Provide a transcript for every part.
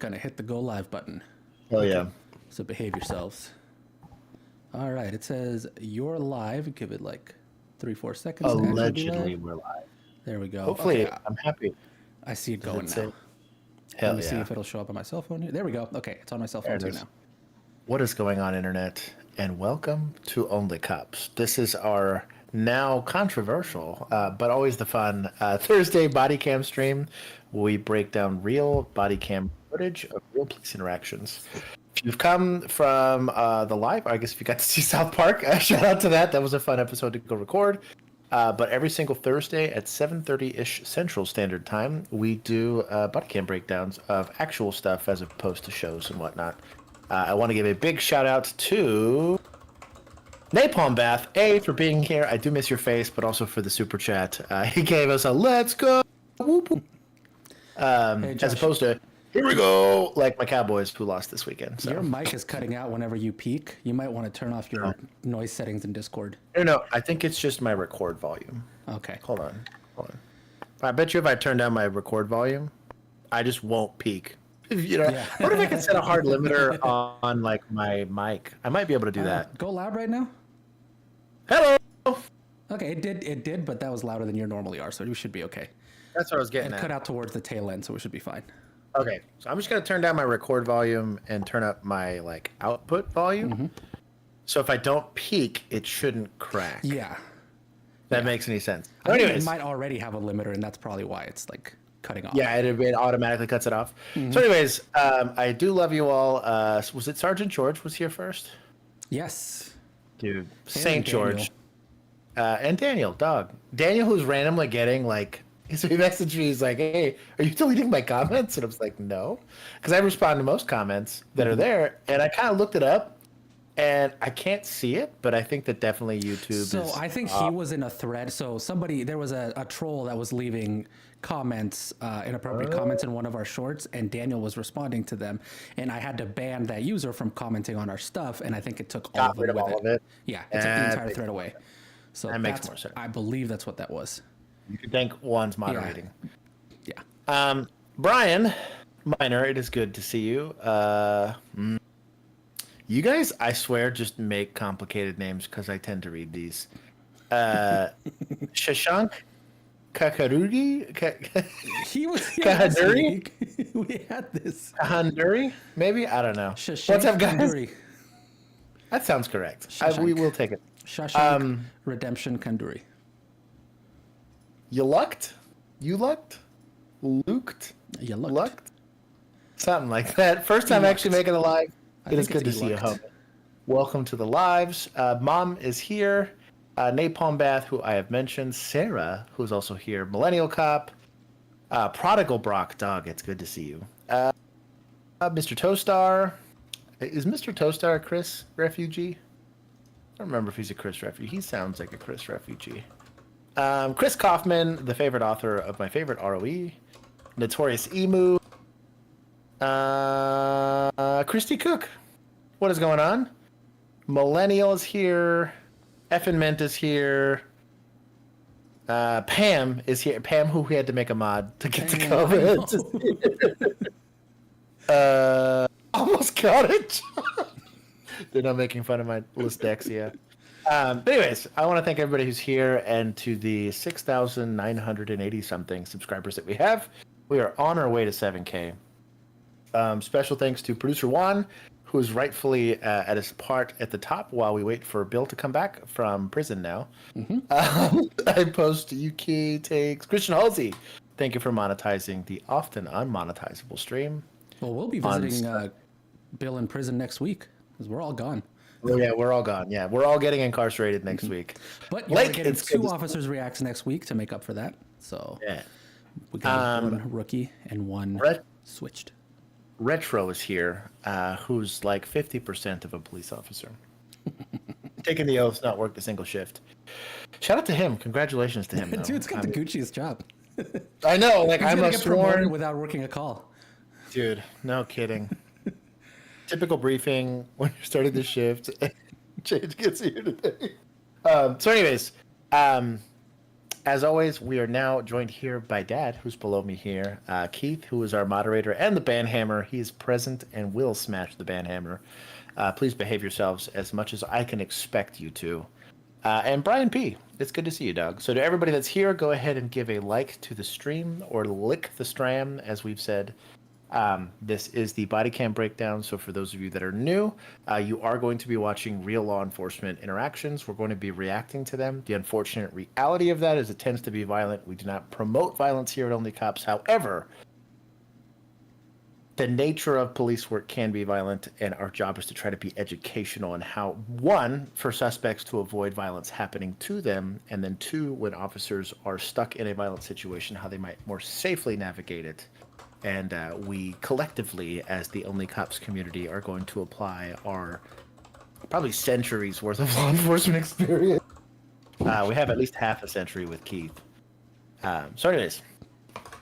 gonna hit the go live button. Oh yeah. So behave yourselves. All right, it says you're live. Give it like 3-4 seconds. To Allegedly, live. we're live. There we go. Hopefully, Okay, I'm happy. I see it going now. Hell Let me yeah. see if it'll show up on my cell phone here. There we go. Okay, it's on my cell There phone it too is. now. What is going on, internet? And welcome to OnlyCops. This is our now controversial, but always the fun Thursday Bodycam stream. We break down real Bodycam footage of real police interactions. If you've come from the live, I guess if you got to see South Park, shout out to that. That was a fun episode to go record. But every single Thursday at 7:30-ish Central Standard Time, we do Bodycam breakdowns of actual stuff as opposed to shows and whatnot. I want to give a big shout out to Napalm Bath, for being here. I do miss your face, but also for the super chat. He gave us a let's go, whoop, whoop. As opposed to here we go, like my Cowboys who lost this weekend. So. Your mic is cutting out whenever you peak. You might want to turn off your noise settings in Discord. No, I think it's just my record volume. Okay. Hold on. I bet you if I turn down my record volume, I just won't peak. Yeah. What if I could set a hard limiter on like my mic? I might be able to do that. Go loud right now. Hello. Okay, it did, but that was louder than you normally are, so you should be okay. That's what I was getting And at. cut out towards the tail end, so we should be fine. Okay, so I'm just gonna turn down my record volume and turn up my like output volume. Mm-hmm. So if I don't peak, it shouldn't crack. Yeah. That makes any sense. I think Anyways, it might already have a limiter, and that's probably why it's like cutting off. yeah, it automatically cuts it off. Mm-hmm. So anyways, I do love you all. Was it Sergeant George was here first? Yes. Dude, Saint George. And Daniel, dog. Daniel, who's randomly getting like, so he messaged me, he's like, hey, are you deleting my comments? And I was like, no. Because I respond to most comments that are there. And I kind of looked it up, and I can't see it, but I think that definitely YouTube So is... I think he was in a thread. So there was a troll that was leaving comments, inappropriate comments in one of our shorts, and Daniel was responding to them. And I had to ban that user from commenting on our stuff, and I think it took all of it with it. Yeah, it took the entire thread away. So that makes more sense. I believe that's what that was. You could thank Juan's moderating. Yeah. Brian Miner, it is good to see you. You guys, I swear, just make complicated names because I tend to read these. Shashank Kakaruri? He was here last week. We had this. Kahanduri? Maybe? I don't know. Shashank What's up, guys? Kanduri. That sounds correct. We will take it. Shashank Redemption Kanduri. You lucked? You lucked? Luked? You lucked? Lucked? Something like that. First time actually making a live. It is good to see you, homie. Welcome to the lives. Mom is here. Napalm Bath, who I have mentioned. Sarah, who's also here. Millennial Cop. Prodigal Brock. Dog, it's good to see you. Mr. Toastar. Is Mr. Toastar a Chris refugee? I don't remember if he's a Chris refugee. He sounds like a Chris refugee. Chris Kaufman, the favorite author of my favorite ROE. Notorious Emu. Christy Cook. What is going on? Millennial is here. Effin Mint is here. Pam is here. Pam, who we had to make a mod to get the COVID. Almost got it. They're not making fun of my dyslexia. But anyways, I want to thank everybody who's here and to the 6,980 something subscribers that we have. We are on our way to 7K. Special thanks to producer Juan, who is rightfully at his part at the top while we wait for Bill to come back from prison now. Mm-hmm. I post UK takes. Christian Halsey, thank you for monetizing the often unmonetizable stream. Well, we'll be visiting Bill in prison next week because we're all gone. Oh, yeah, we're all gone. Yeah, we're all getting incarcerated next week. But you're getting 2 officers' reacts next week to make up for that. So yeah, we got 1 rookie and 1 switched. Retro is here, who's like 50% of a police officer. Taking the oath, not worked a single shift. Shout out to him. Congratulations to him. Dude's got the Gucciest job. I know. Like, I'm a sworn without working a call. Dude, no kidding. Typical briefing when you're starting the shift. Change gets here today. So anyways, As always, we are now joined here by Dad, who's below me here. Keith, who is our moderator, and the band hammer. He is present and will smash the band hammer. Please behave yourselves as much as I can expect you to. And Brian P., it's good to see you, dog. So to everybody that's here, go ahead and give a like to the stream or lick the stram, as we've said. This is the Bodycam breakdown. So for those of you that are new, you are going to be watching real law enforcement interactions. We're going to be reacting to them. The unfortunate reality of that is it tends to be violent. We do not promote violence here at OnlyCops. However, the nature of police work can be violent, and our job is to try to be educational on how, one, for suspects to avoid violence happening to them, and then two, when officers are stuck in a violent situation, how they might more safely navigate it. And we collectively, as the OnlyCops community, are going to apply our probably centuries worth of law enforcement experience. We have at least half a century with Keith. So anyways,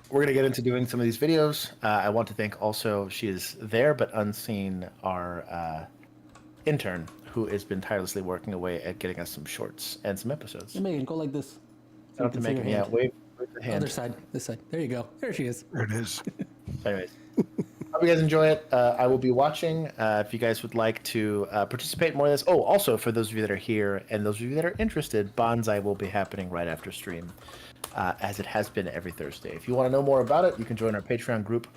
we're going to get into doing some of these videos. I want to thank also, she is there but unseen, our intern, who has been tirelessly working away at getting us some shorts and some episodes. Hey, Megan, go like this. I don't have to make it. Yeah, wave the hand. Other side, this side. There you go. There she is. There it is. Anyways, hope you guys enjoy it. I will be watching. If you guys would like to participate more in this. Oh, also, for those of you that are here and those of you that are interested, Bonsai will be happening right after stream, as it has been every Thursday. If you want to know more about it, you can join our Patreon group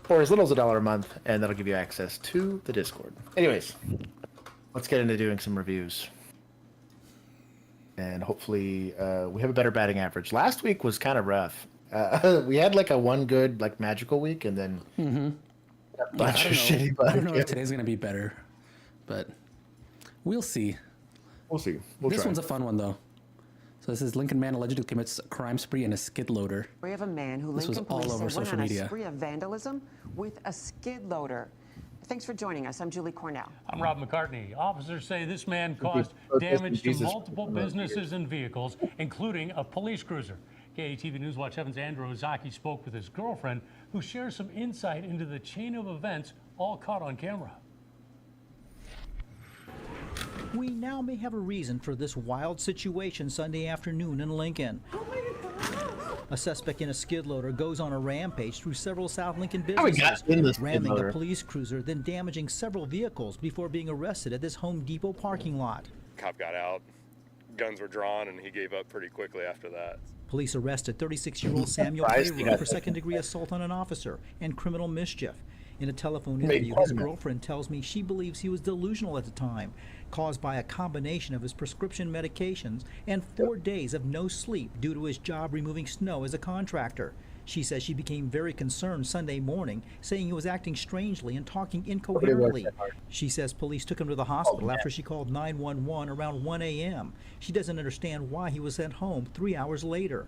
for as little as $1 a month, and that'll give you access to the Discord. Anyways, let's get into doing some reviews. And hopefully we have a better batting average. Last week was kind of rough. We had like a one good like magical week, and then a bunch of shitty. I don't know if today's gonna be better, but we'll see. We'll see. This one's a fun one though. So this is Lincoln man allegedly commits a crime spree in a skid loader. We have a man who This was Lincoln all police over said went social on media. a spree of vandalism with a skid loader. Thanks for joining us. I'm Julie Cornell. I'm Rob McCartney. Officers say this man caused damage to multiple businesses and vehicles, including a police cruiser. KATV News Watch 7's Andrew Ozaki spoke with his girlfriend, who shares some insight into the chain of events all caught on camera. We now may have a reason for this wild situation Sunday afternoon in Lincoln. A suspect in a skid loader goes on a rampage through several South Lincoln businesses, ramming a police cruiser, then damaging several vehicles before being arrested at this Home Depot parking lot. Cop got out, guns were drawn, and he gave up pretty quickly after that. Police arrested 36-year-old Samuel Payroll for second-degree assault on an officer and criminal mischief. In a telephone interview, his girlfriend tells me she believes he was delusional at the time, caused by a combination of his prescription medications and 4 days of no sleep due to his job removing snow as a contractor. She says she became very concerned Sunday morning, saying he was acting strangely and talking incoherently. She says police took him to the hospital after she called 911 around 1 a.m. She doesn't understand why he was sent home 3 hours later.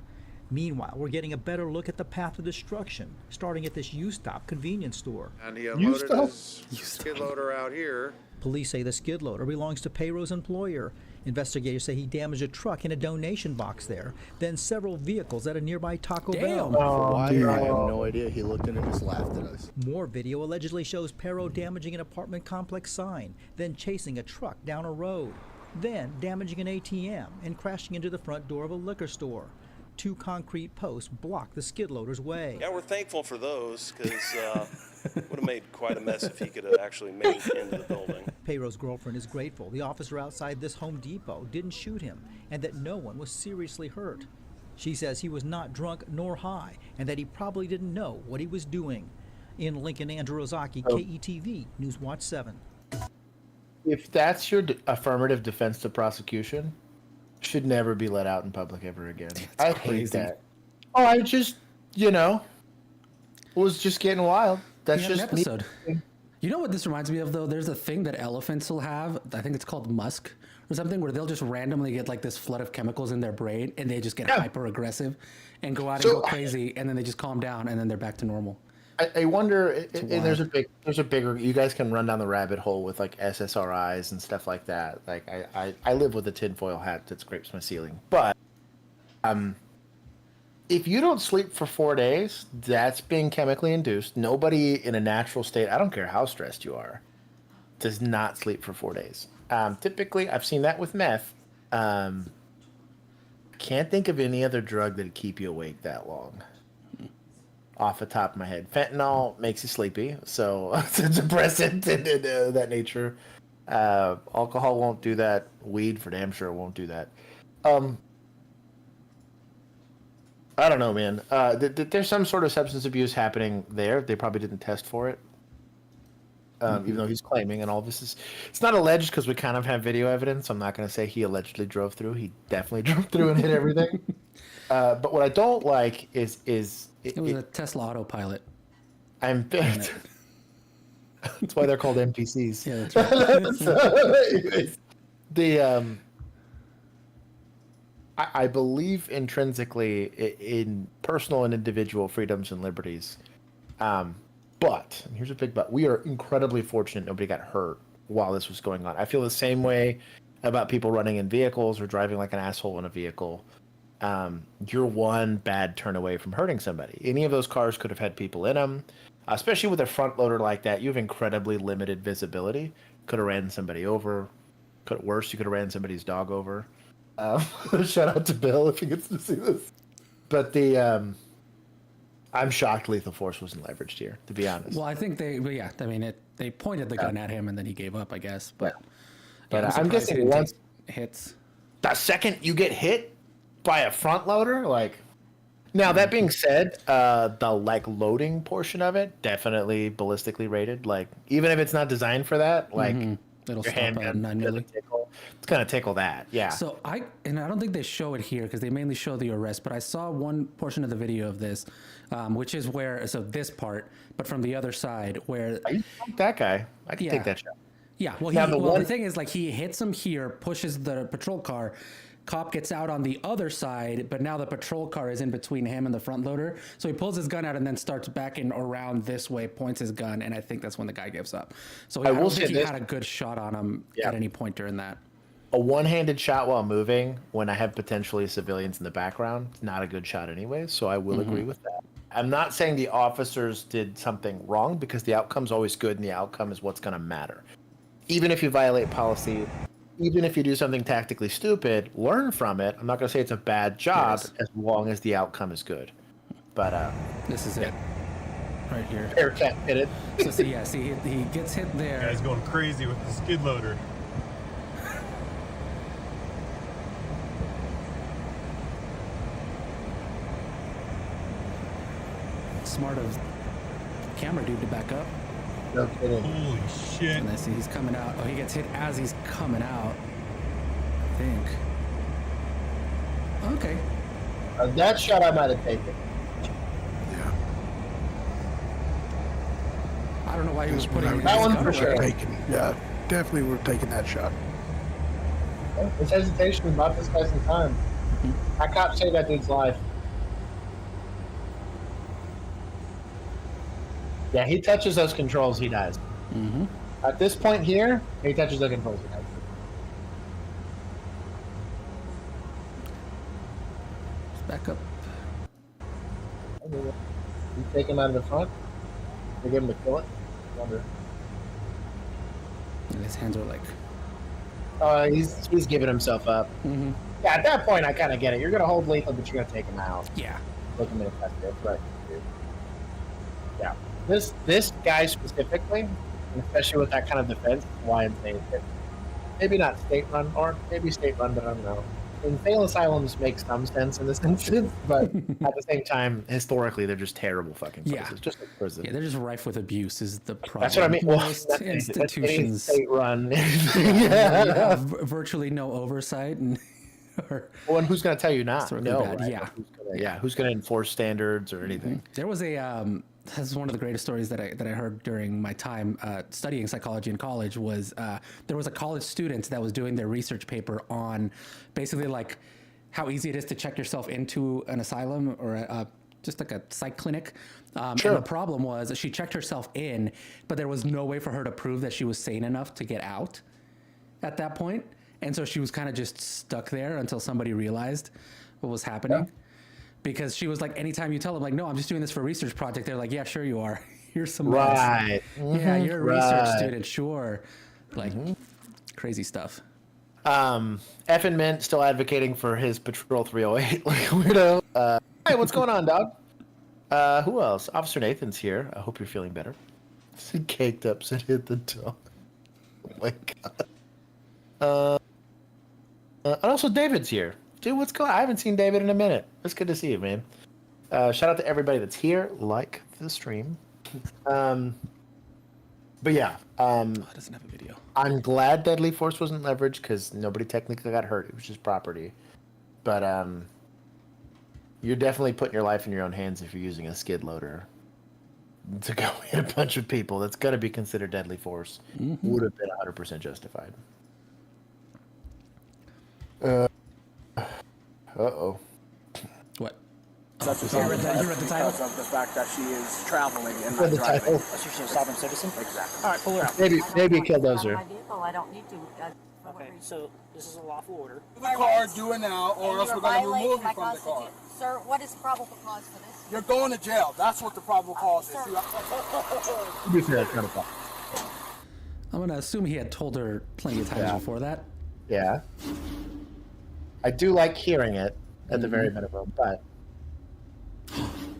Meanwhile, we're getting a better look at the path of destruction, starting at this U-Stop convenience store. And he unloaded his skid loader out here. Police say the skid loader belongs to Payro's employer. Investigators say he damaged a truck in a donation box there, then several vehicles at a nearby Taco Bell. Why? I have no idea. He looked in and just laughed at us. More video allegedly shows Payro damaging an apartment complex sign, then chasing a truck down a road, then damaging an ATM and crashing into the front door of a liquor store. 2 concrete posts block the skid loader's way. Yeah, we're thankful for those, because would have made quite a mess if he could have actually made it into the building. Payro's girlfriend is grateful the officer outside this Home Depot didn't shoot him and that no one was seriously hurt. She says he was not drunk nor high and that he probably didn't know what he was doing. In Lincoln, Andrew Ozaki, KETV, News Watch 7. If that's your affirmative defense to prosecution, should never be let out in public ever again. I hate that. Oh, I just, was just getting wild. That's just an episode. You know what this reminds me of though? There's a thing that elephants will have. I think it's called musk or something, where they'll just randomly get like this flood of chemicals in their brain, and they just get hyper aggressive and go out and go crazy, and then they just calm down, and then they're back to normal. I wonder, and there's a bigger. You guys can run down the rabbit hole with like SSRIs and stuff like that. Like I live with a tinfoil hat that scrapes my ceiling, but if you don't sleep for 4 days, that's being chemically induced. Nobody in a natural state, I don't care how stressed you are, does not sleep for 4 days. Typically, I've seen that with meth. Can't think of any other drug that'd keep you awake that long. Off the top of my head, fentanyl makes you sleepy, so it's a depressant and that nature. Alcohol won't do that. Weed for damn sure won't do that. I don't know, man. There's some sort of substance abuse happening there. They probably didn't test for it. Even though he's claiming, and all this is, it's not alleged because we kind of have video evidence. I'm not going to say he allegedly drove through. He definitely drove through and hit everything. But what I don't like is it was a Tesla autopilot. That's why they're called NPCs. Yeah, that's right. So, I believe intrinsically in personal and individual freedoms and liberties. But, and here's a big but, we are incredibly fortunate nobody got hurt while this was going on. I feel the same way about people running in vehicles or driving like an asshole in a vehicle. You're one bad turn away from hurting somebody. Any of those cars could have had people in them, especially with a front loader like that. You have incredibly limited visibility. Could have ran somebody over. Worse, you could have ran somebody's dog over. Shout out to Bill if he gets to see this. But I'm shocked lethal force wasn't leveraged here, to be honest. Well, I think they pointed the gun at him and then he gave up, I guess. But I'm guessing once hits, the second you get hit by a front loader, like. Now that being said, the like loading portion of it definitely ballistically rated. Like even if it's not designed for that, like it'll your stop at handgun 9 milli. It's gonna tickle that. Yeah. So I don't think they show it here because they mainly show the arrest. But I saw one portion of the video of this, which is where this part, but from the other side where that guy, I can take that shot. Yeah. Well, the thing is, like, he hits him here, pushes the patrol car. Cop gets out on the other side, but now the patrol car is in between him and the front loader. So he pulls his gun out and then starts backing around this way, points his gun, and I think that's when the guy gives up. So I don't think he had a good shot on him at any point during that. A one-handed shot while moving, when I have potentially civilians in the background, it's not a good shot anyway, so I will agree with that. I'm not saying the officers did something wrong, because the outcome's always good, and the outcome is what's going to matter. Even if you violate policy, even if you do something tactically stupid, learn from it. I'm not going to say it's a bad job as long as the outcome is good. But this is it right here. Aircat hit it. So see, he gets hit there. Guy's going crazy with the skid loader. Smart of camera dude to back up. No kidding. Holy shit. And I see he's coming out. Oh, he gets hit as he's coming out, I think. Okay. That shot I might have taken. Yeah. I don't know why he was putting that one for sure. Yeah, definitely would have taken that shot. His hesitation bought this guy some time. I cop saved that dude's life. Yeah, he touches those controls, he dies. At this point here, he touches the controls, he dies. Just back up. You take him out of the front, you get him to kill it. Wonder. And his hands are like. He's giving himself up. Yeah, at that point, I kind of get it. You're gonna hold lethal, but you're gonna take him out. Yeah. Look him in the test. Right. Yeah. This guy specifically, and especially with that kind of defense, why I'm saying it. Maybe not state run, or maybe state run, but I don't know. Insane asylums make some sense in this instance, but at the same time, historically, they're just terrible fucking places. Yeah. Just like prison. Yeah, they're just rife with abuse is the problem. That's what I mean. Well, Most that's institutions state run. you have virtually no oversight and. Well, and who's going to tell you not? Really No, bad. right? Who's going to enforce standards or anything? There was this is one of the greatest stories that I heard during my time studying psychology in college was there was a college student that was doing their research paper on basically like how easy it is to check yourself into an asylum or just like a psych clinic. And the problem was that she checked herself in, but there was no way for her to prove that she was sane enough to get out at that point. And so she was kind of just stuck there until somebody realized what was happening. Because she was like, anytime you tell them, like, no, I'm just doing this for a research project, they're like, yeah, sure you are. Here's some meds. Yeah, you're a research student, sure. Like, crazy stuff. Effin Mint still advocating for his Patrol 308. Like weirdo. Hey, what's going on, dog? Who else? Officer Nathan's here. I hope you're feeling better. Caked up, said hit the dog. Oh my god. And also David's here. Dude, what's going on? I haven't seen David in a minute. It's good to see you, man. Shout out to everybody that's here. Like the stream. But yeah. It doesn't have a video. I'm glad deadly force wasn't leveraged because nobody technically got hurt. It was just property. But you're definitely putting your life in your own hands if you're using a skid loader to go hit a bunch of people. That's going to be considered deadly force. Would have been 100% justified. Uh-oh. What? That's You read the title? Because of the fact that she is traveling and Read not the driving. title. She's a sovereign citizen? Exactly. All right, pull her out. Maybe kill Dozer. My vehicle, I don't need to. Okay, so this is a lawful order. The car, do it now, or else we're going to remove you from the car. Sir, what is the probable cause for this? You're going to jail. That's what the probable cause is. I'm gonna assume he had told her plenty of times before that. Yeah. I do like hearing it at the very minimum, but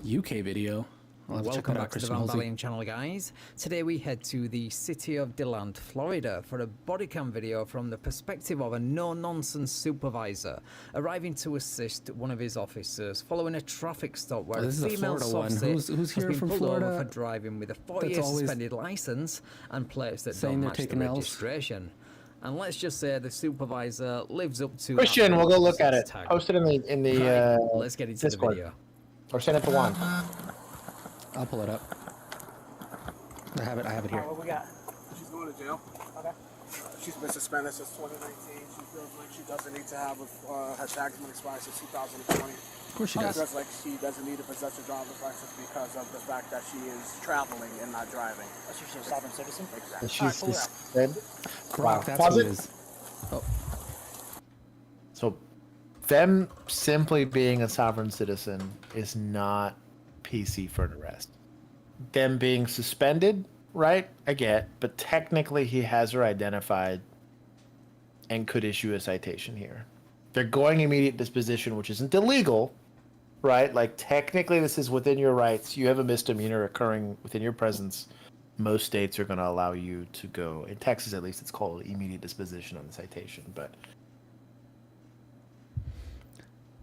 UK video. I'll have to check Welcome that out, back to the Christian Van Halsey. Valiant channel, guys. Today we head to the city of DeLand, Florida for a bodycam video from the perspective of a no-nonsense supervisor arriving to assist one of his officers following a traffic stop where this is a a female Florida one. soft Who's has here been from pulled Florida? over for driving with a 4-year That's always suspended license and plates that saying don't they're match the taking Ls. registration. And let's just say the supervisor lives up to Christian, that we'll go look at it. tag. Post it in the Right, let's get into Discord. the video. Or send it to Juan. I'll pull it up. I have it here. What we got? She's going to jail. Okay. She's been suspended since 2019. She feels like she doesn't need to have her tags been expired since 2020. Of course she She does. feels like she doesn't need to possess a driver's license because of the fact that she is traveling and not driving. She's a sovereign citizen? Exactly. And All right, she's pull her out. suspended. Brock, that's Pause who it. it is. Oh, So, them simply being a sovereign citizen is not PC for an arrest. Them being suspended, right? I get, but technically he has her identified and could issue a citation here. They're going immediate disposition, which isn't illegal, right? Like technically this is within your rights. You have a misdemeanor occurring within your presence. Most states are going to allow you to go. In Texas, at least, it's called immediate disposition on the citation. But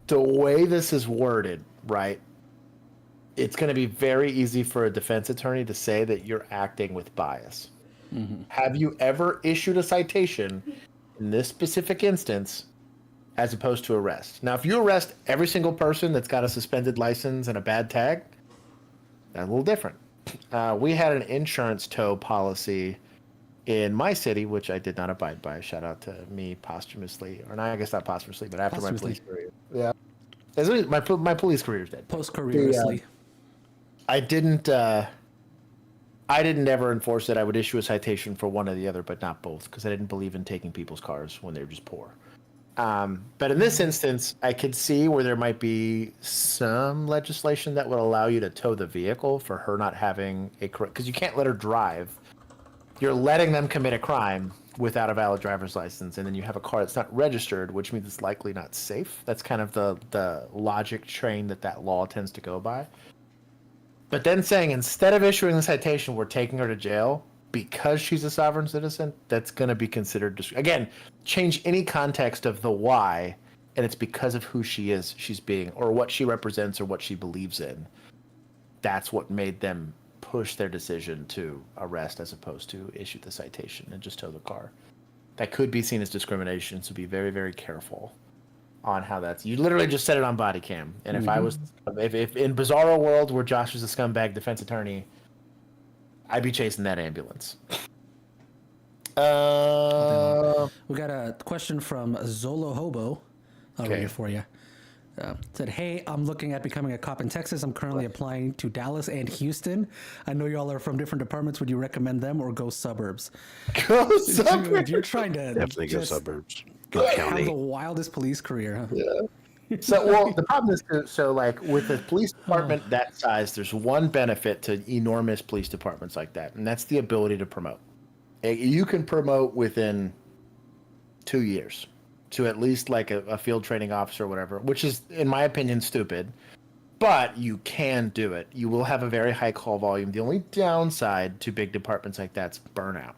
the way this is worded, right, it's going to be very easy for a defense attorney to say that you're acting with bias. Have you ever issued a citation in this specific instance as opposed to arrest? Now, if you arrest every single person that's got a suspended license and a bad tag, that's a little different. We had an insurance tow policy in my city, which I did not abide by. Shout out to me posthumously, or not, I guess not posthumously, but after my police career. Yeah, my police career is dead. Post-careerously. I didn't ever enforce it. I would issue a citation for one or the other, but not both, because I didn't believe in taking people's cars when they were just poor. But in this instance, I could see where there might be some legislation that would allow you to tow the vehicle for her not having a correct, because you can't let her drive. You're letting them commit a crime without a valid driver's license, and then you have a car that's not registered, which means it's likely not safe. That's kind of the logic train that law tends to go by. But then saying instead of issuing the citation, we're taking her to jail because she's a sovereign citizen, that's going to be considered, again, change any context of the why, and it's because of who she is, she's being, or what she represents or what she believes in. That's what made them push their decision to arrest as opposed to issue the citation and just tow the car. That could be seen as discrimination, so be very, very careful on how that's. You literally just said it on Bodycam, and if if in Bizarro world where Josh was a scumbag defense attorney, I'd be chasing that ambulance. We got a question from Zolo Hobo. I'll read it for you. Said, hey, I'm looking at becoming a cop in Texas. I'm currently applying to Dallas and Houston. I know y'all are from different departments. Would you recommend them or go suburbs? Go suburbs. Dude, you're trying to Definitely go just suburbs. have the wildest police career, huh? Yeah. So, well, the problem is, so like with a police department that size, there's one benefit to enormous police departments like that, and that's the ability to promote. You can promote within 2 years. to at least like a field training officer or whatever, which is, in my opinion, stupid. But you can do it. You will have a very high call volume. The only downside to big departments like that's burnout.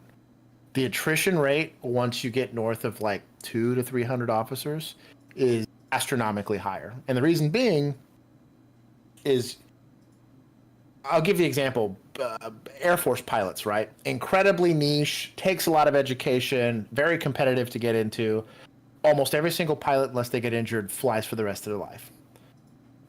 The attrition rate once you get north of like 200 to 300 officers is astronomically higher. And the reason being is, I'll give you an example. Air Force pilots, right? Incredibly niche, takes a lot of education, very competitive to get into. Almost every single pilot, unless they get injured, flies for the rest of their life.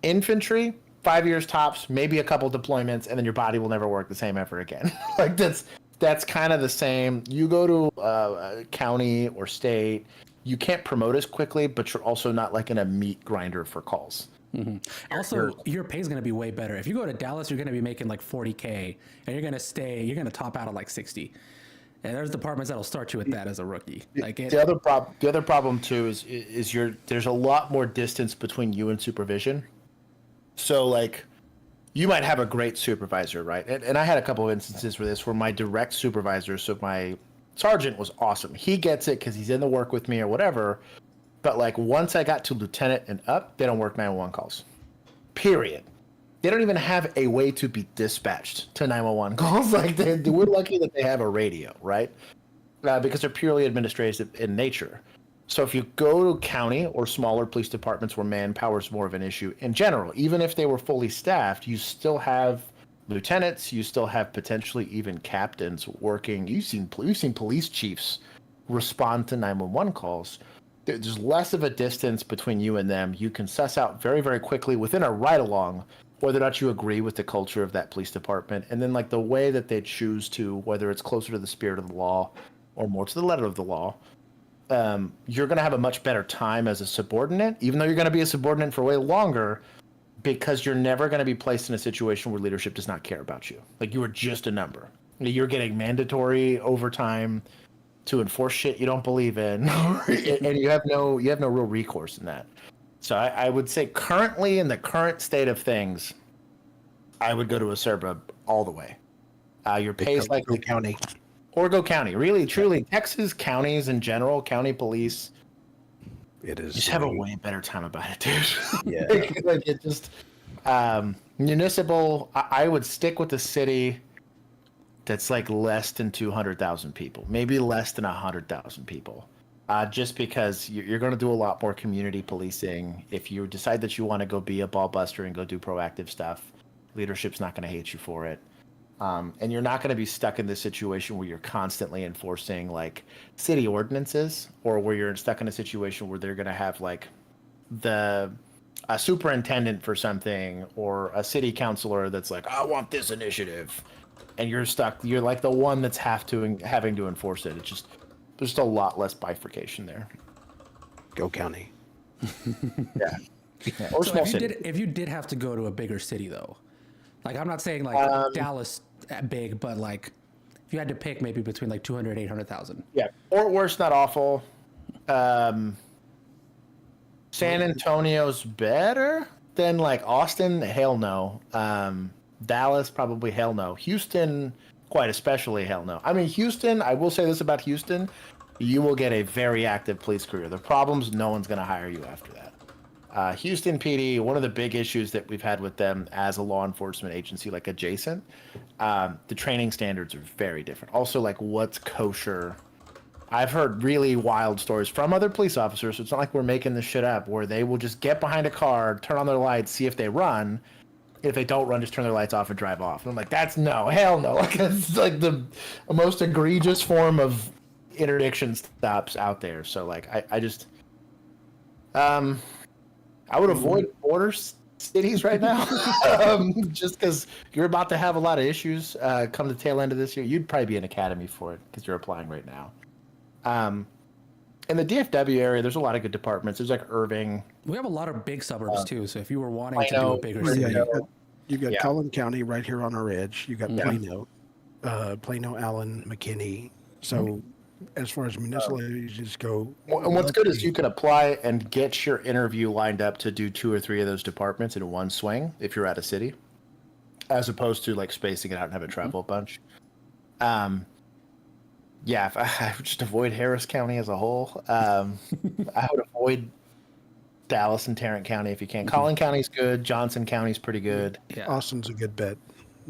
Infantry, 5 years tops, maybe a couple deployments, and then your body will never work the same ever again. Like that's kind of the same. You go to a county or state, you can't promote as quickly, but you're also not like in a meat grinder for calls. Mm-hmm. Also, your pay is going to be way better. If you go to Dallas, you're going to be making like 40K, and you're going to top out at like 60. And there's departments that'll start you at that as a rookie. Like the other problem too is there's a lot more distance between you and supervision. So like, you might have a great supervisor, right? And I had a couple of instances where my direct supervisor, so my sergeant, was awesome. He gets it because he's in the work with me or whatever. But like, once I got to lieutenant and up, they don't work 911 calls. Period. They don't even have a way to be dispatched to 911 calls. Like, we're lucky that they have a radio, right? Because they're purely administrative in nature. So if you go to county or smaller police departments where manpower is more of an issue in general, even if they were fully staffed, you still have lieutenants, you still have potentially even captains working. You've seen police chiefs respond to 911 calls. There's less of a distance between you and them. You can suss out very, very quickly within a ride-along whether or not you agree with the culture of that police department, and then like the way that they choose to, whether it's closer to the spirit of the law or more to the letter of the law. You're going to have a much better time as a subordinate, even though you're going to be a subordinate for way longer, because you're never going to be placed in a situation where leadership does not care about you. Like, you are just a number. You're getting mandatory overtime to enforce shit you don't believe in, and you have no real recourse in that. So I would say currently, in the current state of things, I would go to a Cerba all the way. Your pay is likely county. Or go county. Really, truly, Texas counties in general, county police, it is. Just have a way better time about it, dude. Yeah. Like it just municipal. I would stick with the city that's like less than 200,000 people, maybe less than 100,000 people. Just because you're going to do a lot more community policing. If you decide that you want to go be a ball buster and go do proactive stuff, leadership's not going to hate you for it. And you're not going to be stuck in this situation where you're constantly enforcing like city ordinances, or where you're stuck in a situation where they're going to have like a superintendent for something, or a city councilor that's like, I want this initiative. And you're stuck. You're like the one that's having to enforce it. It's just, there's just a lot less bifurcation there. Go county. Yeah. Or so small city. if you did have to go to a bigger city though, like I'm not saying like Dallas big, but like if you had to pick maybe between like 200, 800,000. Yeah. Fort Worth's not awful. San Antonio's better than like Austin. Hell no. Dallas, probably hell no. Houston, quite especially hell no. I mean, Houston, I will say this about Houston, you will get a very active police career. The problem's no one's going to hire you after that. Houston PD, one of the big issues that we've had with them as a law enforcement agency, like adjacent, the training standards are very different. Also, like what's kosher. I've heard really wild stories from other police officers, so it's not like we're making this shit up, where they will just get behind a car, turn on their lights, see if they run. If they don't run, just turn their lights off and drive off. And I'm like, that's no, hell no. Like, it's like the most egregious form of interdiction stops out there. So like, I just, I would avoid border cities right now, just because you're about to have a lot of issues come the tail end of this year. You'd probably be an academy for it because you're applying right now. In the DFW area, there's a lot of good departments. There's like Irving. We have a lot of big suburbs too. So if you were wanting to do a bigger city, you've got Collin County right here on our edge. You got Plano, Allen, McKinney. So as far as municipal agencies go, and what's good is you can apply and get your interview lined up to do 2 or 3 of those departments in one swing if you're at a city, as opposed to like spacing it out and having travel a bunch. Yeah, if I would just avoid Harris County as a whole. I would avoid Dallas and Tarrant County if you can. Collin County's good. Johnson County's pretty good. Yeah. Austin's a good bet.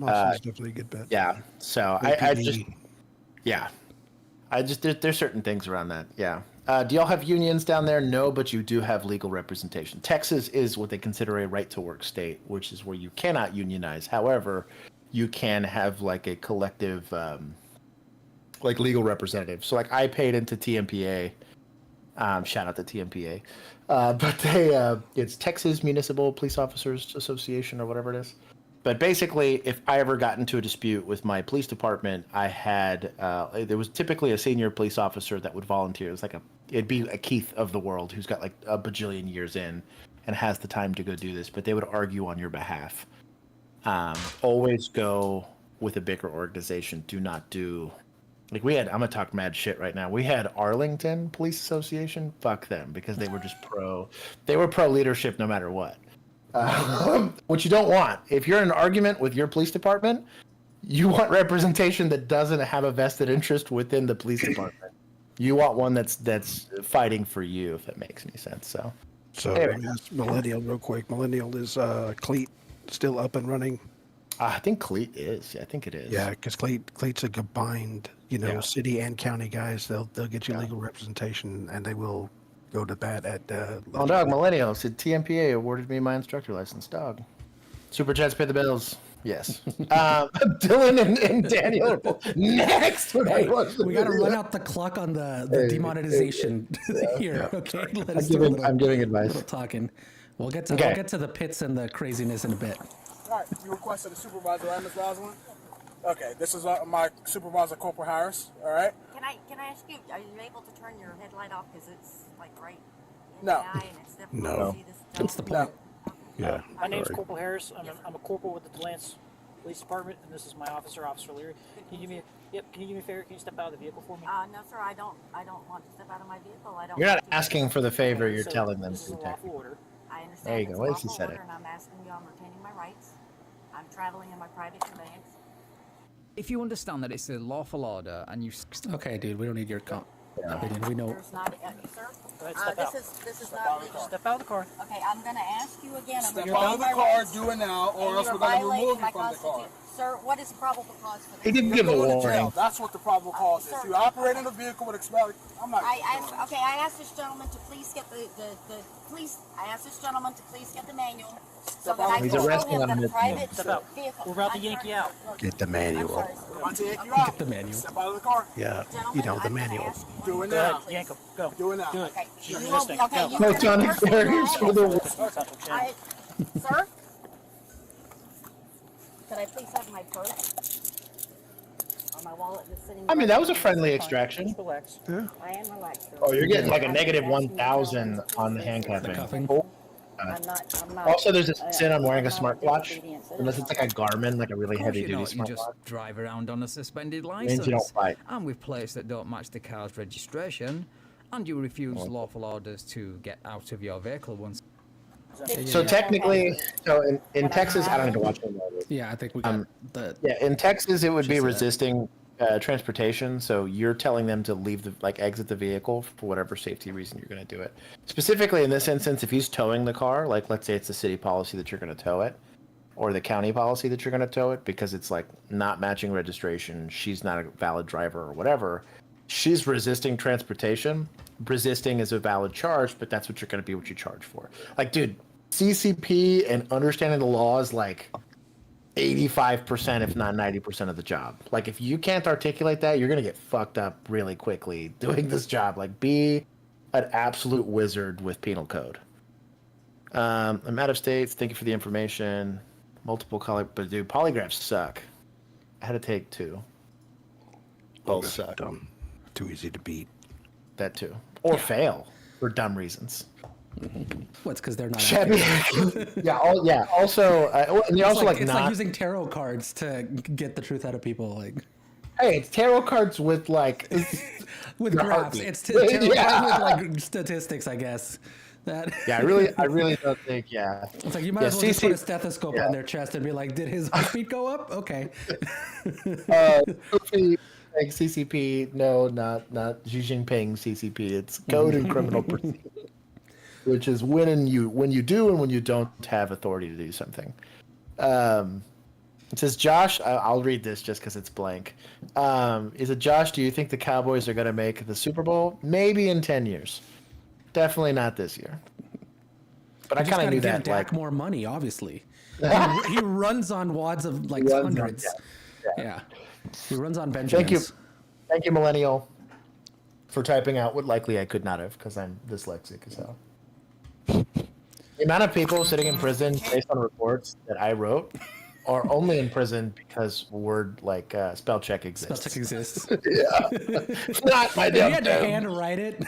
Austin's definitely a good bet. Yeah. So I just, yeah. There's certain things around that. Yeah. Do y'all have unions down there? No, but you do have legal representation. Texas is what they consider a right to work state, which is where you cannot unionize. However, you can have like a collective, like legal representative. So like I paid into TMPA. Shout out to TMPA. But it's Texas Municipal Police Officers Association or whatever it is. But basically, if I ever got into a dispute with my police department, I had there was typically a senior police officer that would volunteer. It'd be a Keith of the world who's got like a bajillion years in and has the time to go do this. But they would argue on your behalf. Always go with a bigger organization. Do not do I'm gonna talk mad shit right now. We had Arlington Police Association. Fuck them because they were just pro leadership no matter what. What you don't want, if you're in an argument with your police department, you want representation that doesn't have a vested interest within the police department. You want one that's fighting for you, if that makes any sense. So anyway. Let me ask Millennial real quick. Millennial, is Cleat still up and running? I think Cleat is. Yeah, I think it is. Yeah, because Cleat's a combined, city and county guys. They'll get you legal representation, and they will go to bat at. Oh, dog, Millennial said TMPA awarded me my instructor license. Dog. Super chats pay the bills. Yes. Dylan and Daniel next. Hey, we got to run out the clock on the demonetization here. Okay, I'm giving advice. Little talking. We'll get to the pits and the craziness in a bit. All right, you requested a supervisor, right, Ms. Rosalind? Okay, this is my supervisor, Corporal Harris. All right. Can I ask you? Are you able to turn your headlight off because it's like right in No. the eye and it's difficult No. to see this? That's the point. Yeah. My name's Corporal Harris. I'm a corporal with the Delance Police Department, and this is my officer, Officer Leary. Can you give me a favor? Can you step out of the vehicle for me? No, sir. I don't want to step out of my vehicle. I don't. You're not want to. asking for the favor. You're So, telling them This is to a protect. lawful order. I understand. There you it's go. At least you lawful said order, it. And I'm asking you. I'm retaining my rights. I'm traveling in my private conveyance. If you understand that it's a lawful order and you... Okay, dude, we don't need your opinion. We know. There's not, sir. Go ahead, step out. This is not legal. Step out of the car. Okay, I'm going to ask you again. Step out of the car, do it now, or else we're going to remove you from the car. Sir, what is probable cause for this? He didn't give a Go to warning. jail. That's what the probable cause is. You operate in a vehicle with expelled. I'm not. I asked this gentleman to please get the police. I asked this gentleman to please get the manual so that I can He's show arresting him on that a the private Step out. vehicle. We're about to yank you out. Get the manual. I'm about to yank you out. Get the manual. Step out of the car. Yeah, Gentlemen, the I'm gonna manual. ask you Do one it Go more, now. ahead, yank him. Go. Do it now. Do it. Okay, You're you resisting. okay, Go. you No, can Johnny person Barry's for the. Sir? Could I please have my purse? Or my wallet that's sitting I mean, that was a right friendly there? extraction. Just relax. Yeah. I am relaxed, sir. Oh, you're getting like a I'm negative just asking you 1,000 to please on the listen. handcuffing. Cuffing. Oh. I'm not. Also, there's a sin on wearing a I'm not smartwatch, disobedient unless it's like a Garmin, like a really Of course heavy you're duty not. You just smartwatch. drive around on a suspended Means license. you don't fight. And with plates that don't match the car's registration. And you refuse lawful orders to get out of your vehicle once. So technically, in Texas, I don't need to watch any more of it. Yeah, I think we got the. Yeah, in Texas, it would be She said. resisting transportation. So you're telling them to leave exit the vehicle for whatever safety reason you're going to do it. Specifically in this instance, if he's towing the car, like let's say it's the city policy that you're going to tow it, or the county policy that you're going to tow it because it's like not matching registration, she's not a valid driver or whatever. She's resisting transportation. Resisting is a valid charge, but that's what you're going to be what you charge for. Like, dude, CCP and understanding the law is like 85%, if not 90% of the job. Like, if you can't articulate that, you're going to get fucked up really quickly doing this job. Like, be an absolute wizard with penal code. I'm out of state. Thank you for the information. Multiple color, but dude, polygraphs suck. I had to take 2. Both suck. Dumb. Too easy to beat. That too. Or fail for dumb reasons. What's because they're not. Shabby. Yeah. Also, and you also it's not. like using tarot cards to get the truth out of people. Like, hey, it's tarot cards with like with your graphs. heartbeat. It's tarot cards with like statistics, I guess. That. Yeah, I really don't think. Yeah. It's like you might as well just put a stethoscope on their chest and be like, "Did his heartbeat go up?" Okay. saying CCP. No, not Xi Jinping CCP. It's Code and Criminal Procedure, which is when you do and when you don't have authority to do something. It says, Josh, I'll read this just because it's blank. Is it, Josh, do you think the Cowboys are going to make the Super Bowl? Maybe in 10 years. Definitely not this year. But I kind of knew that. Dak more money, obviously. He runs on wads of like hundreds. Yeah. He runs on Benjamins. Thank you, Millennial, for typing out what likely I could not have because I'm dyslexic as hell. The amount of people sitting in prison based on reports that I wrote are only in prison because word like spell check exists. Spell check exists. Yeah. It's not my damn. You had to handwrite it.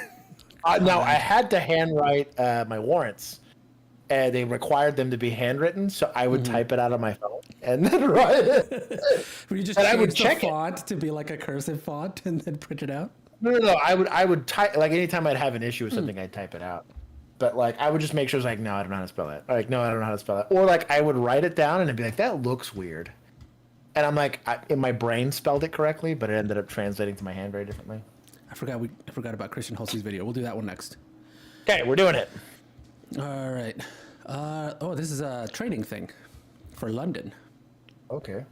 No, I had to handwrite my warrants. And they required them to be handwritten, so I would type it out on my phone and then write it. Would you just change the font to be like a cursive font and then print it out? No. I would type, like anytime I'd have an issue with something, I'd type it out. But like I would just make sure it's like, no, I don't know how to spell that. Or like, no, I don't know how to spell that. Or like I would write it down and it'd be like, that looks weird. And I'm like, in my brain spelled it correctly, but it ended up translating to my hand very differently. I forgot about Christian Hulsey's video. We'll do that one next. Okay, we're doing it. All right. This is a training thing for London. Okay.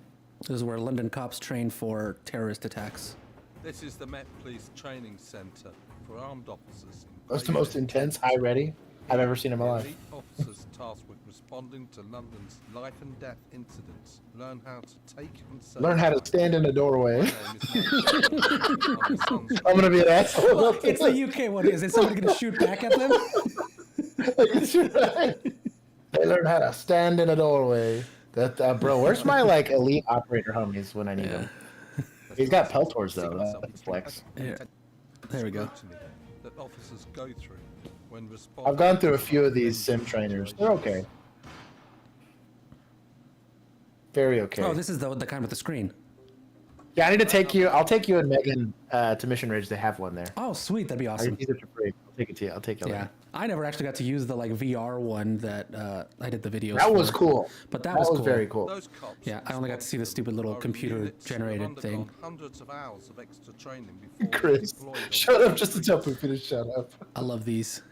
This is where London cops train for terrorist attacks. This is the Met Police Training Centre for armed officers. That's the most intense high ready I've ever seen in my life. Elite officers tasked with responding to London's life and death incidents learn how to take and save. Learn how to stand in a doorway. I'm gonna be an asshole. Well, it's the UK one. Is somebody gonna shoot back at them? They learn how to stand in a doorway. That bro, where's my like elite operator homies when I need them? He's got Peltors though. That's flex. Yeah. There we go. That officers go through when I've gone through a few of these sim trainers. They're okay. Very okay. Oh, this is the kind with the screen. Yeah, I need to take you. I'll take you and Megan to Mission Ridge. They have one there. Oh, sweet. That'd be I awesome. can use it for free. I'll take it to you. I'll take you. Yeah. Later. I never actually got to use the like VR one that I did the videos. That was for. cool. But that was cool. Very cool. Yeah, I only got to see the stupid little computer generated thing. Hundreds of hours of extra training before Chris, shut up just to tell Poopy to shut up. I love these.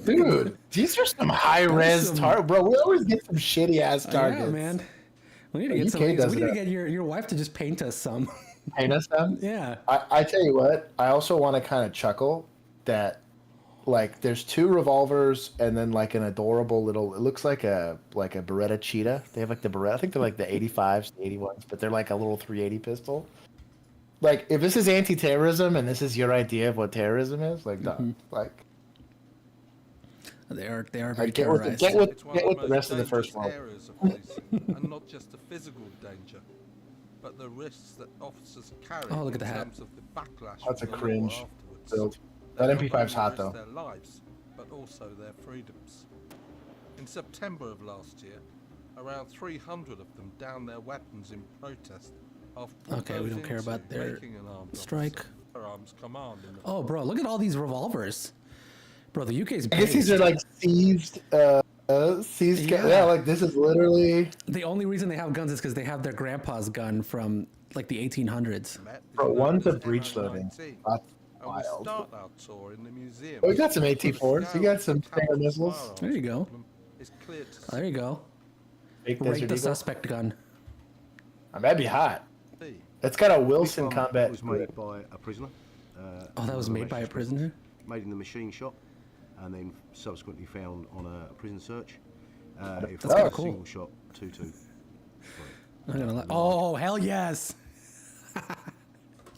Dude, these are some high res targets, bro. We always get some shitty ass targets. Yeah, man. We need to get some. We need to get your wife to just paint us some. Paint us some? Yeah. I tell you what. I also want to kind of chuckle that, like, there's two revolvers and then like an adorable little. It looks like a Beretta cheetah. They have like the Beretta. I think they're like the 85s, the 81s, but they're like a little 380 pistol. Like, if this is anti-terrorism and this is your idea of what terrorism is, like, like. They are very get with the rest of the first world. And not just the physical danger, but the risks that officers carry Oh, look at in the hat. terms of the backlash. That's a from the law cringe afterwards. build. They That not MP5's only hot risk though. Their lives, but also their freedoms. In September of last year, around 300 of them downed their weapons in protest after Okay, we don't care about their making an armed strike. firearms command in the Oh, bro, look at all these revolvers. Bro, the UK's. I guess these are like seized. Yeah, like this is literally. The only reason they have guns is because they have their grandpa's gun from like the 1800s. Bro, one's a breech loading. That's wild. Oh, we got some AT4s. You got some Stinger missiles. There you go. There you go. Fake Rate Desert the Eagle. suspect gun. That'd be hot. It's got a Wilson This one combat. was made by a prisoner. Oh, that was made by a prisoner? Made in the machine shop, and then subsequently found on a prison search. It That's kinda a cool. single shot 2-2. I'm gonna let, oh, hell yes.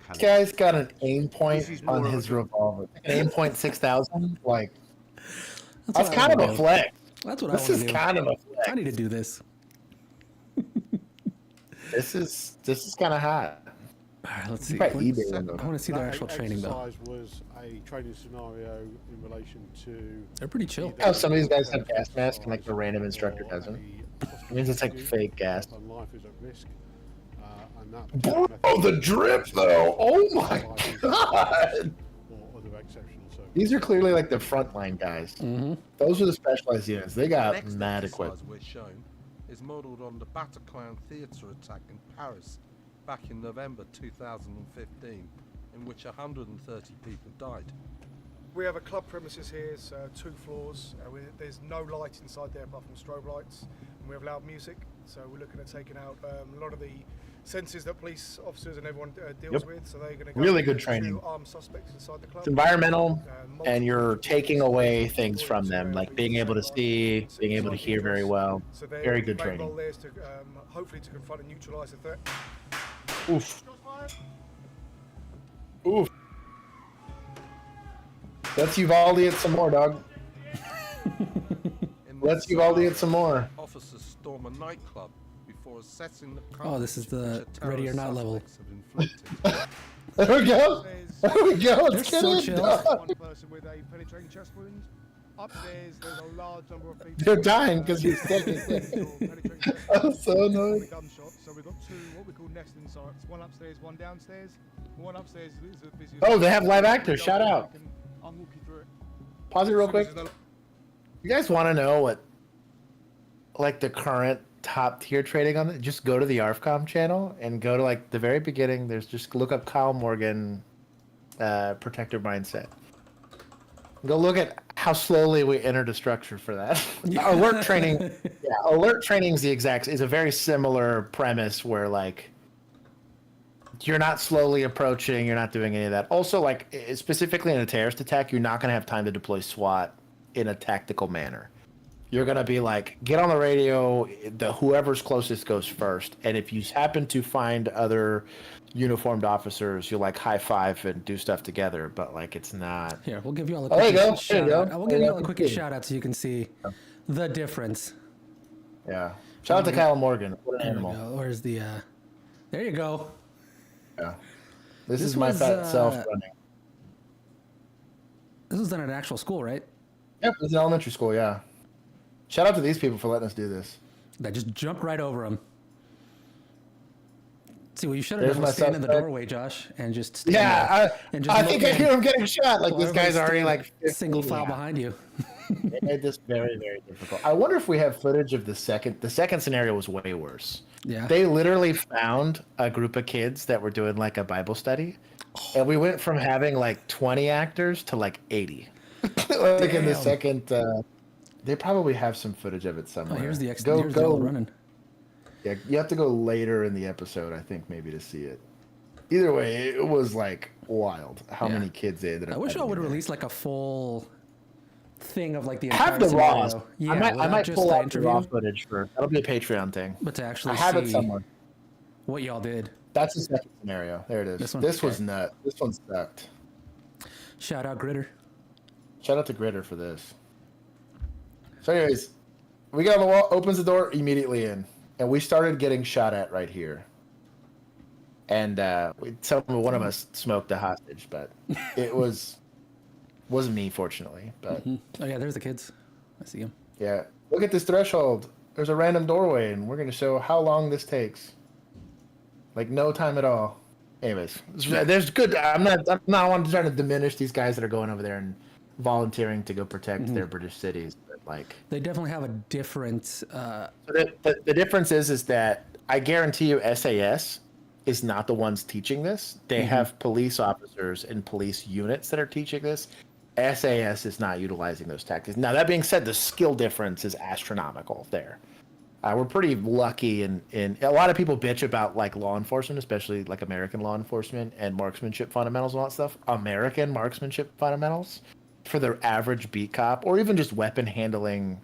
This guy's got an aim point on his revolver. An aim point 6000. Like, that's kind of a flex. That's what This I is want to do. kind of a flex. I need to do this. This is kind of hot. All right, let's see. Probably I eBay one, though. want to see their actual training though. exercise was a training scenario in relation to. They're pretty chill. Oh, some of these guys have gas masks and like the random instructor doesn't. It means it's like fake gas. And life is at risk. And that Bro, the drip though. Oh my god. or other exceptional circumstances. These are clearly like the frontline guys. Those are the specialized units. They got Next mad exercise equipment. we're shown is modelled on the Bataclan theatre attack in Paris back in November 2015, in which 130 people died. We have a club premises here, it's 2 floors. There's no light inside there apart from strobe lights. And we have loud music, so we're looking at taking out a lot of the senses that police officers and everyone deals with. So they're going to go really good training. 2 armed suspects inside the club. It's environmental, and you're taking away things from them, like being able to see, being able to hear very well. So Very good main training. goal there is to hopefully to confront and neutralise the threat. Oof. Oof. Let's Uvalde it some more, dog. Let's Uvalde it some more. Officers storm a nightclub before assessing the Oh, this is the ready or not level. There we go. There we go. Let's get so it. chill. One person with a penetrating chest wound. Upstairs, there's a large number of people. They're dying because he's taking I'm so annoyed. Gunshot. So we've got 2 what we call nesting sites. One upstairs, one downstairs. One upstairs is a busy. Oh, they have live actors. Shout out. I'll walk you through it. Pause it real quick. You guys want to know what, like, the current top tier trading on it? Just go to the ARFCOM channel and go to, like, the very beginning. There's just look up Kyle Morgan, protector mindset. Go look at how slowly we entered a structure for that. Alert training, yeah, alert training is a very similar premise where, like, you're not slowly approaching, you're not doing any of that. Also, like, specifically in a terrorist attack, you're not going to have time to deploy SWAT in a tactical manner. You're going to be like, get on the radio, whoever's closest goes first. And if you happen to find other uniformed officers, you like high five and do stuff together, but like it's not. Here, we'll give you all a there you go. shout There you out. go. We'll give you all a quick shout out so you can see the difference. Yeah. Shout out to Kyle Morgan. What an There we animal. go. Where's the there you go. Yeah. This is my fat self running. This was done at an actual school, right? Yep, it's an elementary school, yeah. Shout out to these people for letting us do this. That just jumped right over him. See, well, you should have There's done my was stand in the suspect. doorway, Josh, and just stand Yeah, there and just I look think I in hear him getting shot. Like, while this guy's everybody's already like standing single 15, file yeah. behind you. It made this very, very difficult. I wonder if we have footage of the second. The second scenario was way worse. Yeah. They literally found a group of kids that were doing like a Bible study, and we went from having like 20 actors to like 80. Like in the Damn. second. They probably have some footage of it Oh, somewhere. here's the go here's the old running. Yeah, you have to go later in the episode, I think, maybe to see it. Either way, it was like wild how many kids they ended up. I wish I having would in there. release like a full thing of like the Have entire the raw. scenario. I might without just pull the out the interview, raw footage for that'll be a Patreon thing. but to actually I have see it somewhere. what y'all did. That's the second scenario. There it is. This one? This was Okay. nut. This one sucked. Shout out Gritter. Shout out to Gritter for this. So, anyways, we get on the wall, opens the door immediately in, and we started getting shot at right here. And one of us smoked a hostage, but it wasn't me, fortunately. But Oh yeah, there's the kids. I see them. yeah, look at this threshold. There's a random doorway, and we're gonna show how long this takes. Like no time at all. Anyways, there's good. I'm not trying to diminish these guys that are going over there and volunteering to go protect their British cities, but like They definitely have a different. so the difference is that I guarantee you SAS is not the ones teaching this. They have police officers and police units that are teaching this. SAS is not utilizing those tactics. Now that being said, the skill difference is astronomical there. We're pretty lucky, and a lot of people bitch about like law enforcement, especially like American law enforcement and marksmanship fundamentals and all that stuff. American marksmanship fundamentals for their average beat cop or even just weapon handling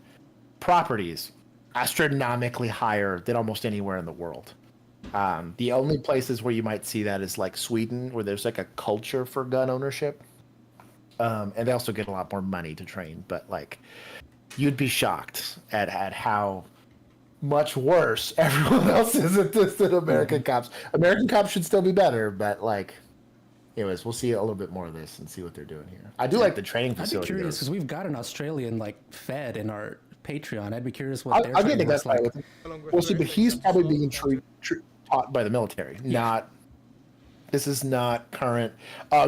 properties astronomically higher than almost anywhere in the world. The only places where you might see that is like Sweden, where there's like a culture for gun ownership. And they also get a lot more money to train, but like you'd be shocked at how much worse everyone else is at this than American cops. American cops should still be better, but like, anyways, we'll see a little bit more of this and see what they're doing here. I do like the training I'd be facility. curious because we've got an Australian like Fed in our Patreon. I'd be curious what their I'll get training to looks that like. with him. Well, see, but he's probably being taught by the military, not. This is not current.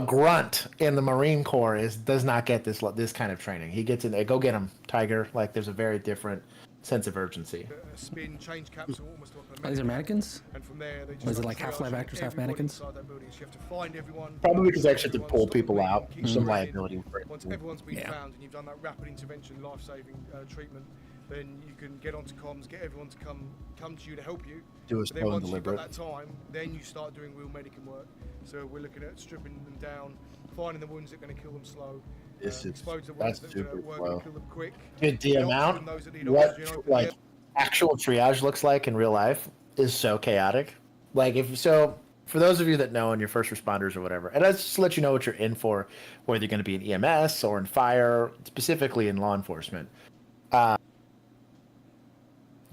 Grunt in the Marine Corps does not get this kind of training. He gets in there. Go get him, Tiger. Like there's a very different sense of urgency. A spin, change capsule almost to a These are mannequins? And from there, they just Was it start like half live triaging actors, half everyone mannequins? inside that building. So you have to find everyone. Probably because they actually have to everyone, pull stop the people bleeding, out. keep There's some breathing. liability for it. Once everyone's been found and you've done that rapid intervention, life-saving treatment, then you can get onto comms, get everyone to come to you to help you. Do a But then slow and once you've deliberate. got that time, then you start doing real medicine work. So we're looking at stripping them down, finding the wounds that are going to kill them slow. Expose the ones that are going to work and kill them quick. Dude, the amount, what like actual triage looks like in real life is so chaotic. Like if so, for those of you that know and you're first responders or whatever, and let's just let you know what you're in for, whether you're going to be in EMS or in fire, specifically in law enforcement.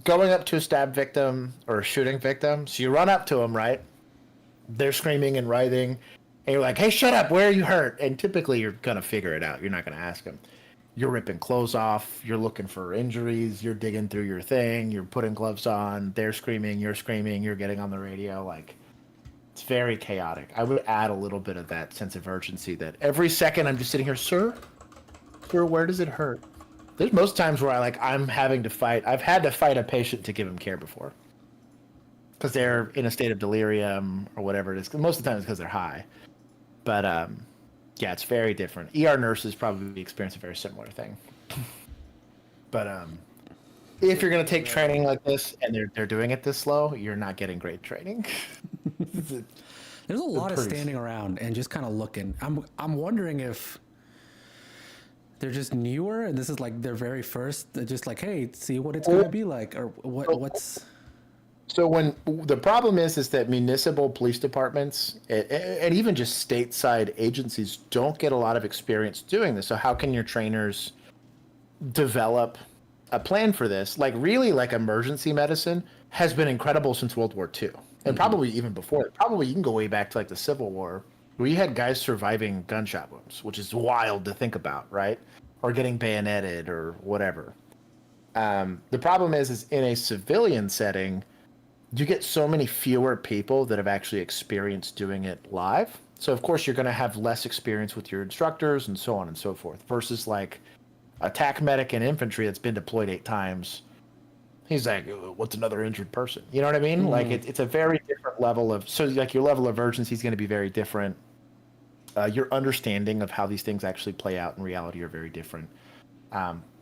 Going up to a stab victim or a shooting victim, so you run up to them, right? They're screaming and writhing, and you're like, "Hey, shut up! Where are you hurt?" And typically, you're gonna figure it out. You're not gonna ask them. You're ripping clothes off. You're looking for injuries. You're digging through your thing. You're putting gloves on. They're screaming. You're screaming. You're getting on the radio. Like, it's very chaotic. I would add a little bit of that sense of urgency. That every second I'm just sitting here, sir, where does it hurt? There's most times where I'm having to fight. I've had to fight a patient to give him care before, because they're in a state of delirium or whatever it is. Most of the time it's because they're high. But yeah, it's very different. ER nurses probably experience a very similar thing. But if you're gonna take training like this and they're doing it this slow, you're not getting great training. There's a lot of standing around and just kind of looking. I'm wondering if they're just newer and this is like their very first. They're just like, hey, see what it's gonna be like, or what's. So when the problem is that municipal police departments and even just stateside agencies don't get a lot of experience doing this. So how can your trainers develop a plan for this? Like really, like emergency medicine has been incredible since World War II, and probably even before. Probably you can go way back to like the Civil War, where you had guys surviving gunshot wounds, which is wild to think about, right? Or getting bayoneted or whatever. The problem is in a civilian setting, you get so many fewer people that have actually experienced doing it live. So of course you're going to have less experience with your instructors and so on and so forth, versus like a TAC medic in infantry that's been deployed 8 times. He's like, what's another injured person? You know what I mean? Like it's a very different level of, so like your level of urgency is going to be very different. Your understanding of how these things actually play out in reality are very different.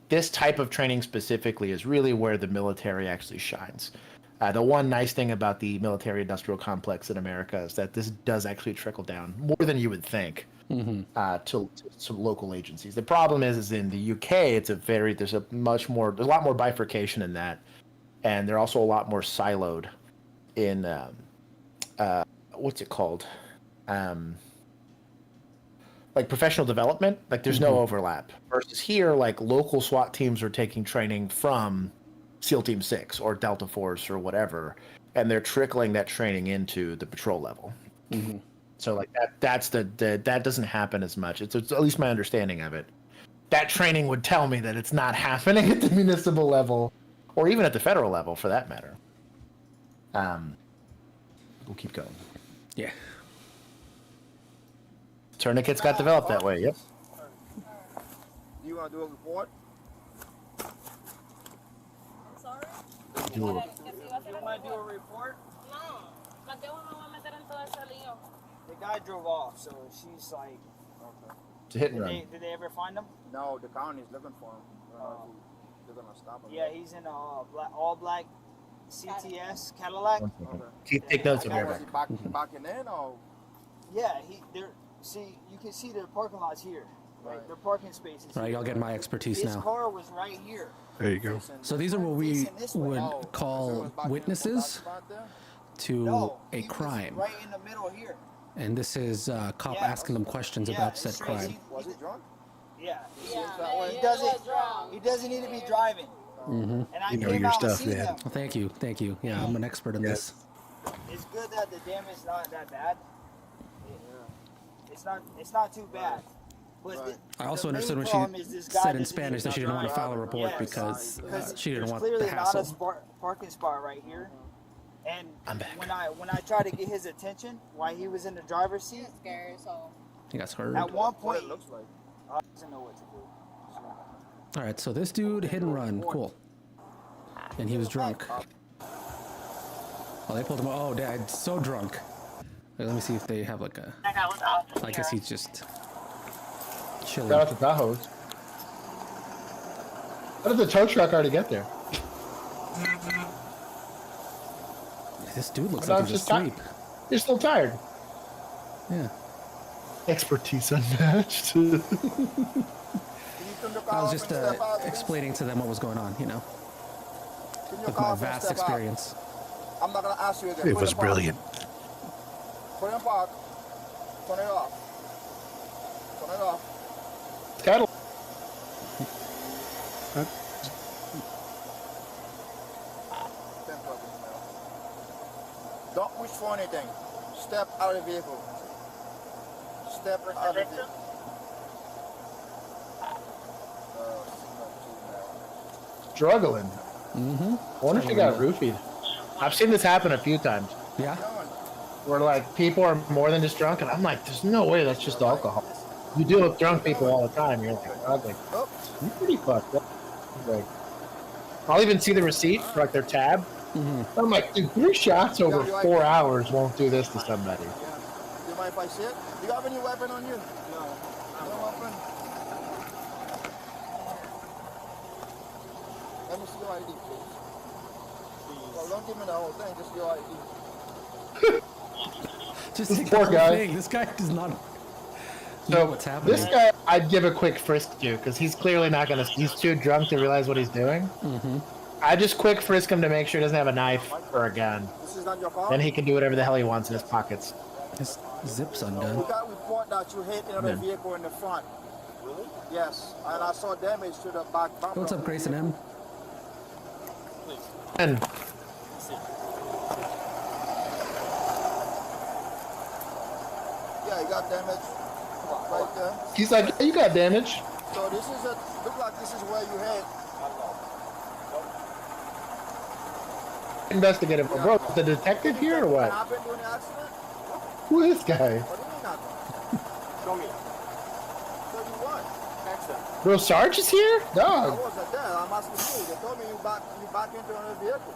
This type of training specifically is really where the military actually shines. The one nice thing about the military-industrial complex in America is that this does actually trickle down more than you would think to local agencies. The problem is in the UK, there's a lot more bifurcation in that, and they're also a lot more siloed in what's it called? Like professional development. Like there's no overlap. Versus here, like local SWAT teams are taking training from SEAL Team 6 or Delta Force or whatever, and they're trickling that training into the patrol level. So like that doesn't happen as much. It's at least my understanding of it. That training would tell me that it's not happening at the municipal level, or even at the federal level for that matter. We'll keep going. Yeah. Tourniquets got developed that way. Yep. Do you want to do a report? Do You want to do a report? The guy drove off, so she's like. It's a hit and run. Did they ever find him? No, the county's looking for him. They're gonna stop him. Yeah, he's in a all black CTS Cadillac. Take notes of Was everybody. he backing in or? Yeah, you can see their parking lots here. Right, their parking spaces. All right, y'all get my expertise His now. car was right here. There you go. So these are what we would call witnesses to a crime. Right in the middle here. And this is a cop asking them questions about said crime. Was he drunk? Yeah. He doesn't need to be driving. And I You know came your out and stuff, seen man. him. Well, thank you. Yeah, I'm an expert in this. It's good that the damage is not that bad. It's not too bad. But I also the understood main when problem she is this guy said in doesn't Spanish that she didn't want to file a report because she didn't there's want clearly the hassle. not a parking spot right here. And when I tried to get his attention while he was in the driver's seat, He got hurt. at one point, I doesn't know what to do. All right, so this dude hit and run. Cool. and he was drunk. Oh, they pulled him. Oh, Dad, so drunk. Wait, let me see if they have like a. I guess he's just chilling. Shout out to Tahoe's. How did the tow truck already get there? This dude looks like he's asleep. You're still tired. Yeah. Expertise unmatched. I was just explaining to them what was going on, you know, with my vast experience. I'm not gonna ask you again. It was brilliant. Put it in park. Turn it off. Turn it off. Cattle. Don't reach for anything. Step out of the vehicle. Step out of the vehicle. Struggling. Mm-hmm. I wonder if he got roofied. I've seen this happen a few times. Yeah. Where like people are more than just drunk, and I'm like, there's no way that's just alcohol. You deal with drunk people all the time. You're like, I was like, you're pretty fucked up. Like, I'll even see the receipt for like their tab. Mm-hmm. I'm like, dude, 3 shots over 4 hours won't do this to somebody. Do you mind if I see it? Do you have any weapon on you? No. No weapon? Let me see your ID, please. Well, don't give me the whole thing, just your ID. Just This take poor the whole guy. thing. This guy does not know So what's happening. this guy, I'd give a quick frisk to because he's clearly not gonna. He's too drunk to realize what he's doing. Mm-hmm. I just quick frisk him to make sure he doesn't have a knife or a gun. This is not your car? Then he can do whatever the hell he wants in his pockets. His zip's We undone. got report that you hit another Yeah. vehicle in the front. Really? Yes, and I saw damage to the back bumper. What's up, Grayson M? And Yeah, you got damage right there. he's like, "You got damage." So this is look like this is where you hit. Investigative, bro. Is the detective here or what? What happened during the accident? Who is this guy? What do you mean happened? Show me. Show you what? Accident. Bro, Sarge is here? I Dog. wasn't there. I'm asking you. They told me you back into another vehicle.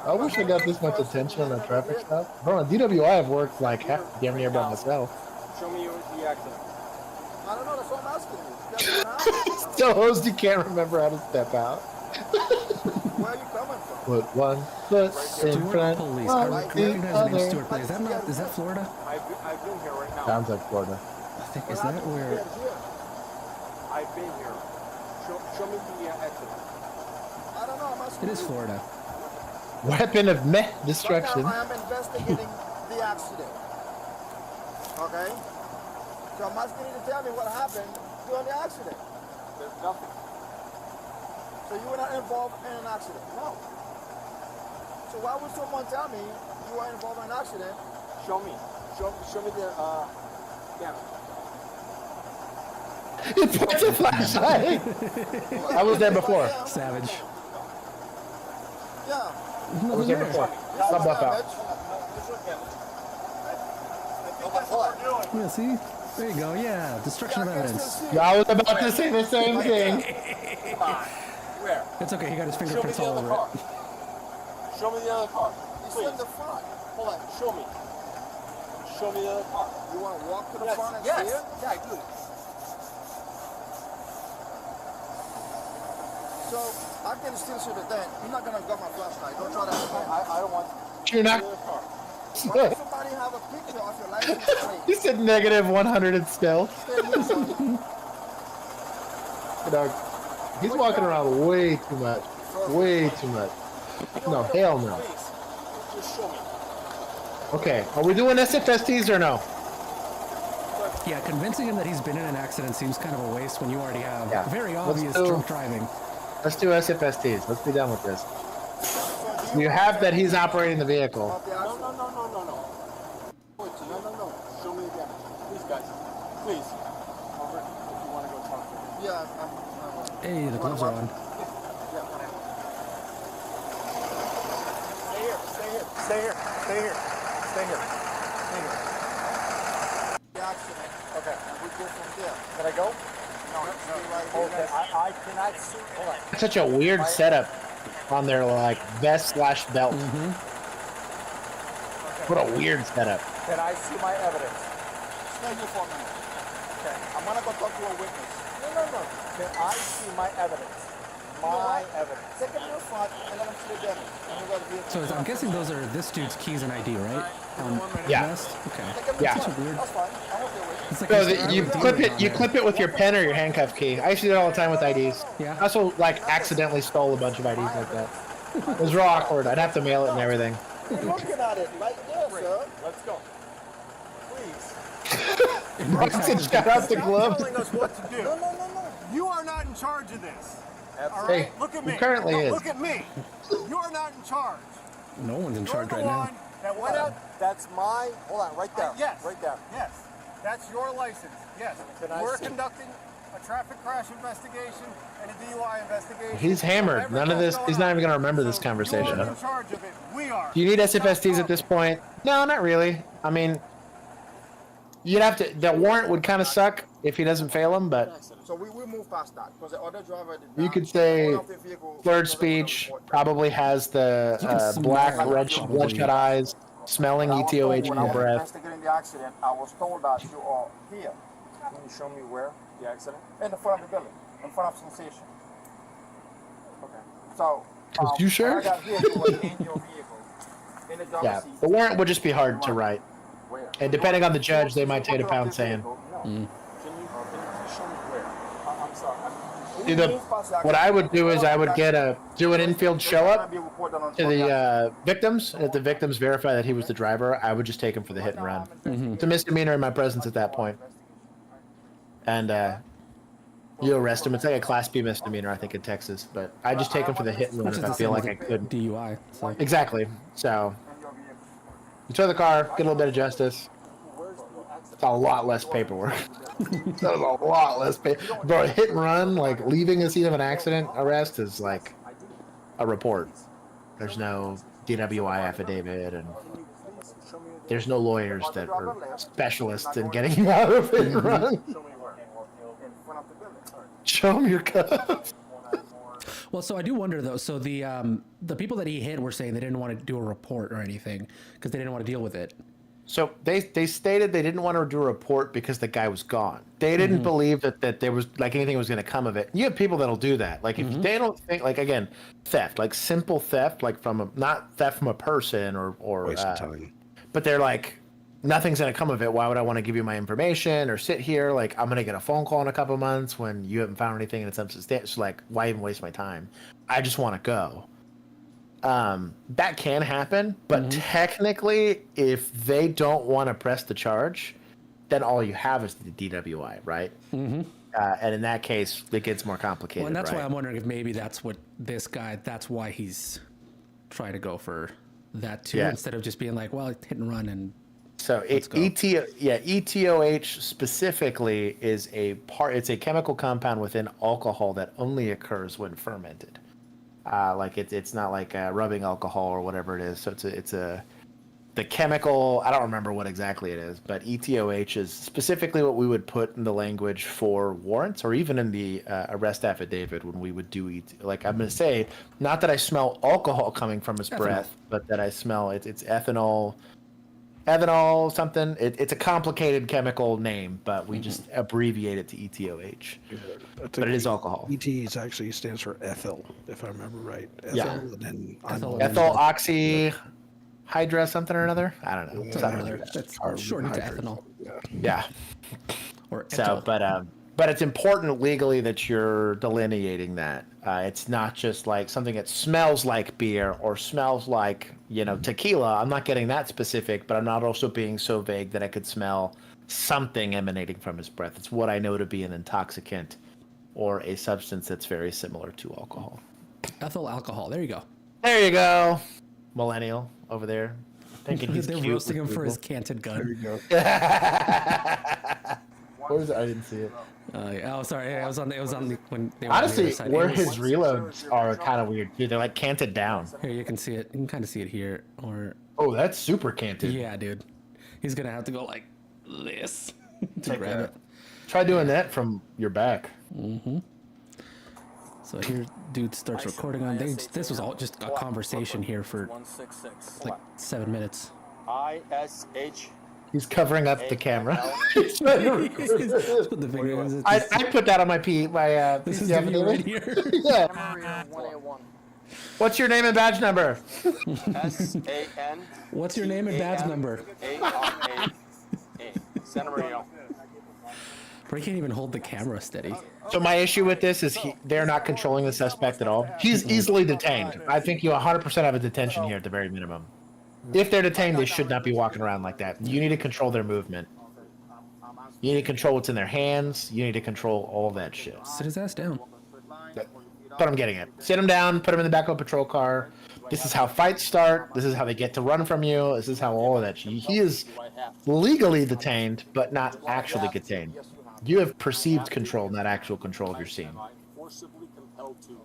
I wish I got this much attention on a traffic stop. Bro, on DWI, I've worked like damn near by myself. Show me the accident. I don't know. That's what I'm asking you. That's what happened. So host, you can't remember how to step out. Where are you coming from? Put one foot in Stewart front Police. of I the recognize the name other. Stewart Police. Is that Florida? I've been here right now. Sounds like Florida. I think is that where? I've been here. Show me the accident. I don't know. I'm asking It is Florida. Weapon of meth destruction. Right now, I am investigating the accident. Okay? So I'm asking you to tell me what happened during the accident. There's nothing. So you were not involved in an accident? No. So why would someone tell me you were involved in an accident? Show me. Show me the camera. He puts a flashlight. I was there before. Savage. Yeah. I was there before. Sub buff out. Yeah, see? There you go. Yeah, destruction of evidence. Yeah, I was about to say the same thing. Where? It's okay. He got his fingerprints all over it. Show me the other car. It's in the front. Hold on. Show me. Show me the other car. You want to walk to the front and see it? Yeah, I do. So I can still see the dent. You're not gonna get my flashlight. Don't try that. I don't want. You're not. Why does somebody have a picture of your license plate? He said negative 100 in stealth. Dog, he's walking around way too much. Way too much. No, hell no. Just show me. Okay, are we doing SFSTs or no? Yeah, convincing him that he's been in an accident seems kind of a waste when you already have Yeah. very Let's obvious do- drunk driving. Let's do SFSTs. Let's be done with this. You have that he's operating the vehicle. No. No. Show me again. Please, guys. Please. Over if you want to go talk to him. Yeah, Hey, the gloves are on. Yeah, whatever. Stay here. The accident. Okay. We go from there. Can I go? No. Okay. I cannot see. Hold on. Such a weird setup. on their like vest/belt. What a weird setup. Can I see my evidence? Stay here for a minute. Okay, I'm gonna go talk to a witness. No. Can I see my evidence? My evidence. Take it in the front and let him see the evidence. So I'm guessing those are this dude's keys and ID, right? Yeah. Vest? Okay. Yeah. That's weird. That's fine. I hope you're waiting. It's like So there's you an clip ID it. on You there. clip it with your pen or your handcuff key. I used to do that all the time with IDs. Yeah. I also like accidentally stole a bunch of IDs like that. It was real awkward. I'd have to mail it and everything. You're looking at it right there, sir. Let's go. Please. Bronson, shout out to Glove. telling us what to do. No. You are not in charge of this. All Hey, right? Look at he me. currently is. Look at me. You are not in charge. No one's in You're charge the right now. one that went out. That's my. Hold on, right there. Yes. Right there. Yes. That's your license. Yes. Can I We're see- conducting a traffic crash investigation and a DUI investigation. He's hammered. Whatever None of this. goes He's on. not even gonna remember this So conversation. You're in charge of it. We are. Do you need SFSTs at this point? No, not really. I mean, you'd have to. The warrant would kind of suck if he doesn't fail him, but So we move past that because the other driver did you not- could say one of the vehicles- slurred speech. Probably has the black, bloodshot eyes, smelling ETOH in When I the was breath. investigating the accident, I was told that you are here. Can you show me where the accident? In the front of the building, in front of Sensation. Okay. So. You sure? I got here, you were in your vehicle. In the driver's Yeah, seat. the warrant would just be hard to write, Where? and depending on the judge, they might take a pound sand. No. Can you please show me where? I'm sorry. See, what I would do is I would do an infield show up to the victims, and if the victims verify that he was the driver, I would just take him for the hit and run. It's a misdemeanor in my presence at that point, and you arrest him. It's like a Class B misdemeanor, I think, in Texas, but I just take him for the hit and run if I feel like I could. DUI. So. Exactly. So you tow the car, get a little bit of justice. It's a lot less paperwork. That was a lot less paper. Bro, a hit and run, like leaving the scene of an accident arrest is like a report. There's no DWI affidavit, and there's no lawyers that are specialists in getting you out of hit and run. Show them your cuffs. Well, so I do wonder though. So the people that he hit were saying they didn't want to do a report or anything because they didn't want to deal with it. So they stated they didn't want to do a report because the guy was gone. They didn't believe that there was like anything was going to come of it. You have people that'll do that. Like if they don't think, like again, theft, like simple theft, like not theft from a person or waste of time. But they're like, nothing's going to come of it. Why would I want to give you my information or sit here? Like I'm going to get a phone call in a couple months when you haven't found anything and it's unsubstantiated. So like, why even waste my time? I just want to go. That can happen, but technically, if they don't want to press the charge, then all you have is the DWI, right? And in that case, it gets more complicated. Well, and that's right? why I'm wondering if maybe that's what this guy. That's why he's trying to go for that too, instead of just being like, well, hit and run and. So ETOH specifically is a part. It's a chemical compound within alcohol that only occurs when fermented. Like it's not like rubbing alcohol or whatever it is. So the chemical. I don't remember what exactly it is, but ETOH is specifically what we would put in the language for warrants or even in the arrest affidavit when we would do like I'm gonna say not that I smell alcohol coming from his breath, but that I smell it's ethanol something. It's a complicated chemical name, but we just abbreviate it to ETOH. But it is alcohol. ET is actually stands for ethyl, if I remember right. Ethyl, and then ethyl oxy hydra something or another. I don't know. That's shortened to ethanol. Yeah. Or so, but it's important legally that you're delineating that. It's not just like something that smells like beer or smells like, tequila. I'm not getting that specific, but I'm not also being so vague that I could smell something emanating from his breath. It's what I know to be an intoxicant or a substance that's very similar to alcohol. Ethyl alcohol. There you go. There you go. Millennial over there. Thinking he's They're cute roasting him with for his people. canted gun. There you go. What was it? I didn't see it. Oh, sorry. It was on the when they were Honestly, on the other side. where It was- his reloads are kind of weird too. They're like canted down. Here, you can see it. You can kind of see it here. Or oh, that's super canted. Yeah, dude. He's gonna have to go like this to Like grab that. it. Try doing that from your back. So here, dude starts recording on. This was all just a conversation here for like 7 minutes. ISH. He's covering up the camera. The video is- I put that on my This is the view right here. Yeah. Maria 1A1. What's your name and badge number? SAN. What's your name and badge number? ARA. Santa Maria. Bro, he can't even hold the camera steady. So my issue with this is they're not controlling the suspect at all. He's easily detained. I think you 100% have a detention here at the very minimum. If they're detained, they should not be walking around like that. You need to control their movement. You need to control what's in their hands. You need to control all that shit. Sit his ass down. That's what I'm getting at. Sit him down, put him in the back of a patrol car. This is how fights start. This is how they get to run from you. This is how all of that shit. He is legally detained, but not actually detained. You have perceived control, not actual control of your scene. Forcibly compelled to.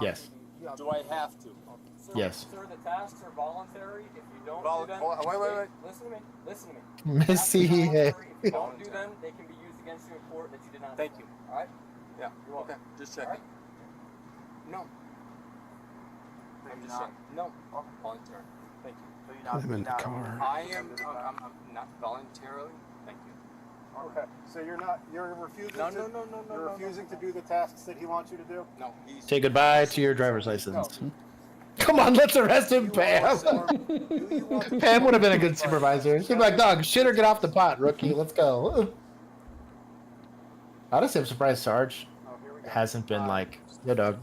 Yes. Do I have to? Yes. Sir, the tasks are voluntary. If you don't do them, wait. Listen to me. Listen to me. Missy. If you don't do them, they can be used against you in court that you did not. Thank you. All right. Yeah. You're welcome. Okay. Just checking. No. I'm just saying. No. Voluntary. Thank you. So you're Put him in the car. I am. I'm not voluntarily. Thank you. Okay, so you're refusing No. You're refusing to do the tasks that he wants you to do? No, he's... Say goodbye to your driver's license. Come on, let's arrest him, Pam. Pam would have been a good supervisor. She'd be like, dog, shit or get off the pot, rookie. Let's go. Honestly, I'm surprised Sarge hasn't been like, yo, dog.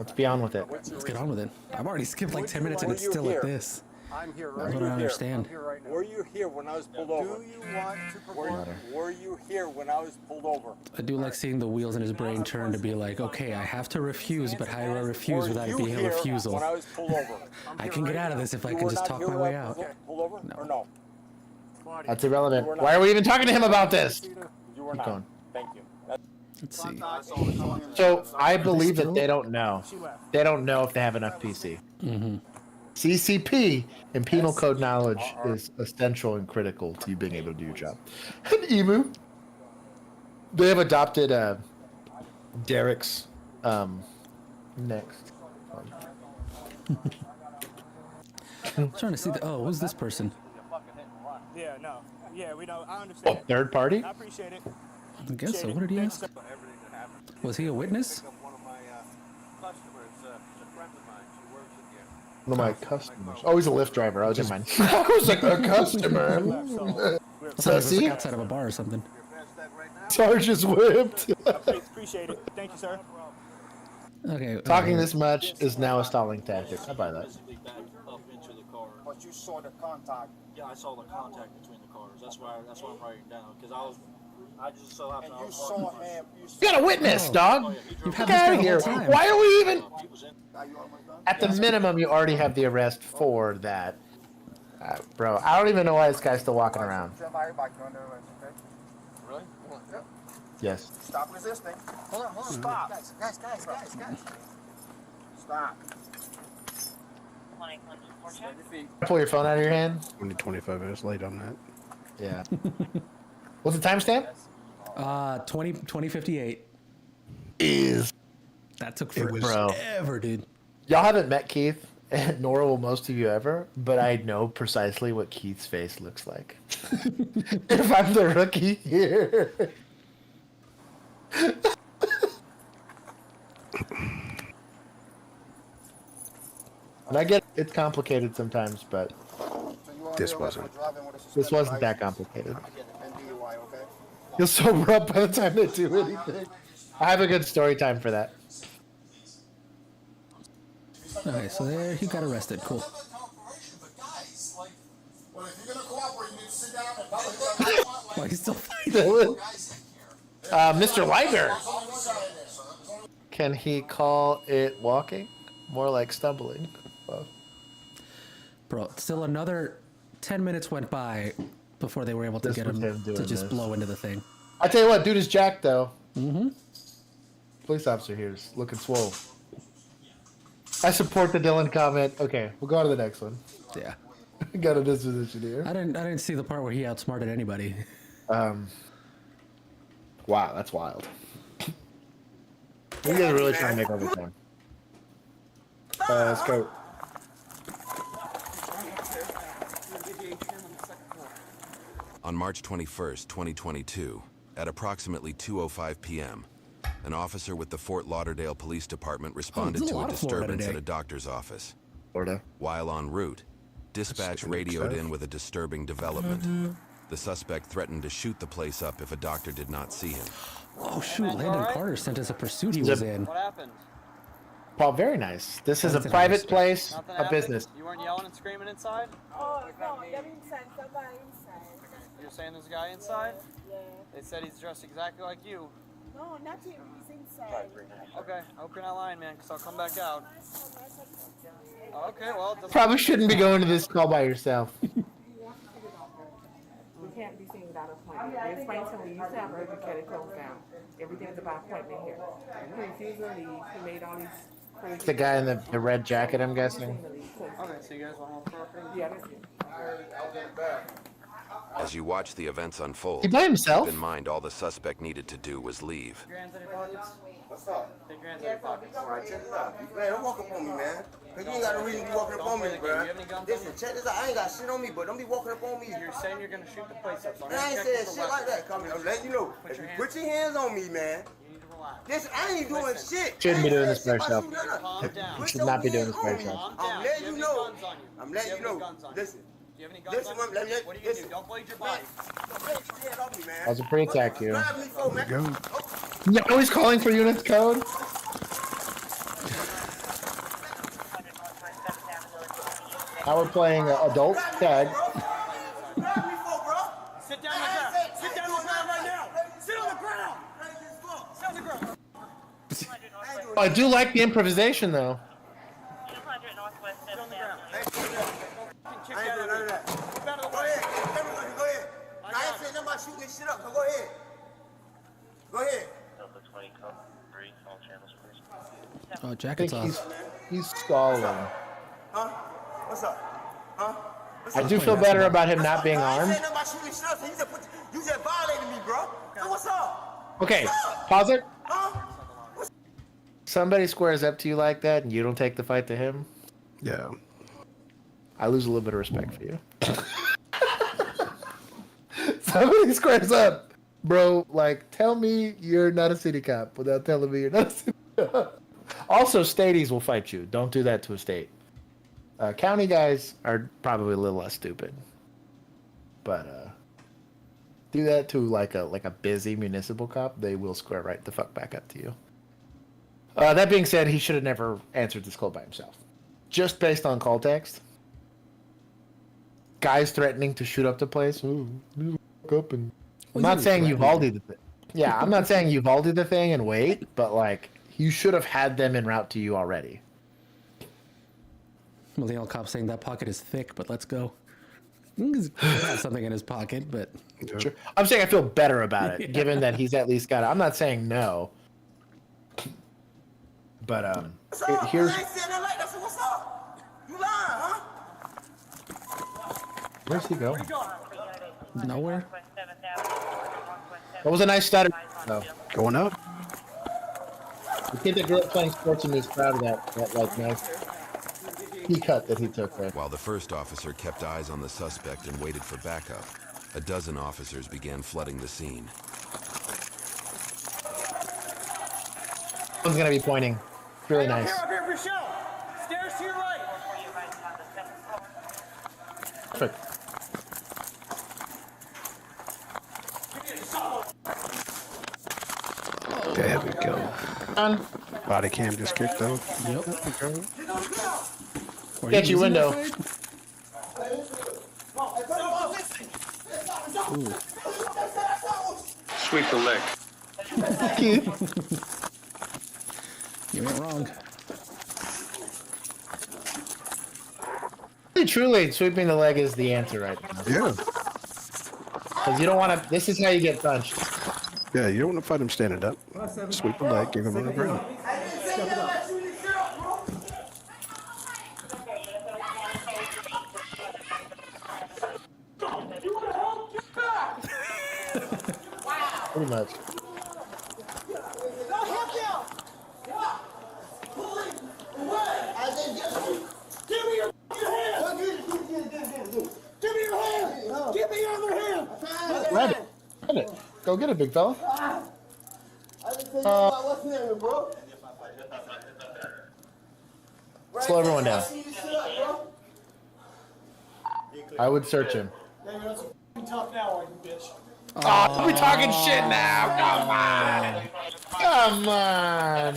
Let's be on with it. Let's get on with it. I've already skipped like 10 minutes and it's still like this. I'm here That's right what I don't understand. I'm here right now. Were you here when I was pulled over? Do you want to perform? Were you here when I was pulled over? I do like seeing the wheels in his brain turn to be like, okay, I have to refuse, but how do I refuse without it being a refusal? When I was pulled over? I can get out of this if I can just talk my way out. Pulled over or no? That's irrelevant. Why are we even talking to him about this? You were Keep not. going. Thank you. Let's see. So I believe that they don't know. They don't know if they have enough PC. Mm-hmm. CCP and penal code knowledge is essential and critical to you being able to do your job. And Emu, they have adopted Derek's next. I'm trying to see the. Oh, who's this person? Yeah, no. Yeah, we don't. I understand. Oh, third party? I appreciate it. I guess so. What did he ask? Was he a witness? One of my customers. Oh, he's a Lyft driver. I was in mine. I was like a customer. So see? Outside of a bar or something. Sarge is whipped. Appreciate it. Thank you, sir. Okay. Talking this much is now a stalling tactic. I buy that. But you saw the contact. Yeah, I saw the contact between the cars. That's why I'm writing down because I just so happened. And you saw him. You got a witness, dog. You've had Get out of this here. the whole time. Why are we even? At the minimum, you already have the arrest for that. Bro, I don't even know why this guy's still walking around. Really? Yes. Stop resisting. Hold on. Stop. Guys. Stop. Pull your phone out of your hand. 25 minutes late on that. Yeah. What's the timestamp? 2058. Is. That took Bro. forever, dude. Y'all haven't met Keith, nor will most of you ever, but I know precisely what Keith's face looks like. If I'm the rookie here. And I get it's complicated sometimes, but This wasn't. this wasn't that complicated. You'll sober up by the time they do anything. I have a good story time for that. Okay, so there he got arrested. Cool. Why he's still fighting? Mr. Liger. Can he call it walking? More like stumbling. Well, Bro, still another 10 minutes went by before they were able to This get was him him to doing just this. blow into the thing. I tell you what, dude is jacked though. Mm-hmm. Police officer here is looking swole. I support the Dylan comment. Okay, we'll go on to the next one. Yeah. Got a disposition here. I didn't see the part where he outsmarted anybody. Wow, that's wild. You guys are really trying to make overtime. Let's go. On March 21st, 2022, at approximately 2:05 p.m., an officer with the Fort Lauderdale Police Department responded to a disturbance at a doctor's office. Florida. While en route, dispatch radioed in with a disturbing development. The suspect threatened to shoot the place up if a doctor did not see him. Oh shoot, Landon Carter sent us a pursuit he was in. What happened? Paul, very nice. This is a private place, Nothing a happened? business. You weren't yelling and screaming inside? Oh, no, they're inside. Somebody inside. You're saying there's a guy inside? Yeah. They said he's dressed exactly like you. No, not him. He's inside. Okay, I hope you're not lying, man, because I'll come back out. Okay, well, it doesn't- Probably shouldn't be going to this call by yourself. We can't be seen without appointment. We explained to him we used to have urgent care closed down. Everything is about appointment here. He refused to leave. He made all these crazy. The guy in the red jacket, I'm guessing. Okay, so you guys want home for Yeah, that's it. As you watch the events unfold, He by himself? keep in mind all the suspect needed to do was leave. your hands in your pockets? What's up? Take your hands in your pockets. Man, don't walk up on me, man. Cause you ain't got no reason to be walking up on me, Don't play the game. bro. You have any guns on Listen, you? check this out. I ain't got shit on me, but don't be walking up on me. You're saying you're gonna shoot the place up, so I'm Man, I gonna ain't check saying with the shit like weapon. that. Come, I'm letting you know. If you put your hands on me, man. You need to relax. Listen, I ain't doing shit. Shouldn't be doing this by I ain't yourself. saying shit about Calm down. Put Should your not be doing hands this by on me. yourself. Calm down. I'm letting Do you you know. have any guns on you? I'm Do letting you you have any know. guns on you? Listen. Do you have any guns Listen, on you? let me- What are you gonna do? Don't bleed your body. I was a pre-attack you. Grab me for, man. Go. Yeah, always calling for units code. Now we're playing adult tag. Sit down on the ground. Sit down on the ground right now. Sit on the ground. Sit on the ground. I do like the improvisation though. Sit on the ground. I ain't doing none of that. Move out of the Go way. ahead. Everybody, go ahead. I ain't saying nothing about shooting this shit up, so go ahead. Go ahead. Oh, I jacket's think off. he's stalling. Huh? What's up? Huh? What's I up? do feel better about him not being I ain't armed. saying nothing about shooting this shit up, so you just violated me, bro. So what's up? Okay, pause it. Somebody squares up to you like that and you don't take the fight to him, Yeah. I lose a little bit of respect for you. Somebody squares up, bro, like, tell me you're not a city cop without telling me you're not a city cop. Also, staties will fight you. Don't do that to a state. County guys are probably a little less stupid. But do that to like a busy municipal cop, they will square right the fuck back up to you. That being said, he should have never answered this call by himself. Just based on call text. Guys threatening to shoot up the place. Ooh, look up and... I'm not saying Uvalde the thing. Yeah, I'm not saying Uvalde the thing and wait, but like, you should have had them en route to you already. Well, the old cop saying that pocket is thick, but let's go. He's got something in his pocket, but... Sure. I'm saying I feel better about it, Yeah. given that he's at least got it. I'm not saying no. But, here's... I ain't saying nothing like that, so what's up? You lying, huh? Where's he going? Nowhere. That was a nice stutter. though. Going up. The kid that grew up playing sports and was proud of that like nice key cut that he took there. While the first officer kept eyes on the suspect and waited for backup, a dozen officers began flooding the scene. One's gonna be pointing. Really nice. Up here, Michelle. Stairs to your right. Perfect. There we go. Body cam just kicked out. Yep. Get your window. Sweep the leg. You went wrong. Truly, sweeping the leg is the answer right now. Yeah. Because you don't want to... This is how you get punched. Yeah, you don't want to fight him standing up. Sweep the leg, give him on the ground. Pretty much. Go get it, big fella. I just tell you about what's name, bro. Slow everyone down. I would search him. Tough now, you bitch. Oh, we're talking shit now. Come on. Come on.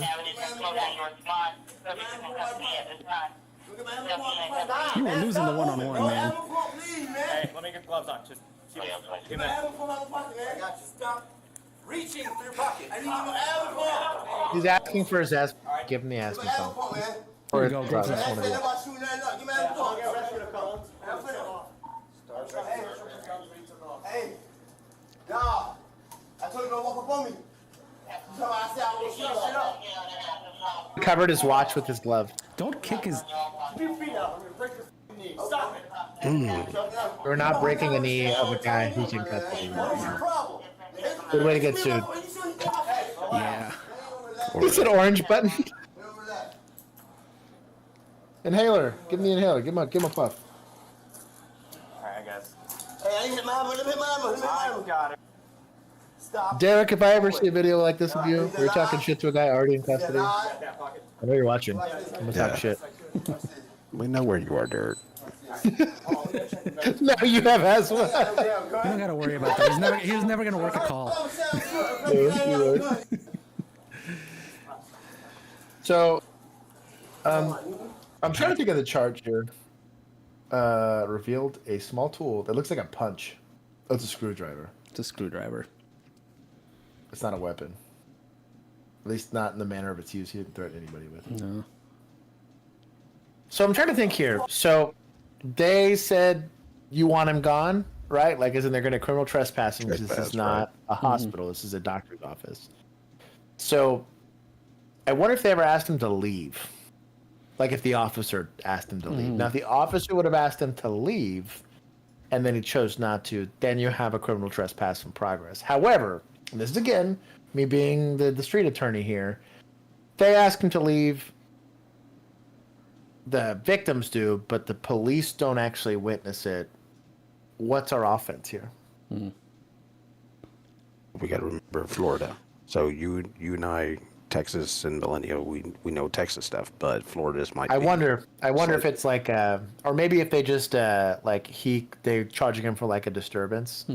You were losing the one-on-one, man. Hey, let me get gloves on. Just give me Stop reaching through your pocket. I need you to He's asking for his ass. Give him the asking phone. Or Here you go, it's gloves. one of you. Hey, dog. I told you don't walk up on me. You told me I said I will shut shit up. He covered his watch with his glove. Don't kick his. Keep your feet out. I'm gonna break your knee. Stop it. We're not breaking a knee of a guy who's in custody. Good way to get sued. Yeah. He said orange button. Inhaler. Give me the inhaler. Give him a puff. Alright, guys. Hey, I ain't hit my hammer. Let me hit my hammer. Let me hit my hammer. Got it. Stop. Derek, if I ever see a video like this of you, where you're talking shit to a guy already in custody, I know you're watching. I'm gonna talk shit. We know where you are, Derek. No, you have as well. You don't gotta worry about that. He's never gonna work a call. So, I'm trying to think of the charge here. Revealed a small tool that looks like a punch. Oh, it's a screwdriver. It's a screwdriver. It's not a weapon. At least not in the manner of its use. He didn't threaten anybody with it. No. So I'm trying to think here. So they said you want him gone, right? Like, isn't they're going to criminal trespass him because this is not a hospital. This is a doctor's office. So I wonder if they ever asked him to leave. Like if the officer asked him to leave. Now, if the officer would have asked him to leave and then he chose not to, then you have a criminal trespass in progress. However, and this is again, me being the street attorney here, they ask him to leave. The victims do, but the police don't actually witness it. What's our offense here? We got to remember Florida. So you and I, Texas and Millennial, we know Texas stuff, but Florida's might. I wonder if it's like, or maybe if they just they're charging him for like a disturbance,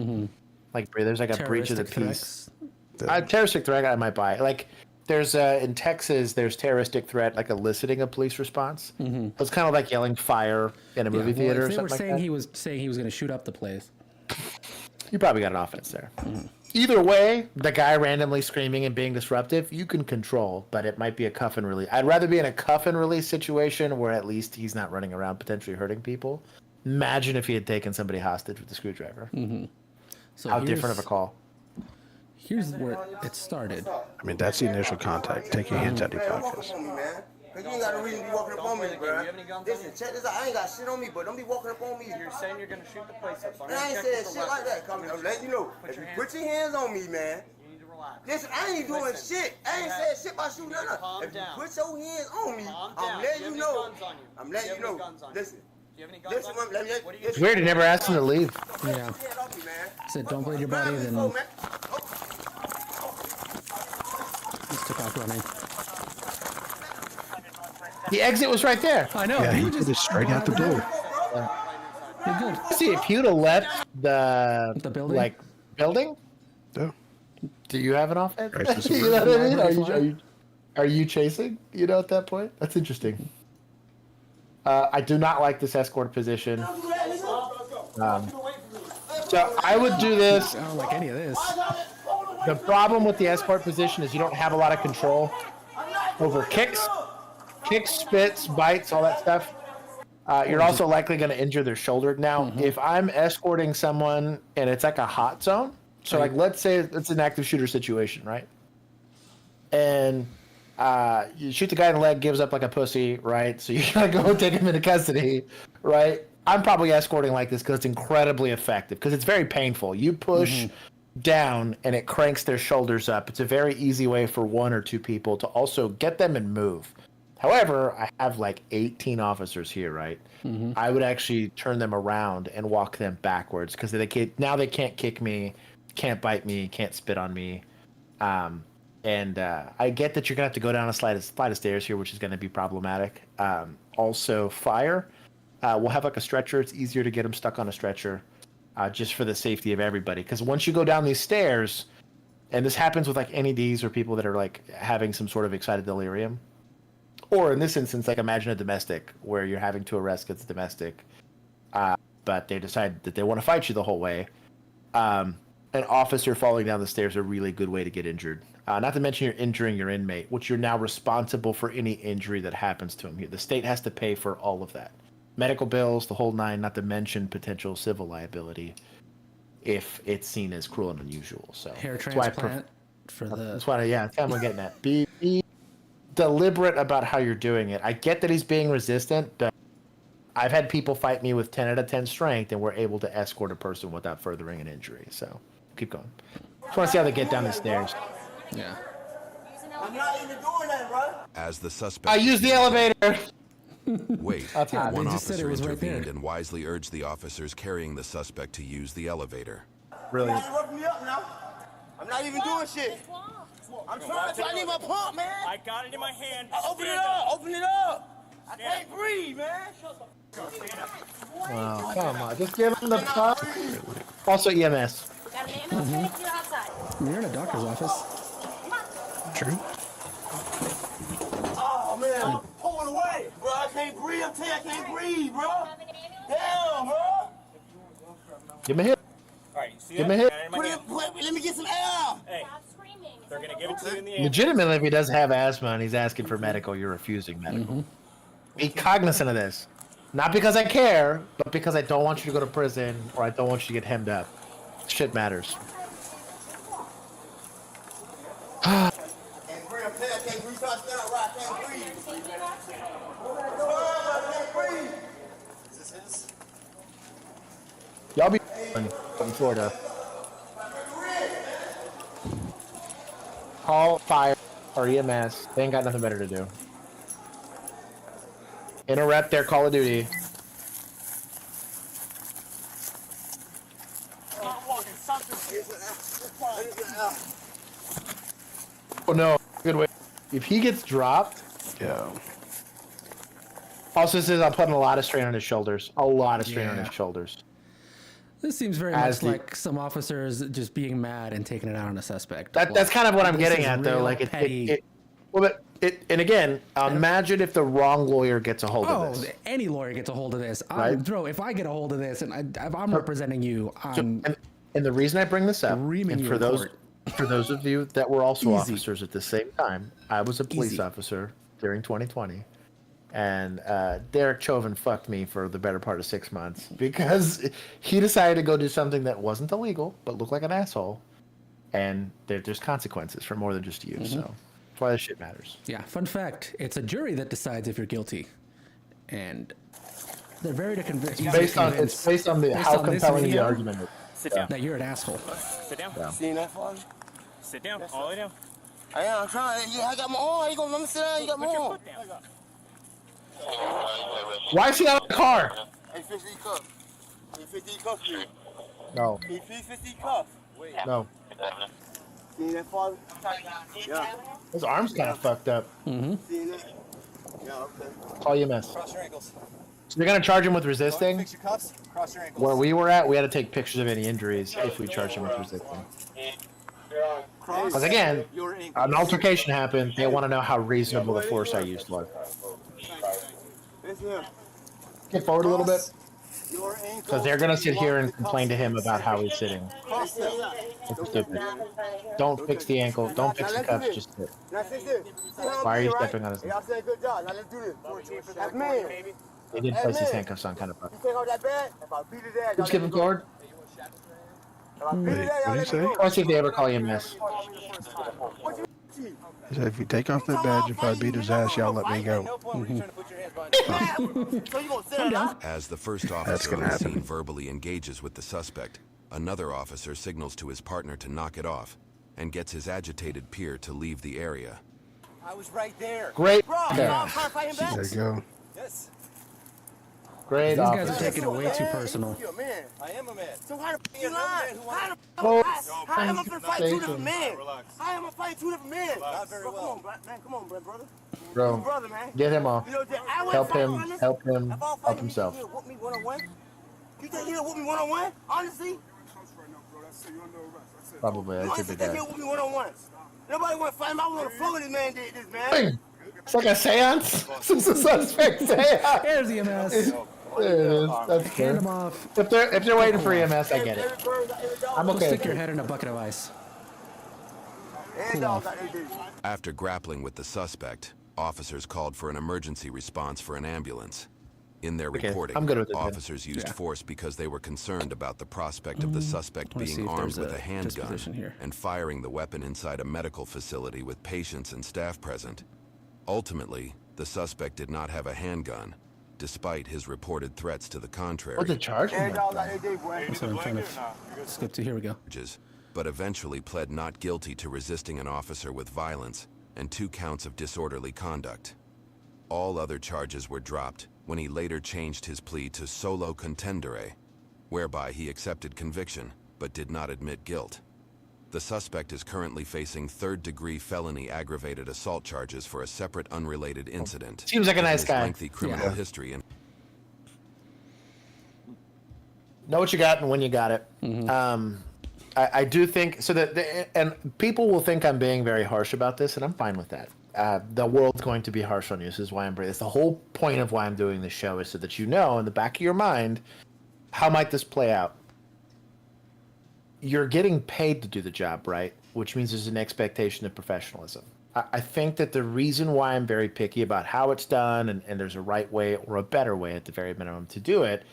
like there's like a breach of the peace. Terroristic threat, I might buy. Like there's in Texas, there's terroristic threat, like eliciting a police response. It's kind of like yelling fire in a movie theater or something like that. They were saying he was going to shoot up the place. You probably got an offense there. Either way, the guy randomly screaming and being disruptive, you can control, but it might be a cuff and release. I'd rather be in a cuff and release situation where at least he's not running around potentially hurting people. Imagine if he had taken somebody hostage with the screwdriver. So how different of a call. Here's where it started. I mean, that's the initial contact. Take your hands out of your pockets. Cause you ain't got no reason to be walking up on me, bro. Listen, check this out. I ain't got shit on me, but don't be walking up on me. You're saying you're gonna shoot the place up. So I ain't said shit like that. Come here, I'm letting you know. If you put your hands on me, man. You need to relax. Listen, I ain't doing shit. I ain't said shit about shooting nothing. If you put your hands on me, I'm letting you know. I'm letting you know. Listen. Listen, let me. It's weird. He never asked him to leave. Yeah. Said don't bleed your body, then just took off running. The exit was right there. I know. Yeah, he put it straight out the door. You're good. See, if you'd have left the building, building. Yeah. Do you have an offense? Crisis You know what I mean? Are you chasing? You know, at that point, that's interesting. I do not like this escort position. So I would do this. I don't like any of this. The problem with the escort position is you don't have a lot of control over kicks, spits, bites, all that stuff. You're also likely going to injure their shoulder. Now, if I'm escorting someone and it's like a hot zone, so like let's say it's an active shooter situation, right? And you shoot the guy in the leg, gives up like a pussy, right? So you gotta go take him into custody, right? I'm probably escorting like this because it's incredibly effective because it's very painful. You push down and it cranks their shoulders up. It's a very easy way for one or two people to also get them and move. However, I have like 18 officers here, right? I would actually turn them around and walk them backwards because they can't kick me can't bite me, can't spit on me. And I get that you're going to have to go down a flight of stairs here, which is going to be problematic. Also, fire. We'll have like a stretcher. It's easier to get them stuck on a stretcher just for the safety of everybody. Because once you go down these stairs, and this happens with like NEDs or people that are like having some sort of excited delirium, or in this instance, like imagine a domestic where you're having to arrest because it's domestic, but they decide that they want to fight you the whole way. An officer falling down the stairs is a really good way to get injured. Not to mention you're injuring your inmate, which you're now responsible for any injury that happens to him. The state has to pay for all of that. Medical bills, the whole nine, not to mention potential civil liability if it's seen as cruel and unusual. So hair transplant for the... That's why, yeah, that's what I'm getting at. Be deliberate about how you're doing it. I get that he's being resistant, but I've had people fight me with 10 out of 10 strength, and we're able to escort a person without furthering an injury. So keep going. Just want to see how they get down the stairs. Yeah. I'm not even doing that, bro. As the suspect... I use the elevator! Wait, Yeah, one they just said it officer was right intervened there. and wisely urged the officers carrying the suspect to use the elevator. Really? You're roughing me up now. I'm not even doing shit. I'm trying to. I need my pump, man. I got it in my hand. Open it up. Open it up. I can't breathe, man. Oh, come on. Just give him the pump. Also EMS. You're in a doctor's office. True. Oh, man. I'm pulling away. Bro, I can't breathe. I'm telling you, I can't breathe, bro. Damn, bro. Give him a hit. All right, see Give that? him a hit. Got it in my hand. Let me get some air. Hey, they're gonna give it to you in the end. Legitimately, if he does have asthma and he's asking for medical, you're refusing medical. Be cognizant of this. Not because I care, but because I don't want you to go to prison or I don't want you to get hemmed up. Shit matters. And bro, I'm telling you, I can't breathe. So I stand up right. I can't breathe. I can't breathe. Is this his? Y'all be from Florida. Call fire or EMS. They ain't got nothing better to do. Interrupt their Call of Duty. Oh no, good way. If he gets dropped, yeah. Also says I'm putting a lot of strain on his shoulders. A lot of strain on his shoulders. This seems very much like some officers just being mad and taking it out on a suspect. That's kind of what I'm This getting is at, though. real Like petty. and again, imagine if the wrong lawyer gets a hold of this. Any lawyer gets a hold of this. Right? Bro, if I get a hold of this and if I'm representing you, I'm and the reason I bring this up, reaming and you for in those court. for those of you that were also Easy. officers at the same time, I was a police officer during 2020, and Derek Chauvin fucked me for the better part of 6 months because he decided to go do something that wasn't illegal but looked like an asshole, and there's consequences for more than just you. So that's why this shit matters. Yeah, fun fact, it's a jury that decides if you're guilty. And they're very to convince. It's based on how compelling the argument is. Sit down. That you're an asshole. Sit down. Yeah. Seeing that, father? Sit down. All the way down. I am. I'm trying. Yeah, I got my arm. You gonna let me sit down? You got my Put your arm. foot down. Why is he out of the car? Hey, 50 cuff. Hey, 50 cuff you. No. Hey, 50 cuff. Wait. No. Seeing that, father? Yeah. His arm's kind of fucked up. Seeing that? Yeah, okay. Call EMS. Cross your ankles. So they're gonna charge him with resisting. Fix your cuffs. Cross your ankles. Where we were at, we had to take pictures of any injuries if we charged him with resisting. Because again, an altercation happened. They want to know how reasonable the force I used was. Get forward a little bit. Because they're gonna sit here and complain to him about how he's sitting. It's stupid. Don't fix the ankle. Don't fix the cuffs. Just sit. Why are you stepping on his? Y'all said good job. Now let's do this. That's me. They did place his handcuffs on, kind of. You take out that bad? If I beat it there, Just give him forward. If I beat it there, y'all let me go. Let's see if they ever call EMS. He said, if you take off that badge, if I beat his ass, y'all let me go. As the first officer on the scene verbally engages with the suspect, another officer signals to his partner to knock it off and gets his agitated peer to leave the area. I was right there. Great. Bro, There. I'm trying to fight him back. There you go. Yes. Great These guys are officer. taking it way too personal. You're a man. I am a man. So how the f you lying? Oh, How am I gonna fight two Jason. different men? Relax. How am I fighting two different men? Not very Bro, well. come on, man. Come on, brother. Bro, Brother, man. get him off. You know, I wouldn't Help fight him. on this. Help him. If I was Help fighting, himself. You whoop me one-on-one? You think he'll whoop me one-on-one? Honestly? Probably. You That's a honestly big think guy. he'll whoop me one-on-one? Nobody want to fight him. I was on the floor with this man did this, man. Bang. It's like a seance. It's a suspect seance. Here's EMS. There it is. That's Hand good. him off. If they're waiting for EMS, I get it. I'm Go okay. stick your head in a bucket of ice. And dogs out there, dude. After grappling with the suspect, officers called for an emergency response for an ambulance. In their Okay, reporting, I'm good with it, man. officers used Yeah. force because they were concerned about the prospect of the suspect wanna see being if armed there's with a a handgun disposition here. and firing the weapon inside a medical facility with patients and staff present. Ultimately, the suspect did not have a handgun, despite his reported threats to the contrary. What's the charge? And dogs out there, dude, boy. That's what I'm trying to skip to. Here we go. But eventually pled not guilty to resisting an officer with violence and 2 counts of disorderly conduct. All other charges were dropped when he later changed his plea to solo contendere, whereby he accepted conviction but did not admit guilt. The suspect is currently facing 3rd-degree felony aggravated assault charges for a separate unrelated incident. Seems like a given nice his guy. lengthy criminal Yeah. history and Know what you got and when you got it. I do think so and people will think I'm being very harsh about this, and I'm fine with that. The world's going to be harsh on you. This is why I'm. It's the whole point of why I'm doing this show is so that you know in the back of your mind how might this play out. You're getting paid to do the job, right? Which means there's an expectation of professionalism. I think that the reason why I'm very picky about how it's done, and there's a right way or a better way at the very minimum to do it,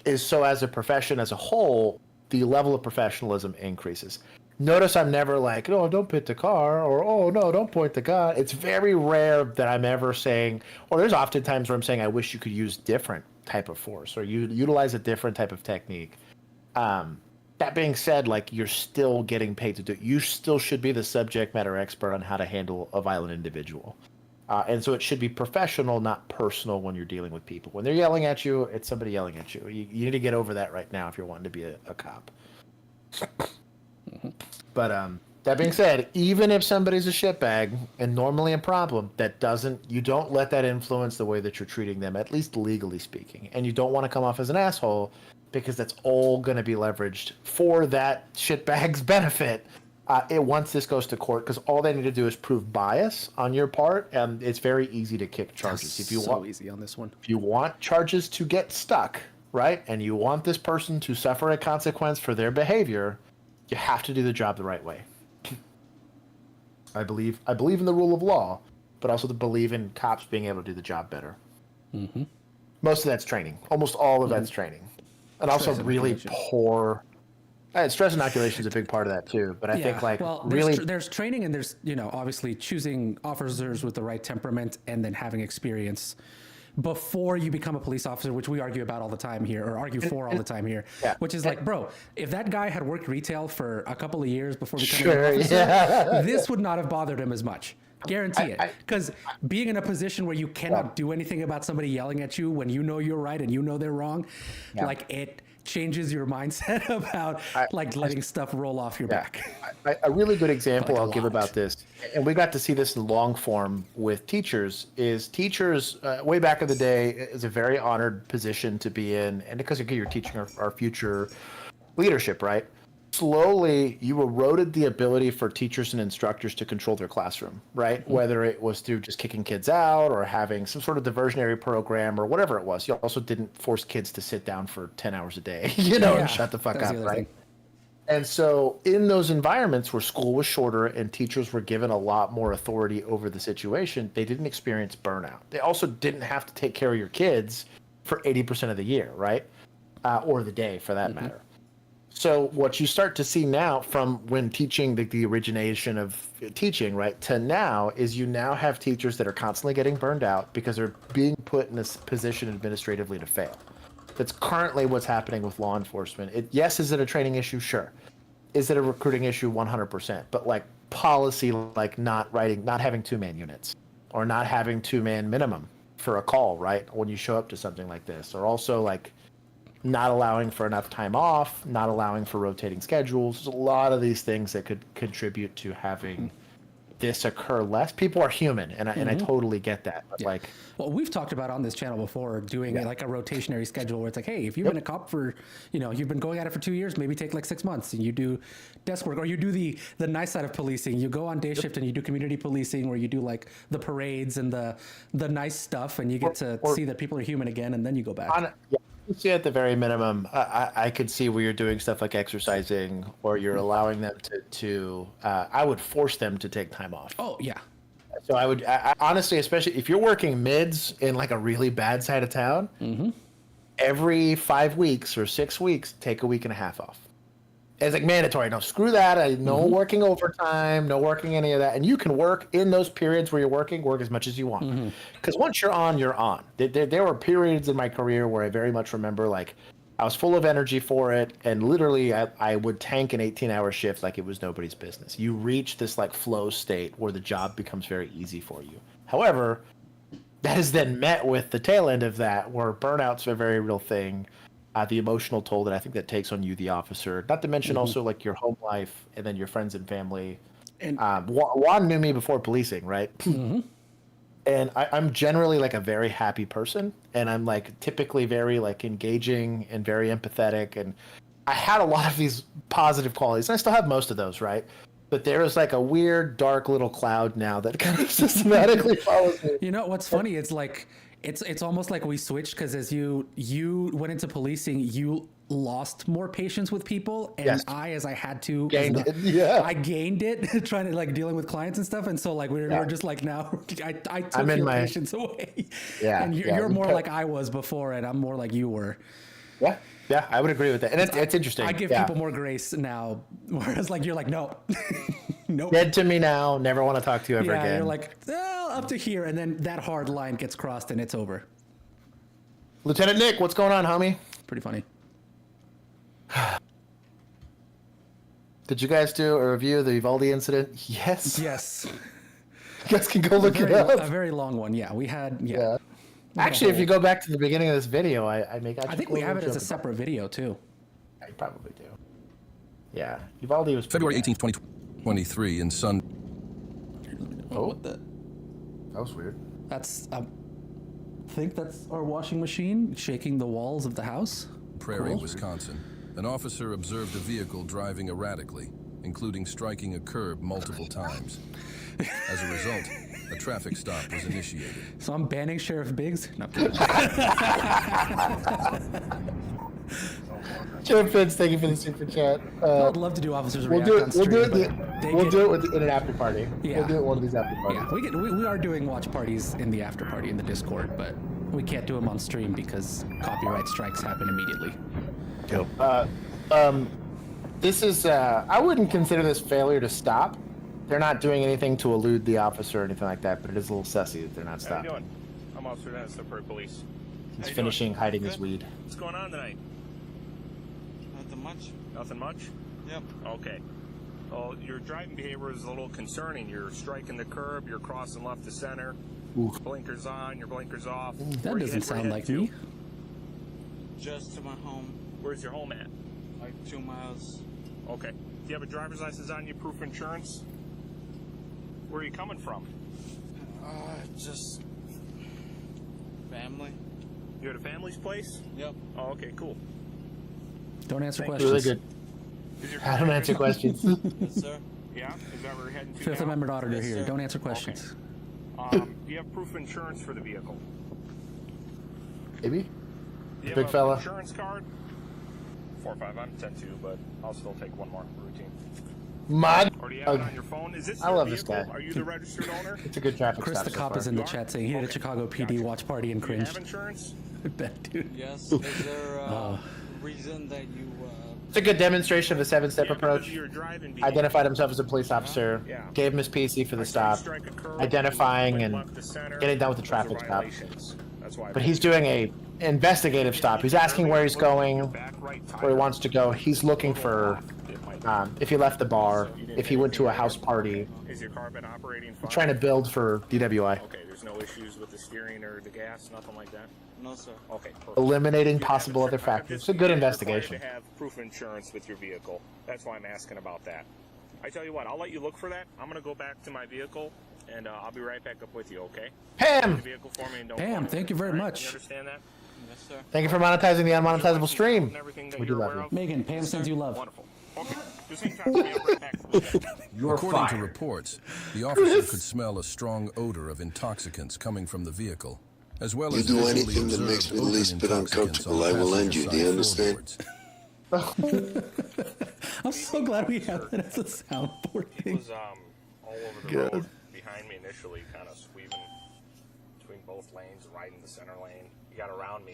is so as a profession as a whole, the level of professionalism increases. Notice I'm never like, no, don't pit the car, or, oh, no, don't point the gun. It's very rare that I'm ever saying, or there's often times where I'm saying, I wish you could use different type of force, or you utilize a different type of technique. That being said, like, you're still getting paid to do it. You still should be the subject matter expert on how to handle a violent individual. And so it should be professional, not personal when you're dealing with people. When they're yelling at you, it's somebody yelling at you. You need to get over that right now if you're wanting to be a cop. But that being said, even if somebody's a shitbag and normally a problem, you don't let that influence the way that you're treating them, at least legally speaking. And you don't want to come off as an asshole because that's all going to be leveraged for that shitbag's benefit. Once this goes to court, because all they need to do is prove bias on your part, and it's very easy to kick charges. If you want, easy on this one. If you want charges to get stuck, right, and you want this person to suffer a consequence for their behavior, you have to do the job the right way. I believe in the rule of law, but also to believe in cops being able to do the job better. Mm-hmm. Most of that's training. Almost all of that's training, and also Stress really inoculation. poor. Stress inoculation is a big part of that too, but I think like there's training, and there's obviously choosing officers with the right temperament and then having experience before you become a police officer, which we argue about all the time here, or argue for all the time here. Yeah. Which is like, bro, if that guy had worked retail for a couple of years before becoming an officer, this would not have bothered him as much. Guarantee it. Because being in a position where you cannot do anything about somebody yelling at you when you know you're right and you know they're wrong, like it changes your mindset about letting stuff roll off your back. A really good example I'll give about this, and we got to see this in long form with teachers, is teachers way back in the day is a very honored position to be in, and because you're teaching our future leadership, right? Slowly, you eroded the ability for teachers and instructors to control their classroom, right? Mm-hmm. Whether it was through just kicking kids out or having some sort of diversionary program or whatever it was. You also didn't force kids to sit down for 10 hours a day, and shut the fuck up, right? And so in those environments where school was shorter and teachers were given a lot more authority over the situation, they didn't experience burnout. They also didn't have to take care of your kids for 80% of the year, right? Or the day, for that matter. So what you start to see now from when teaching, the origination of teaching, right, to now is you now have teachers that are constantly getting burned out because they're being put in this position administratively to fail. That's currently what's happening with law enforcement. Is it a training issue? Sure. Is it a recruiting issue? 100%. But like policy, like not having 2-man units or not having 2-man minimum, for a call, right? When you show up to something like this, or also like not allowing for enough time off, not allowing for rotating schedules. There's a lot of these things that could contribute to having this occur less. People are human, and I totally get that. But like, well, we've talked about on this channel before doing like a rotationary schedule where it's like, hey, if you've been a cop for, you've been going at it for 2 years, maybe take like 6 months and you do desk work, or you do the nice side of policing. You go on day shift and you do community policing, where you do like the parades and the nice stuff, and you get to see that people are human again, and then you go back. See, at the very minimum, I could see where you're doing stuff like exercising, or you're allowing them to I would force them to take time off. Oh, yeah. So I honestly, especially if you're working mids in like a really bad side of town, every 5 weeks or 6 weeks, take a week and a half off. It's like mandatory. No, screw that. No working overtime, no working any of that. And you can work in those periods where you're work as much as you want. Because once you're on, you're on. There were periods in my career where I very much remember, like, I was full of energy for it. And literally, I would tank an 18-hour shift like it was nobody's business. You reach this, like, flow state where the job becomes very easy for you. However, that is then met with the tail end of that, where burnout's a very real thing. The emotional toll that I think that takes on you, the officer, not to mention also like your home life and then your friends and family. And Juan knew me before policing, right? And I'm generally like a very happy person, and I'm like typically very like engaging and very empathetic, and I had a lot of these positive qualities, and I still have most of those, right? But there is like a weird dark little cloud now that kind of systematically follows me. You know what's funny? It's like it's almost like we switched, because as you went into policing, you lost more patience with people, and as I had to gained it. Yeah, I gained it trying to like dealing with clients and stuff, and so like we're just like now I took your patience away. And you're more like I was before, and I'm more like you were. Yeah, I would agree with that, and it's interesting. I give people more grace now, whereas like you're like no. Nope. Dead to me now. Never want to talk to you ever again. You're like, well, up to here, and then that hard line gets crossed, and it's over. Lieutenant Nick, what's going on, homie? Pretty funny. Did you guys do a review of the Uvalde incident? Yes. Yes. You guys can go look it up. A very long one. Yeah, we had. Actually, if you go back to the beginning of this video, I think we have it as a separate video too. I probably do. Yeah, Uvalde was February 18th, 2023 in Sun. Oh, what the? That was weird. That's. I think that's our washing machine shaking the walls of the house. Prairie, Wisconsin. An officer observed a vehicle driving erratically, including striking a curb multiple times. As a result, a traffic stop was initiated. So I'm banning Sheriff Biggs? No, I'm kidding. Sheriff Biggs, thank you for the super chat. I'd love to do officers react on stream. We'll do it in an after party. Yeah. We'll do it one of these after parties. Yeah, we are doing watch parties in the after party in the Discord, but we can't do them on stream because copyright strikes happen immediately. This is, I wouldn't consider this failure to stop. They're not doing anything to elude the officer or anything like that, but it is a little sussy that they're not stopping. How you doing? I'm Officer Dennis, the Prairie Police. He's finishing hiding his weed. What's going on tonight? Nothing much. Nothing much? Yep. Okay. Well, your driving behavior is a little concerning. You're striking the curb, you're crossing left to center. Oof. Blinkers on, your blinkers off. That doesn't sound like me. Just to my home. Where's your home at? Like 2 miles. Okay. Do you have a driver's license on you, proof of insurance? Where are you coming from? Just family. You at a family's place? Yep. Oh, okay, cool. Don't answer questions. Really good. I don't answer questions. Yes, sir. Yeah? Is that where we're heading to Fifth now? Amendment auditor Yes, here. sir. Don't answer questions. Okay. Do you have proof of insurance for the vehicle? Maybe. Do you Big have fella. an insurance card? 4-5. I'm 10-2, but I'll still take one more routine. Mod. Or do you have it on your phone? Is this I your love vehicle? this guy. Are you the registered owner? It's a good traffic Chris stop the so cop far. is in the chat saying he had a Chicago PD watch party and Do you cringed. have insurance? Bet, dude. Yes. Is there a reason that you? It's a good demonstration of the 7-step approach. Your driving behavior. Identified himself as a police officer, gave him his PC for the stop, identifying and getting done with the traffic stop. But he's doing a investigative stop. He's asking where he's going, where he wants to go. He's looking for if he left the bar, You didn't if he went to a house party, Is your car been operating fine? trying to build for DWI. Okay, there's no issues with the steering or the gas, nothing like that? No, sir. Okay, perfect. Eliminating possible other factors. It's a good You're investigation. required to have proof of insurance with your vehicle. That's why I'm asking about that. I tell you what, I'll let you look for that. I'm going to go back to my vehicle, and I'll be right back up with you, okay? Pam! The vehicle for me and don't Pam, call thank you very All right, much. You understand that? Yes, sir. Thank you for monetizing the unmonetizable stream. We do love you. Megan, Pam sends you love. Wonderful. Okay, just hang tight to me. I'll be right back. According to reports, the officer could smell a strong odor of intoxicants coming from the vehicle, as well You as do visually anything that observe makes me the open least bit intoxicants uncomfortable, on I will passenger end you. Do you side understand? floorboards. I'm so glad we have that as a soundboard It thing. was all over the Good. road behind me initially, kind of sweeping between both lanes, right in the center lane. He got around me,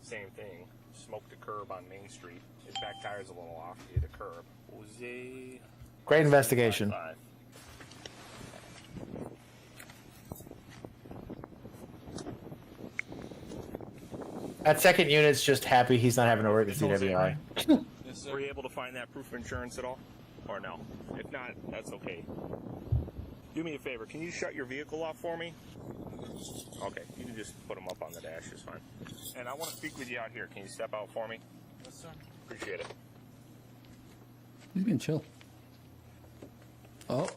same thing. Smoked the curb on Main Street. His back tire's a little off. He hit a curb. Jose. Great investigation. 5. That second unit's just happy he's not having to work at CWI. Were you able to find that proof of insurance at all? Or no? If not, that's okay. Do me a favor. Can you shut your vehicle off for me? Okay. You can just put them up on the dash. It's fine. And I want to speak with you out here. Can you step out for me? Yes, sir. Appreciate it. He's being chill. Oh.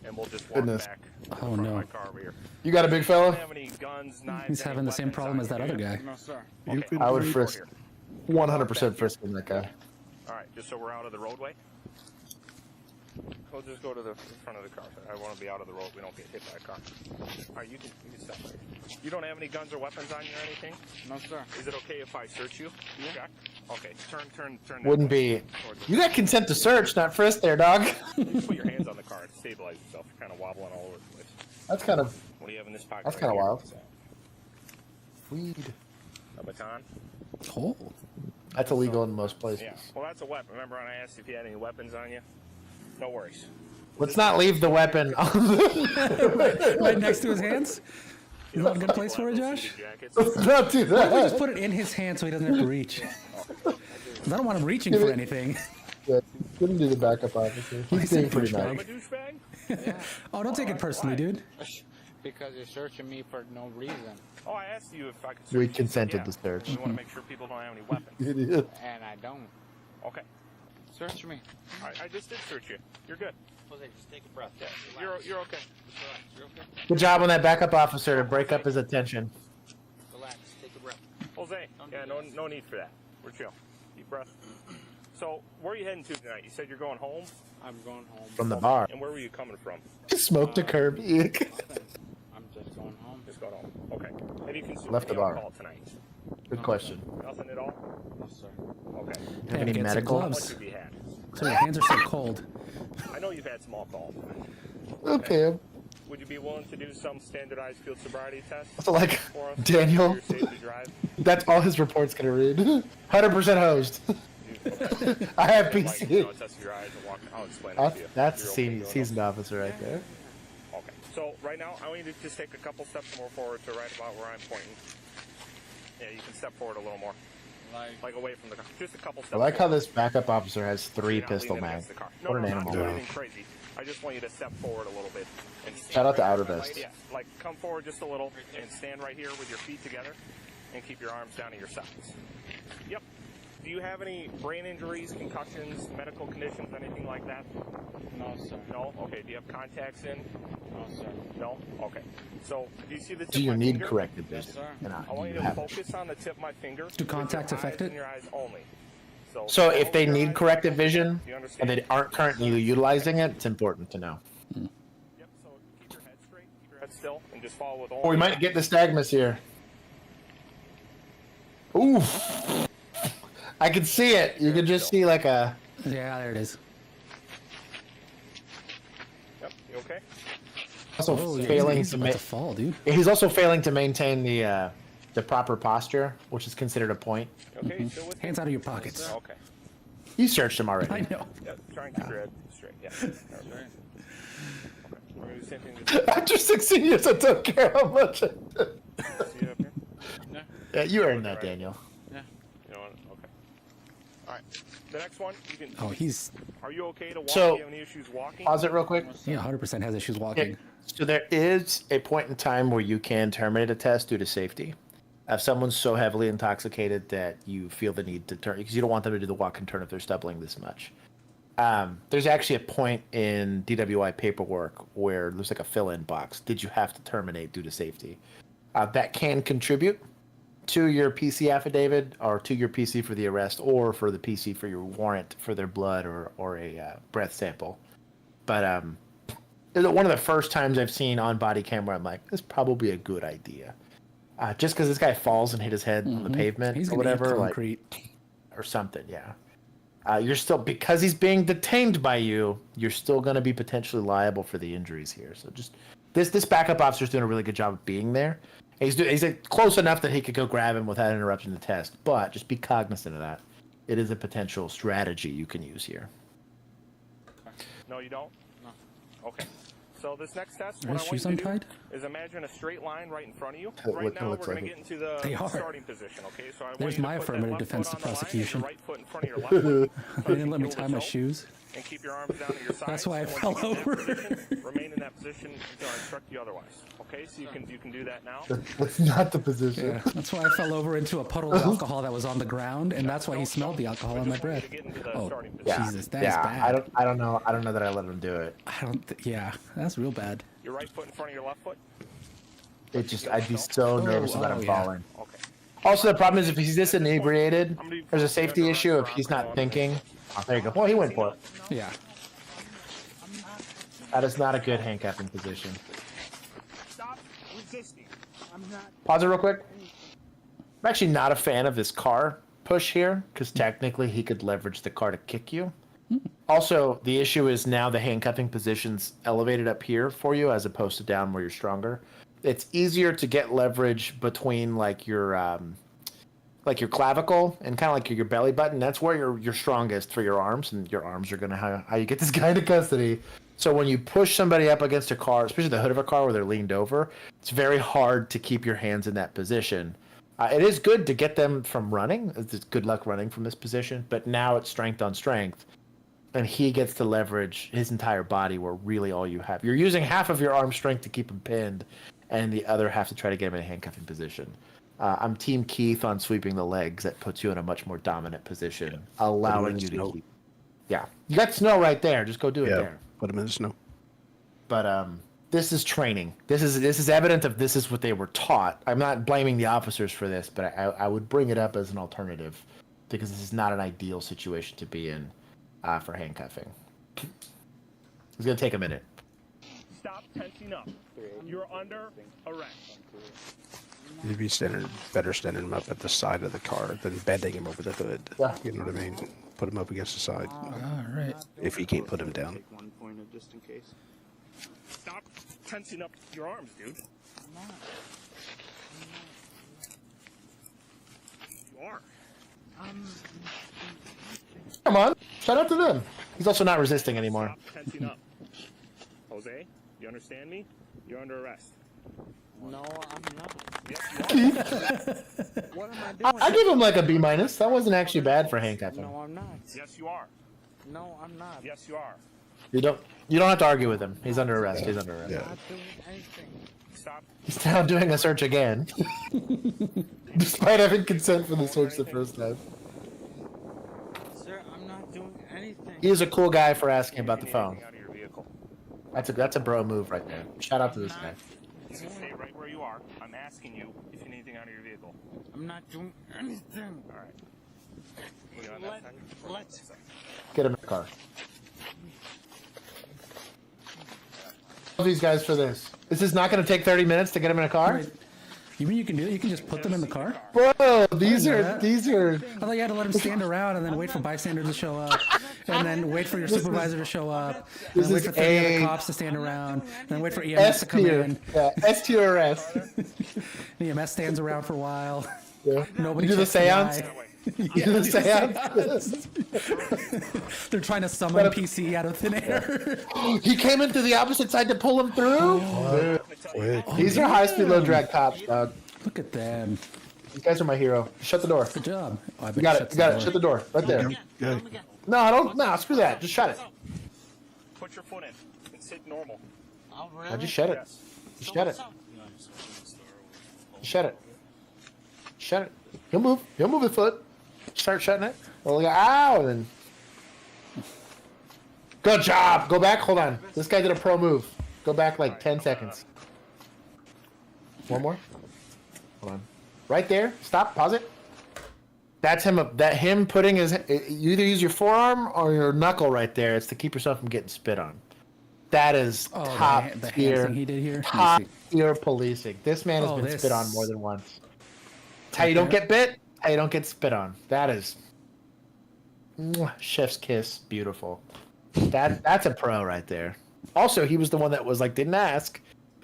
And we'll just walk Goodness. back Oh, in front of no. my car over here. You got a big fella? You don't have any guns, knives, He's having the same problem as that other guy. No, sir. Okay. I would frisk 100% frisk that guy. All right, just so we're out of the roadway. We'll just go to the front of the car. I want to be out of the road. We don't get hit by a car. All right, you can stop right here. You don't have any guns or weapons on you or anything? No, sir. Is it okay if I search you? Yeah. Okay, turn. That Wouldn't way be. towards You got consent to search, not frisk there, dog. You just put your hands on the car to stabilize yourself. You're kind of wobbling all over the place. That's kind of. What do you have in this pocket? That's right kind of here? wild. What's that? Weed. A baton? Oh. That's illegal in most places. Yeah. Well, that's a weapon. Remember when I asked if you had any weapons on you? No worries. Let's not leave the weapon on the Right next to his hands? Is that a good place for it, Josh? Let's not do Why don't we that. just put it in his hand so he doesn't have to reach? 'Cause I don't want him reaching for anything. Yeah, couldn't do the backup officer. He's being pretty nice. I'm a douchebag? Oh, don't take it personally, dude. Because you're searching me for no reason. Oh, I asked you if I could search We you. consented Yeah. to search. We want to make sure people don't have any weapons. Idiot. And I don't. Okay. Search me. I just did search you. You're good. Jose, just take a breath. Yeah, you're okay. Just relax. You're okay? Good job on that backup officer to break up his attention. Relax. Take a breath. Jose, yeah, no need for that. We're chill. Deep breath. So, where are you heading to tonight? You said you're going home? I'm going home. From the bar. And where were you coming from? Smoked a curb. Eek. I'm just going home. Just got home. Okay. Have you consumed Left the any bar. alcohol tonight? Good question. Nothing at all? Yes, sir. Okay. Have any get some medical? How much gloves. have you had? So your hands are so cold. I know you've had some alcohol. Okay. Would you be willing to do some standardized field sobriety test? So like for us? Daniel, You're safe to drive? that's all his report's gonna read. 100% hosed. I have Like, PC. test your eyes and walk. I'll explain it to you. That's a You're okay doing seasoned officer right there. Okay. So right now, I want you to just take a couple steps more forward to right about where I'm pointing. Yeah, you can step forward a little more. Like away from the car. Just a couple steps I like how forward. this backup officer has 3 You're not pistol leaning mags. against the car. What an not animal. doing anything crazy. I just want you to step forward a little bit. And stand Shout out to right Outer here. Vest. Yeah, like come forward just a little and stand right here with your feet together and keep your arms down to your sides. Yep. Do you have any brain injuries, concussions, medical conditions, anything like that? No, sir. No? Okay. Do you have contacts in? No, sir. No? Okay. So, do you see the tip Do you of my need finger? corrective Yes, vision? sir. And I want you to have it. focus on the tip of my finger. Do with your contacts affect eyes it? and your eyes only. So if they close your need eyes. corrective vision You and understand? they aren't currently utilizing it, it's important to know. Yep, so keep your head straight, keep your head still, and just follow with all. Or we might get nystagmus here. Ooh. I can see it. You can just see like a... Yeah, there it is. Yep, you okay? Also Oh, yeah, failing he's to about ma- to fall, dude. He's also failing to maintain the proper posture, which is considered a point. Okay, still with me? Hands out of your pockets. Okay. You searched him already. I know. Yeah, try and keep your head straight. Yeah. Okay. We're gonna do the same thing. Just After 16 years, I don't care how much. see it up here. Yeah, you earned that, Daniel. Yeah. You know what? Okay. All right. The next one, you can. Oh, he's. Are you okay to walk? So, Do you have any issues walking? Pause it real quick. Yeah, 100% has issues walking. So there is a point in time where you can terminate a test due to safety. If someone's so heavily intoxicated that you feel the need to turn, because you don't want them to do the walk and turn if they're stumbling this much. There's actually a point in DWI paperwork where there's like a fill-in box. Did you have to terminate due to safety? That can contribute to your PC affidavit or to your PC for the arrest or for the PC for your warrant for their blood or a breath sample. But one of the first times I've seen on body camera, I'm like, this is probably a good idea. Just because this guy falls and hit his head on the pavement or whatever, like, or something, yeah. You're still, because he's being detained by you, you're still going to be potentially liable for the injuries here. So just this backup officer's doing a really good job of being there. He's close enough that he could go grab him without interrupting the test, but just be cognizant of that. It is a potential strategy you can use here. No, you don't? No. Okay. So this next test, Are what his I want shoes you to untied? do is imagine a straight line right in front of you. What Right now, we're looks going to like get into the They are. starting position, okay? So I want There's you to my put that affirmative left defense foot to on the line and prosecution. your right foot in front of your left foot. They didn't let me tie my shoes. And keep your arms down at your sides. That's why I And once fell you get in that over. position, remain in that position until I instruct you otherwise. Okay, so you can do that now. That's not the position. Yeah, that's why I fell over into a puddle of alcohol that was on the ground, and that's why he smelled the alcohol on my breath. Oh, Yeah. Jesus, that's yeah, bad. I don't know that I let him do it. Yeah, that's real bad. Your right foot in front of your left foot. I'd be so nervous about him yeah. falling. Also, the problem is if he's this inebriated, there's a safety issue if he's not thinking. Oh, there you go. Well, he went for it. Yeah. That is not a good handcuffing position. Stop resisting. I'm not. Pause it real quick. I'm actually not a fan of this car push here because technically he could leverage the car to kick you. Also, the issue is now the handcuffing position's elevated up here for you as opposed to down where you're stronger. It's easier to get leverage between like your clavicle and kind of like your belly button. That's where you're strongest for your arms, and your arms are going to how you get this guy into custody. So when you push somebody up against a car, especially the hood of a car where they're leaned over, it's very hard to keep your hands in that position. It is good to get them from running. It's good luck running from this position, but now it's strength on strength. And he gets to leverage his entire body where really all you have. You're using half of your arm strength to keep him pinned, and the other half to try to get him in a handcuffing position. I'm Team Keith on sweeping the legs. That puts you in a much more dominant position, allowing you to keep. Yeah, you got snow right there. Just go do it there. Put him in the snow. But this is training. This is evident of this is what they were taught. I'm not blaming the officers for this, but I would bring it up as an alternative because this is not an ideal situation to be in for handcuffing. It's gonna take a minute. Stop tensing up. You're under arrest. You'd be better standing him up at the side of the car than bending him over the hood. Yeah. You know what I mean? Put him up against the side. All right. If you can't put him down. Take one pointer just in case. Stop tensing up your arms, dude. You are. Come on, shout out to them. He's also not resisting anymore. Stop tensing up. Jose, you understand me? You're under arrest. No, I'm not. Yes, you are. What am I doing? I give him like a B-. That wasn't actually bad for handcuffing. No, I'm not. Yes, you are. No, I'm not. Yes, you are. You don't have to argue with him. He's under arrest. He's under arrest. Yeah. Not doing anything. Stop. He's now doing a search again. Despite having consent for the search the first time. Sir, I'm not doing anything. He is a cool guy for asking about the phone. Out of your vehicle. That's a bro move right there. Shout out to this guy. You can stay right where you are. I'm asking you if you need anything out of your vehicle. I'm not doing anything. All right. Put it on that side. Let's. Get him in the car. Love these guys for this. This is not going to take 30 minutes to get him in a car? Right. You mean you can do it? You can just put them in the car? Bro, these are. I thought you had to let them stand around and then wait for bystanders to show up, and then wait for your supervisor to show up, and then wait for 30 other cops to stand around, and then wait for EMS to come in. Yeah, S tier arrest. EMS stands around for a while. Yeah. Nobody You do the checks seance? eye. You do the seance? They're trying to summon PC out of thin air. He came in through the opposite side to pull him through? These are high-speed, low-drag cops, dog. Look at them. These guys are my hero. Shut the door. Good job. Oh, You got it. You got it. Shut the door. Right there. No, I don't. No, screw that. Just shut it. Put your foot in and sit normal. I just shut it. Just shut it. Shut it. Shut it. He'll move. He'll move his foot. Start shutting it. Well, ow, and then. Good job. Go back. Hold on. This guy did a pro move. Go back like 10 seconds. One more. Hold on. Right there. Stop. Pause it. That's him. Him putting his. You either use your forearm or your knuckle right there. It's to keep yourself from getting spit on. That is top the tier. thing he did here. Top tier policing. This man has been spit on more than once. That's how you don't get bit. How you don't get spit on. That is chef's kiss. Beautiful. That's a pro right there. Also, he was the one that was like didn't ask,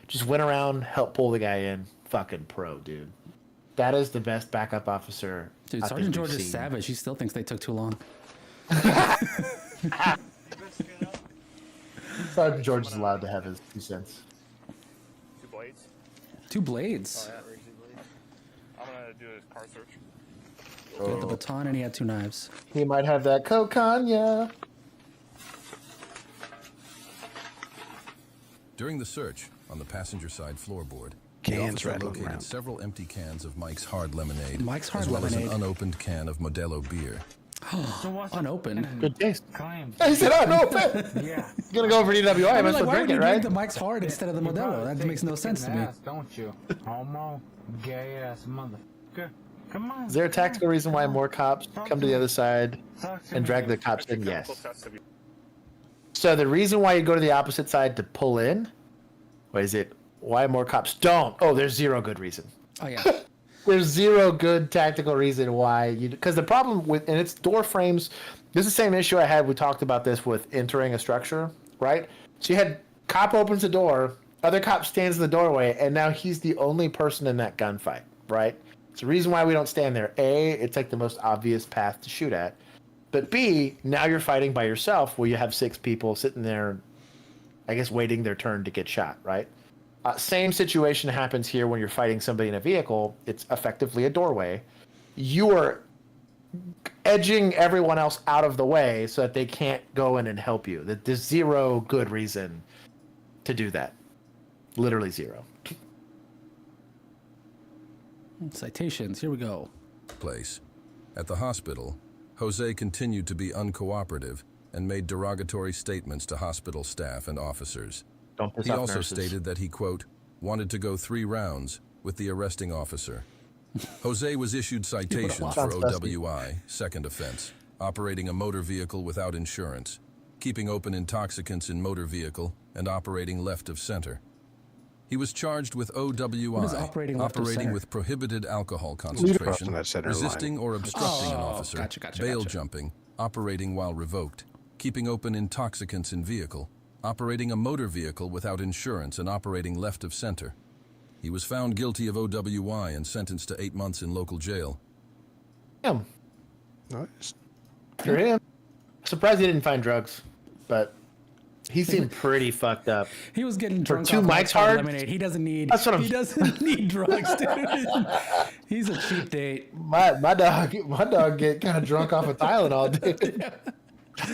just went around, helped pull the guy in. Fucking pro, dude. That is the best backup officer. Dude, Sergeant George is savage. He still thinks they took too long. Sergeant George is allowed to have his 2 cents. 2 blades. 2 blades. Oh, yeah. I'm gonna do a car search. He had the baton and he had 2 knives. He might have that cocaine. During the search, on the passenger side floorboard, Cans the officer rattling located around. several empty cans of Mike's Hard Lemonade, Mike's Hard as well Lemonade. as an unopened can of Modelo beer. Unopened. Good taste. He said, "Oh, no offense." Yeah. You're gonna go over to DWI. I must why drink would it, you right? drink the Mike's Hard instead of the Modelo? That makes no sense to me. Ass, don't you? Homo, gay ass mother. Come on. Is there a tactical reason why more cops come to the other side and drag the cops in? Yes. So the reason why you go to the opposite side to pull in, what is it? Why more cops don't? Oh, there's zero good reason. Oh yeah. There's zero good tactical reason why you. Because the problem with and it's door frames. This is the same issue I had. We talked about this with entering a structure, right? So you had cop opens the door, other cop stands in the doorway, and now he's the only person in that gunfight, right? It's the reason why we don't stand there. A, it's like the most obvious path to shoot at. But B, now you're fighting by yourself where you have 6 people sitting there, I guess, waiting their turn to get shot, right? Same situation happens here when you're fighting somebody in a vehicle. It's effectively a doorway. You are edging everyone else out of the way so that they can't go in and help you. There's zero good reason to do that. Literally zero. Citations. Here we go. Place. At the hospital, Jose continued to be uncooperative and made derogatory statements to hospital staff and officers. Don't piss He off also nurses. stated that he, quote, wanted to go 3 rounds with the arresting officer. Jose was issued citations for OWI, second offense, operating a motor vehicle without insurance, keeping open intoxicants in motor vehicle, and operating left of center. He was charged with OWI, What is operating left of center? with prohibited alcohol Crossing concentration, that center resisting or obstructing an Oh, officer, gotcha, bail jumping, operating while revoked, keeping open intoxicants in vehicle, operating a motor vehicle without insurance, and operating left of center. He was found guilty of OWI and sentenced to 8 months in local jail. Him. Nice. For him. Surprised he didn't find drugs, but he seemed pretty fucked up. He was getting For drunk 2 off Mike's Hard Hard. Lemonade. He doesn't need. That's what I'm- He doesn't need drugs, dude. He's a cheap date. My dog get kind of drunk off of Tylenol, dude.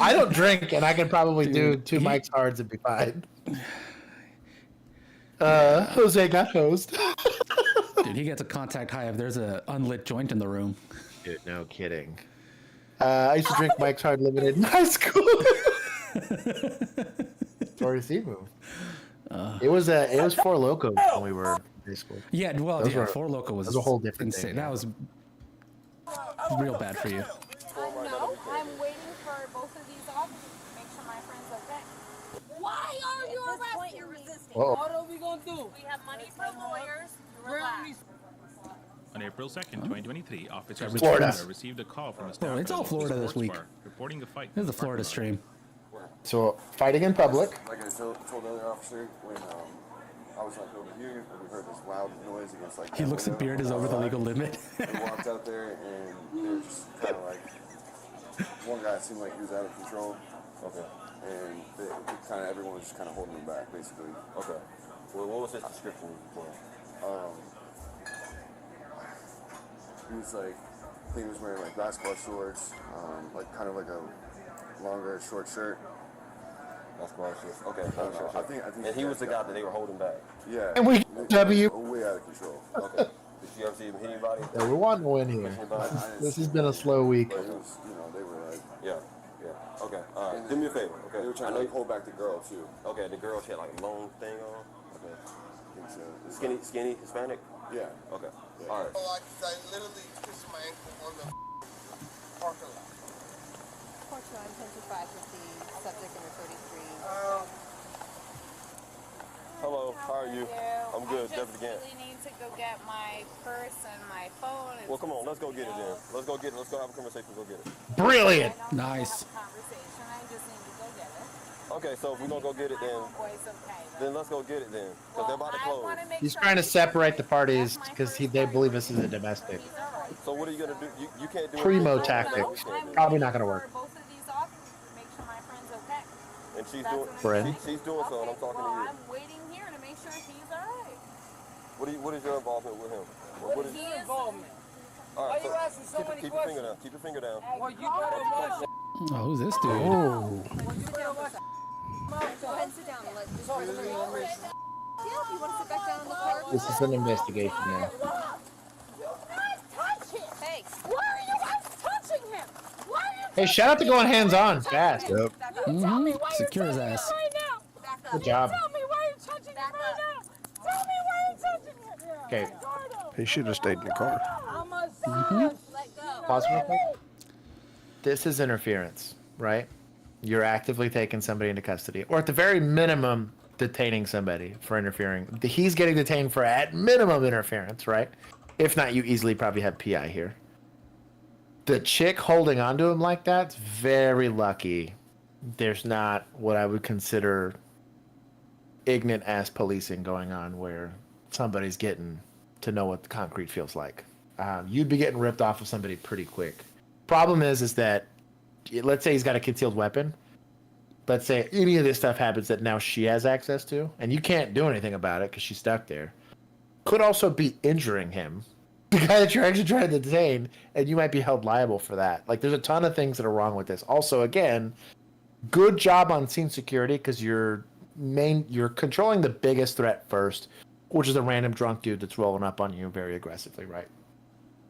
I don't drink, and I can probably do 2 Mike's Hards and be fine. Jose got hosed. Dude, he gets a contact high if there's a unlit joint in the room. Dude, no kidding. I used to drink Mike's Hard Limited in high school. Sorry to see move. It was 4 Locos when we were in high school. Yeah, well, Those yeah, were- 4 Loco was that was a whole different insane. thing, That was real bad for you. No, I'm waiting for both of these officers to make sure my friend's okay. Why are you arresting me? Uh-oh. What are we gonna do? We have money for lawyers. Relax. On April 2nd, 2023, officers in Florida. received a call from a staff it's all at a Florida this sports week. bar reporting a fight. This is the Florida stream. So fighting in public. Like I told the other officer when I was like over here and we heard this loud noise against like. He looks at beard is over the legal limit. We walked out there and they were just kind of like one guy seemed like he was out of control. Okay. And kind of everyone was just kind of holding him back basically. Okay. Well, what was his description for? He was like, I think he was wearing like basketball shorts, like kind of like a longer short shirt. Basketball shorts. Okay. I think. And he was the guy that they were holding back. Yeah. And we W. Way out of control. Okay. Did you ever see him hit anybody? Yeah, we're wanting to win here. This has been a slow week. But it was, you know, they were like. Yeah. Okay. All right. Do me a favor. Okay. They were trying to like hold back the girl too. Okay. The girl, she had like a long thing on. Okay. I think so. Skinny, Hispanic. Yeah. Okay. Yeah. All right. I literally twisted my ankle on the parking lot. Court 125 with the subject number 33. Hello. How are you? I'm good. I Deputy Gant. really need to go get my purse and my phone. Well, come on. Let's go get it then. Let's go get it. Let's go have a conversation. Go get it. Brilliant. Nice. Conversation. I just need to go get it. Okay. So if we're gonna go get it, then let's go get it then. Because they're about to close. He's trying to separate the parties because they believe this is a domestic. So what are you gonna do? You can't do Primo anything. tactic. Probably not gonna work. Both of these off, make sure my friend's okay. And she's doing so, and I'm talking to you. I'm waiting here to make sure he's alright. What is your involvement with him? What is your involvement? All right, Why you asking so many keep your finger down. Keep your finger down. Well, you better watch. Oh, who's this dude? Go ahead and sit down and let this person know. Yeah, if you want to sit back down in the car. This is an investigation now. Hey, why are you guys touching him? Why are you Hey, shout out to going hands-on fast. Yep. Secure his ass. Good job. Tell me why you're touching him right now. Tell me why you're touching him. Okay. He should have stayed in the car. Pause real quick. This is interference, right? You're actively taking somebody into custody, or at the very minimum, detaining somebody for interfering. He's getting detained for at minimum interference, right? If not, you easily probably have PI here. The chick holding onto him like that's very lucky. There's not what I would consider ignorant ass policing going on where somebody's getting to know what the concrete feels like. You'd be getting ripped off of somebody pretty quick. Problem is that let's say he's got a concealed weapon. Let's say any of this stuff happens that now she has access to, and you can't do anything about it because she's stuck there. Could also be injuring him, the guy that you're actually trying to detain, and you might be held liable for that. Like, there's a ton of things that are wrong with this. Also, again, good job on scene security because you're controlling the biggest threat first, which is a random drunk dude that's rolling up on you very aggressively, right?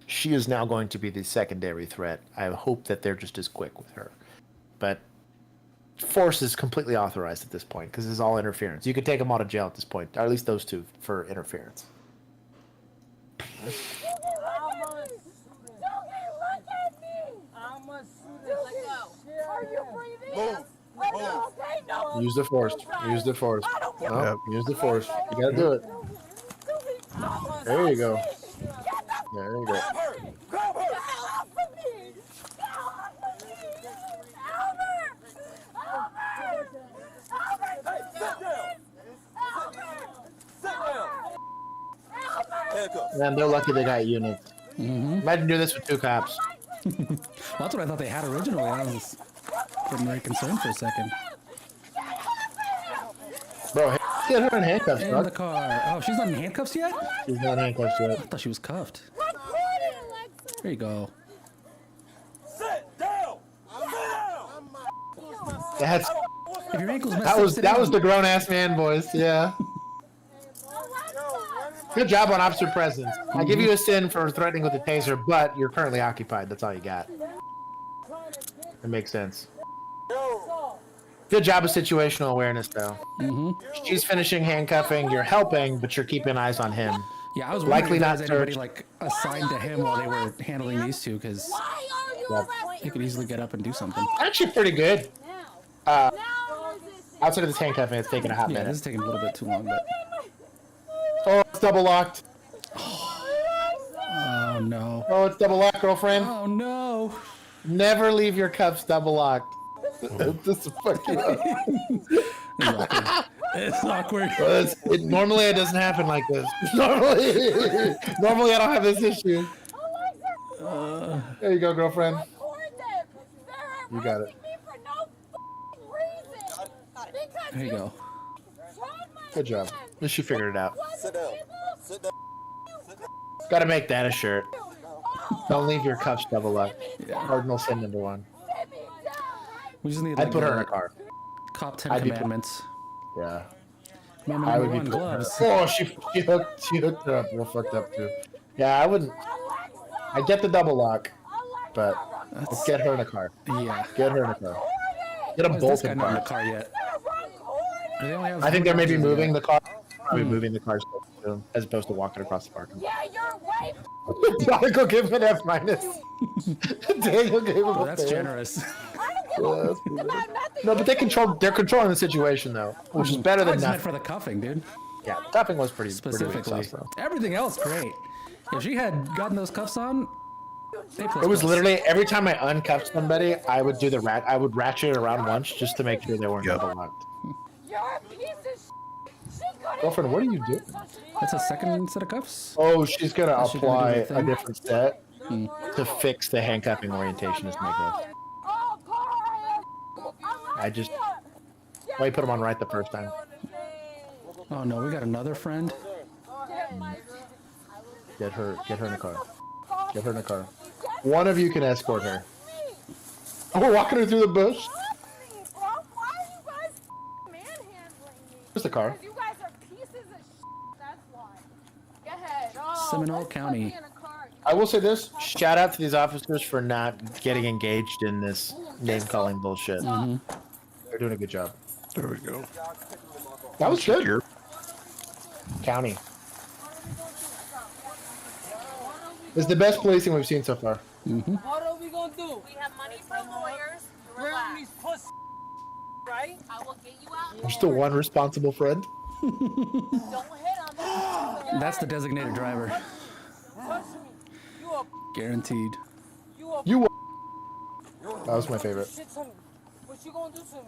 She is now going to be the secondary threat. I hope that they're just as quick with her. But force is completely authorized at this point because this is all interference. You could take them all to jail at this point, or at least those two, for interference. Use the force. Use the force. No, use the force. You gotta do it. There you go. There you go. Grab her! Hell off of me! Man, they're lucky they got units. Imagine doing this with 2 cops. Well, that's what I thought they had originally. I was getting very concerned for a second. Bro, get her in handcuffs, In bro. the car. Oh, she's not in handcuffs yet? She's not in handcuffs yet. I thought she was cuffed. There you go. Sit down! That's If your ankle's messed that was the grown ass man voice. Yeah. Good job on officer presence. I give you a sin for threatening with a taser, but you're currently occupied. That's all you got. It makes sense. Good job of situational awareness, though. She's finishing handcuffing. You're helping, but you're keeping eyes on him. Yeah, I was likely wondering not if there was search. anybody like assigned to him while they were handling these two, because he could easily get up and do something. Actually, pretty good. Outside of this handcuffing, it's taking a hot Yeah, minute. this is taking a little bit too long, but Oh, it's double locked. oh no. Oh, it's double locked, girlfriend. Oh no. Never leave your cuffs double locked. This is fucking It's awkward. Normally it doesn't happen like this. Normally I don't have this issue. There you go, girlfriend. You got it. There you go. Good job. At least you figured it out. Sit down. Sit down. Gotta make that a shirt. Don't leave your cuffs double up. Cardinal sin number 1. We just need. I'd Like, put her in a car. Cop 10 I'd be- commandments. Yeah. Commandment I number would be 1, putting her. gloves. Oh, she hooked her up real fucked up too. Yeah, I wouldn't. I get the double lock, but let's get her in a car. Yeah. Get her in a car. Get them Why is both this guy in not in the cars. car yet? They only have I think they're maybe four moving the drivers car. Probably moving the cars as opposed to walking across the parking lot. Yeah, you're way. Prodigal gave him an F minus. Daniel gave him Oh, a that's fail. generous. Yeah, that's pretty good. No, but they're controlling the situation though, which is better I than just meant nothing. for the cuffing, dude. Yeah, cuffing was pretty Specifically. sauce, though. Everything else, great. If she had gotten those cuffs on, It was literally every time I uncuffed somebody, I would do the I would ratchet it around once just to make sure they weren't double locked. You're a piece of shit. She couldn't Girlfriend, what are you doing? That's a second set of cuffs? Oh, she's gonna Is she gonna apply do the a thing? different set to fix the handcuffing orientation. Is my guess. I just why you put them on right the first time. Oh no, we got another friend. Get her in the car. Get her in the car. One of you can escort her. Oh, we're walking her through the bush. Where's the car? You guys are pieces of shit. That's why. Go ahead. Oh, Seminole let's County. put me in a car. I will say this: shout out to these officers for not getting engaged in this name calling bullshit. They're doing a good job. There we go. That was good. County. It's the best policing we've seen so far. What are we gonna do? We have money for lawyers. Bring these pussy, right? I will get you out. There's still one responsible friend. Don't hit him. That's the designated driver. Touch me. You a Guaranteed. You. That was my favorite. shit to me. What you gonna do to me?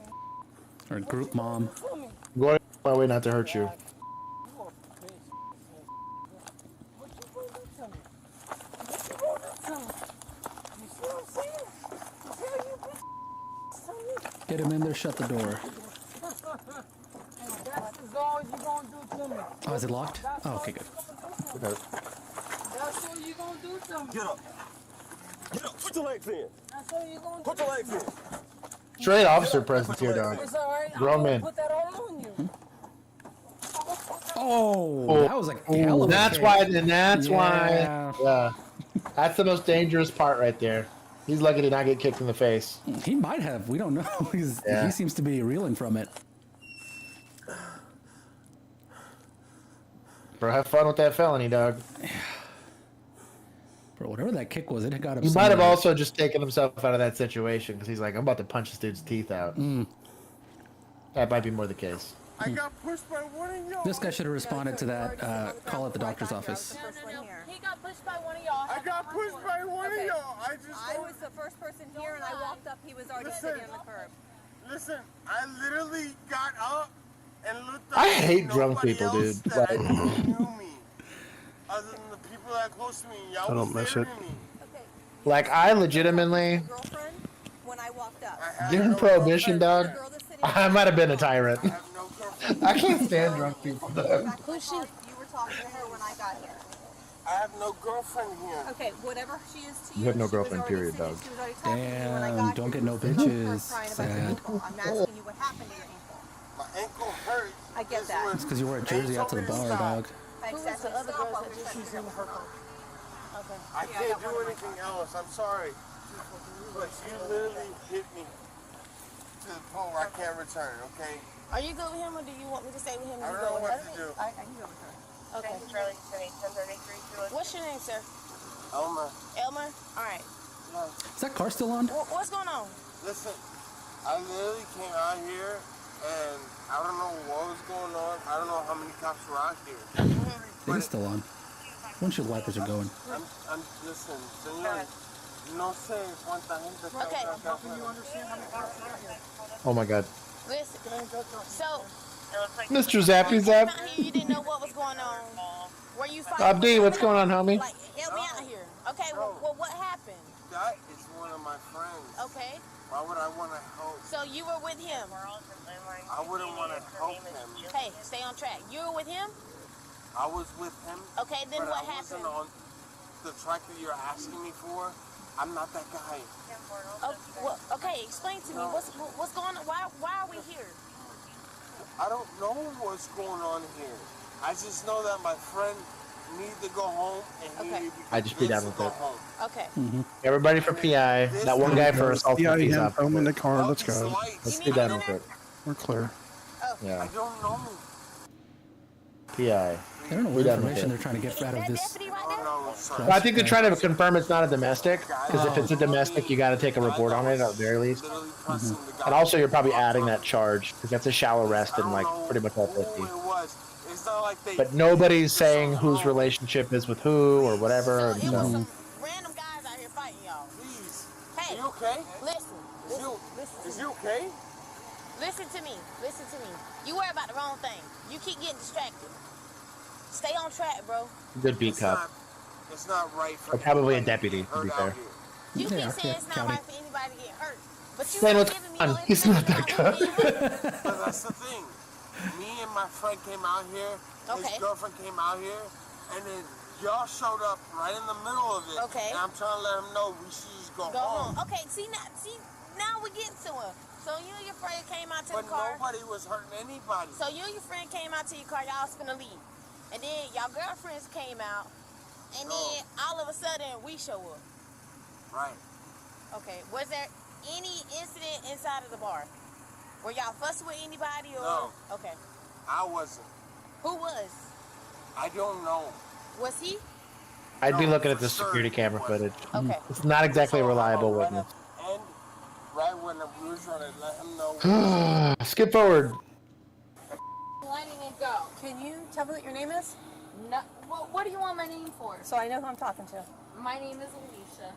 Or group mom. To me. I'm going my way not to hurt you. What you gonna do to me? What you gonna do to me? You see what I'm saying? Tell you bitch. Tell me. Get him in there, shut the door. That's all you gonna do to me. Oh, is it locked? Oh, okay, good. Okay. That's all you gonna do to me. Get up. Get up. Put your legs in. That's all you gonna do. Put your legs in. Straight officer presence here, dog. It's all right. Grown I'm man. gonna put that all on you. Oh, that was like hell of a That's kick. why. And that's Yeah. why. Yeah. That's the most dangerous part right there. He's lucky to not get kicked in the face. He might have. We don't know. Yeah. He seems to be reeling from it. Bro, have fun with that felony, dog. Bro, whatever that kick was, it got him. He might have somewhere. also just taken himself out of that situation because he's like, I'm about to punch this dude's teeth out. That might be more the case. I got pushed by one of y'all. This guy should have responded to that call at the doctor's office. No. He got pushed by one of y'all. I got pushed by one of y'all. I was the first person here, and I walked up. He was already sitting on the curb. Listen, I literally got up and looked up. I hate drunk Nobody people, else dude. that Like, knew me, other than the people that are close to me. Y'all I don't was miss there it. to me. like I legitimately, Girlfriend, when I walked up. during Prohibition, dog, I might have been a tyrant. I can't stand drunk people, dog. Who's she? You were talking to her when I got here. I have no girlfriend here. Okay, whatever she is to you. You have no she was girlfriend, already period, sitting- dog. She was already talking to you when I Damn, got don't here. get no You were bitches. crying about your Sad. ankle. I'm asking you what happened to your ankle. My ankle hurt. I get that. It's because you wore a jersey out to the bar, dog. Who was the other girls that just used in her car? Okay. I can't do anything else. I'm sorry. But she literally hit me to the point where I can't return, okay? Are you good with him, or do you want me to stay with him? I don't know what to do. I can go with her. Okay. What's your name, sir? Elmer. Elmer? All right. No. Is that car still on? What's going on? Listen, I literally came out here and I don't know what was going on. I don't know how many cops were out here. It is still on. Windshield wipers are going. Listen, señor, no sé cuánta gente está Okay. acá. How can you understand how many cops are out here? Oh my god. Listen. So, Mr. Zappy Zap. out here, you didn't know what was going on. Were you fighting? Abdi, what's going on, homie? Like, help me out here. Okay, well, what happened? That is one of my friends. Okay. Why would I want to help? So you were with him? I wouldn't want to help him. Hey, stay on track. You were with him? I was with him. Okay, then but what I wasn't happened? the track that you're asking me for, I'm not that guy. Oh, well, okay, explain to me what's going on. Why are we here? I don't know what's going on here. I just know that my friend needed to go home and he needed I just be down with it. Okay. Everybody for PI. That one guy for assault. Yeah, you he's have up. home in the car. Let's go. Let's be done with it. We're clear. Yeah. I don't know. PI. I don't know what information they're trying to get out of this. Well, I think they're trying to confirm it's not a domestic, because if it's a domestic, you got to take a report on it at the very least. And also, you're probably adding that charge, because that's a shallow arrest and like pretty much all 50. But nobody's saying whose relationship is with who or whatever. And so. Random guys out here fighting y'all. Please. Hey, Are you okay? Listen. Is you okay? Listen to me. Listen to me. You worry about the wrong thing. You keep getting distracted. Stay on track, bro. Good beat cup. It's not right for Or probably a deputy, to be fair. You keep saying it's not right for anybody to get hurt. But you Saying not what's giving me on. no He's not that good. But that's the thing. Me and my friend came out here. His girlfriend came out here. And then y'all showed up right in the middle of it. Okay. And I'm trying to let him know we should just go home. Okay, see now we're getting to him. So you and your friend came out to the car. But nobody was hurting anybody. So you and your friend came out to your car, y'all was finna leave. And then y'all girlfriends came out, and then all of a sudden we show up. Right. Okay, was there any incident inside of the bar? Were y'all fussing with anybody or? No. Okay. I wasn't. Who was? I don't know. Was he? I'd be looking at the security camera footage. Okay. It's not exactly a reliable witness. And right when we were trying to let him know. Skip forward. Letting it go. Can you tell me what your name is? No. Well, what do you want my name for? So I know who I'm talking to. My name is Alicia.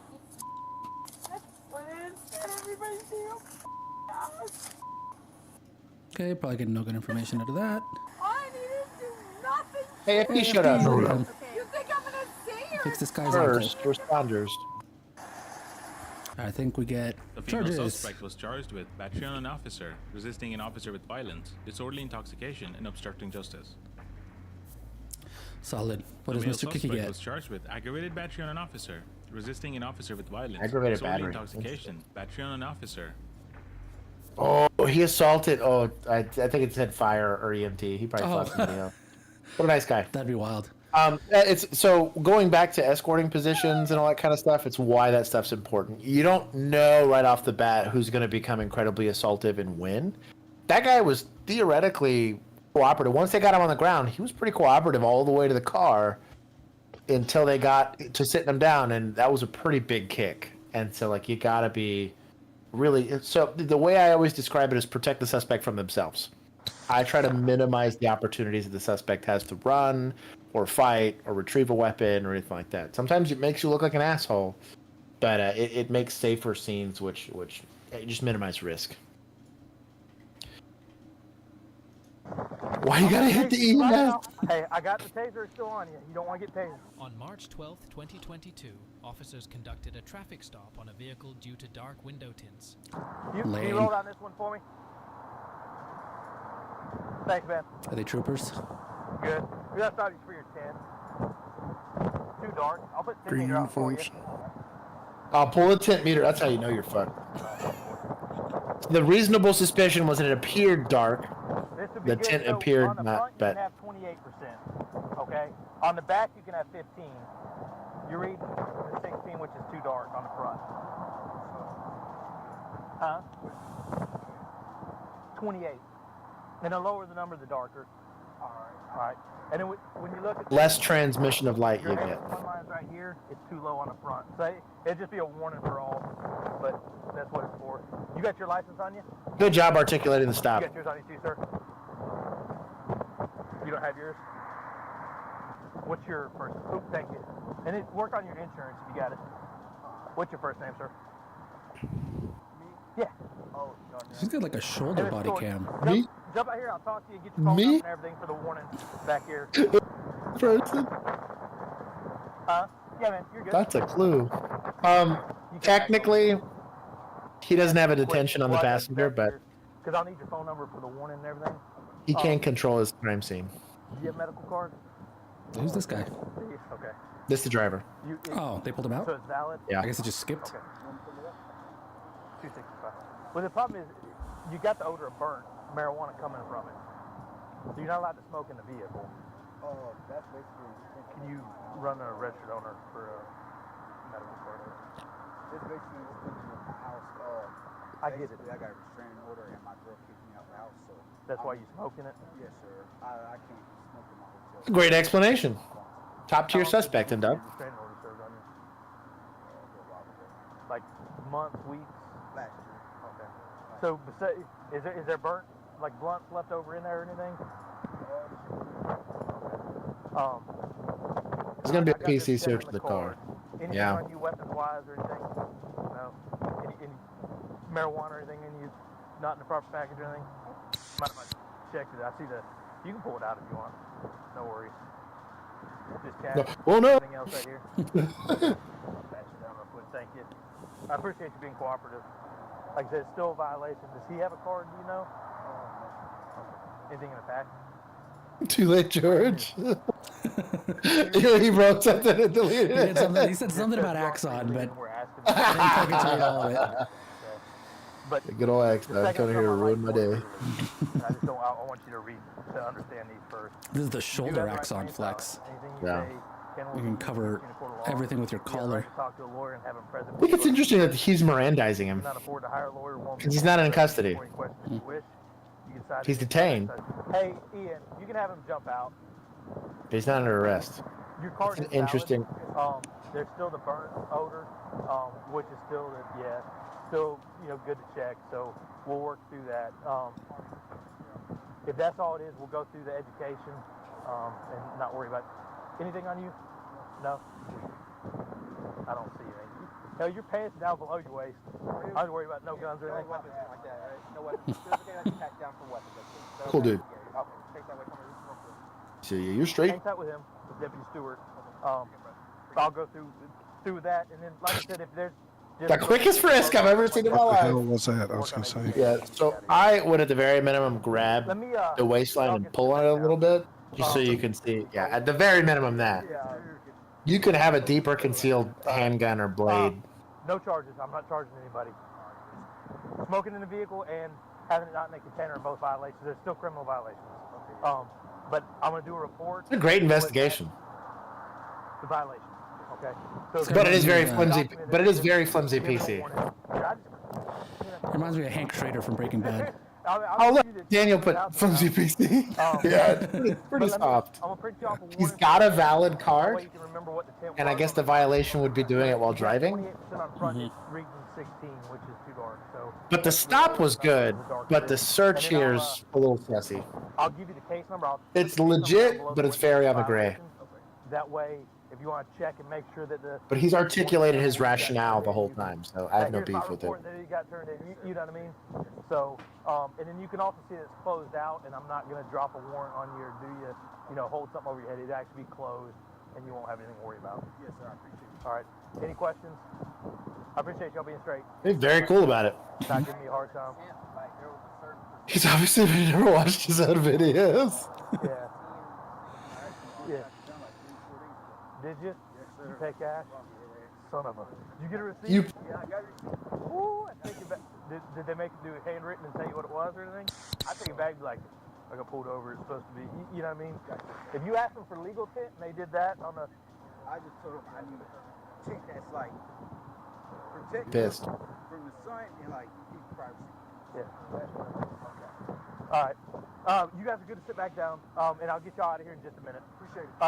Okay, probably getting no good information out of that. I didn't do nothing. Hey, FP, shut up. You think I'm gonna see her? Fix this guy's First, ankle. responders. I think we get The female charges. suspect was charged with battery on an officer, resisting an officer with violence, disorderly intoxication, and obstructing justice. Solid. What The does male Mr. Kiki suspect get? was charged with aggravated battery on an officer, resisting an officer with violence, Aggravated disorderly battery. intoxication, battery on an officer. Oh, he assaulted. Oh, I think it said fire or EMT. He probably fucked somebody up. What a nice guy. That'd be wild. It's so going back to escorting positions and all that kind of stuff. It's why that stuff's important. You don't know right off the bat who's going to become incredibly assaultive and when. That guy was theoretically cooperative. Once they got him on the ground, he was pretty cooperative all the way to the car until they got to sitting him down, and that was a pretty big kick. And so, like, you got to be really. So the way I always describe it is protect the suspect from themselves. I try to minimize the opportunities that the suspect has to run or fight or retrieve a weapon or anything like that. Sometimes it makes you look like an asshole, but it makes safer scenes, which just minimize risk. Why you gotta hit the email? Hey, I got the taser still on you. You don't want to get tasered. On March 12, 2022, officers conducted a traffic stop on a vehicle due to dark window tints. Can you roll down this one for me? Thanks, man. Are they troopers? Good. We got thought for your 10. Too dark. I'll put 10 Green meter out for you. uniforms. I'll pull a tent meter. That's how you know you're fucked. The reasonable suspicion was that it appeared dark. This would be The good. tent So appeared on the not, front, but you can have 28%. Okay. On the back, you can have 15. You're reading the 16, which is too dark on the front. Huh? 28. And the lower the number, the darker. All right. And then when you look at less transmission of light you your get. one line's right here, it's too low on the front. So it'd just be a warning for all, but that's what it's for. You got your license on you? Good job articulating the stop. You got yours on you too, sir? You don't have yours? What's your first? Oh, thank you. And then work on your insurance if you got it. What's your first name, sir? Me? Yeah. Oh, She's got like a shoulder body cam. Jump out here, I'll talk to you, get your phone Me? up and everything for the warning back here. Person. Huh? Yeah, man, you're good. That's a clue. Technically, he doesn't have a detention on the passenger, but Because I'll need your phone number for the warning and everything. he can't control his crime scene. Do you have a medical card? Who's this guy? Do you? Okay. This is the driver. Oh, they pulled him out? So it's valid? Yeah. I guess it just skipped. Okay. 265. Well, the problem is you got the odor of burnt marijuana coming from it. So you're not allowed to smoke in the vehicle. Oh, that's basically. Can you run a registered owner for a medical card? It's basically smoking in my house. I get it. I got a restraining order and my girl kicked me out the house, so. That's why you smoking it? Yes, sir. I can't smoke in my hotel. Great explanation. Top tier suspect, and Doug. Restraining order served on you? Like months, weeks? Last year. Okay. So is there burnt like blunts left over in there or anything? There's gonna be a PC search of the car. Anything Yeah. on you weapons wise or anything? No. Any marijuana or anything in you? Not in the proper package or anything? Might have checked it. I see the. You can pull it out if you want. No worries. Just cash. No. Oh no. Anything else right here? I'll patch it down real quick. Thank you. I appreciate you being cooperative. Like I said, it's still a violation. Does he have a card? Do you know? Anything in the pack? Too late, George. He wrote something and deleted it. He said something about Axon, but I didn't fucking read all of it. But Good old Axon. I'm coming here to ruin my day. I just don't. I want you to read to understand these first. This is the shoulder Axon flex. Yeah. You can cover everything with your collar. Talk to a lawyer and have him present. I think it's interesting that he's Mirandizing him. Not afford to hire a lawyer. Because he's not in custody. He's detained. Hey, Ian, you can have him jump out. But he's not under arrest. Your card It's is an interesting. valid. There's still the burnt odor, which is still still good to check. So we'll work through that. If that's all it is, we'll go through the education and not worry about anything on you. No, I don't see anything. Hell, your pants down below your waist. I was worried about no guns or anything. No weapons like that, right? No weapons. Everything I can pack down for weapons. Cool dude. Okay, take that away from me real quick. So you're straight. Hang tight with him, with Deputy Stewart. I'll go through that, and then, like I said, if there's The quickest frisk I've ever seen in my What the hell life. was that? I was gonna say. Yeah, so I would at the very minimum grab the waistline and pull on it a little bit, just so you can see. Yeah, at the very minimum that. You could have a deeper concealed handgun or blade. No charges. I'm not charging anybody. Smoking in the vehicle and having it not in a container are both violations. There's still criminal violations. But I'm going to do a report. It's a great investigation. The violation. Okay. But it is very flimsy. But it is very flimsy PC. Reminds me of Hank Schrader from Breaking Bad. Oh look, Daniel put flimsy PC. Yeah, it's pretty soft. He's got a valid card, and I guess the violation would be doing it while driving. 28% on front is region 16, which is too dark. So But the stop was good, but the search here is a little sussy. I'll give you the case number. It's legit, but it's very on the gray. That way, if you want to check and make sure that the But he's articulated his rationale the whole time, so I have no here's beef my with it. report that he got turned in. You know what I mean? So, and then you can also see that it's closed out, and I'm not going to drop a warrant on you or do you hold something over your head. It'd actually be closed, and you won't have anything to worry about. Yes, sir. I appreciate it. All right. Any questions? I appreciate y'all being straight. He's very cool about it. Not giving me a hard time. He's obviously never watched his own videos. Yeah. Yeah. Did you? You pay cash? Son of a. Did you get a receipt? Yeah, I got a receipt. Ooh, I take it back. Did they make you do it handwritten and tell you what it was or anything? I take it back and be like, I got pulled over. It's supposed to be. You know what I mean? If you asked them for legal tint and they did that on the. I just told them I need a tint that's like protect Pissed. from the sun and like keep privacy. Yeah. Okay. All right. You guys are good to sit back down, and I'll get y'all out of here in just a minute. Appreciate it.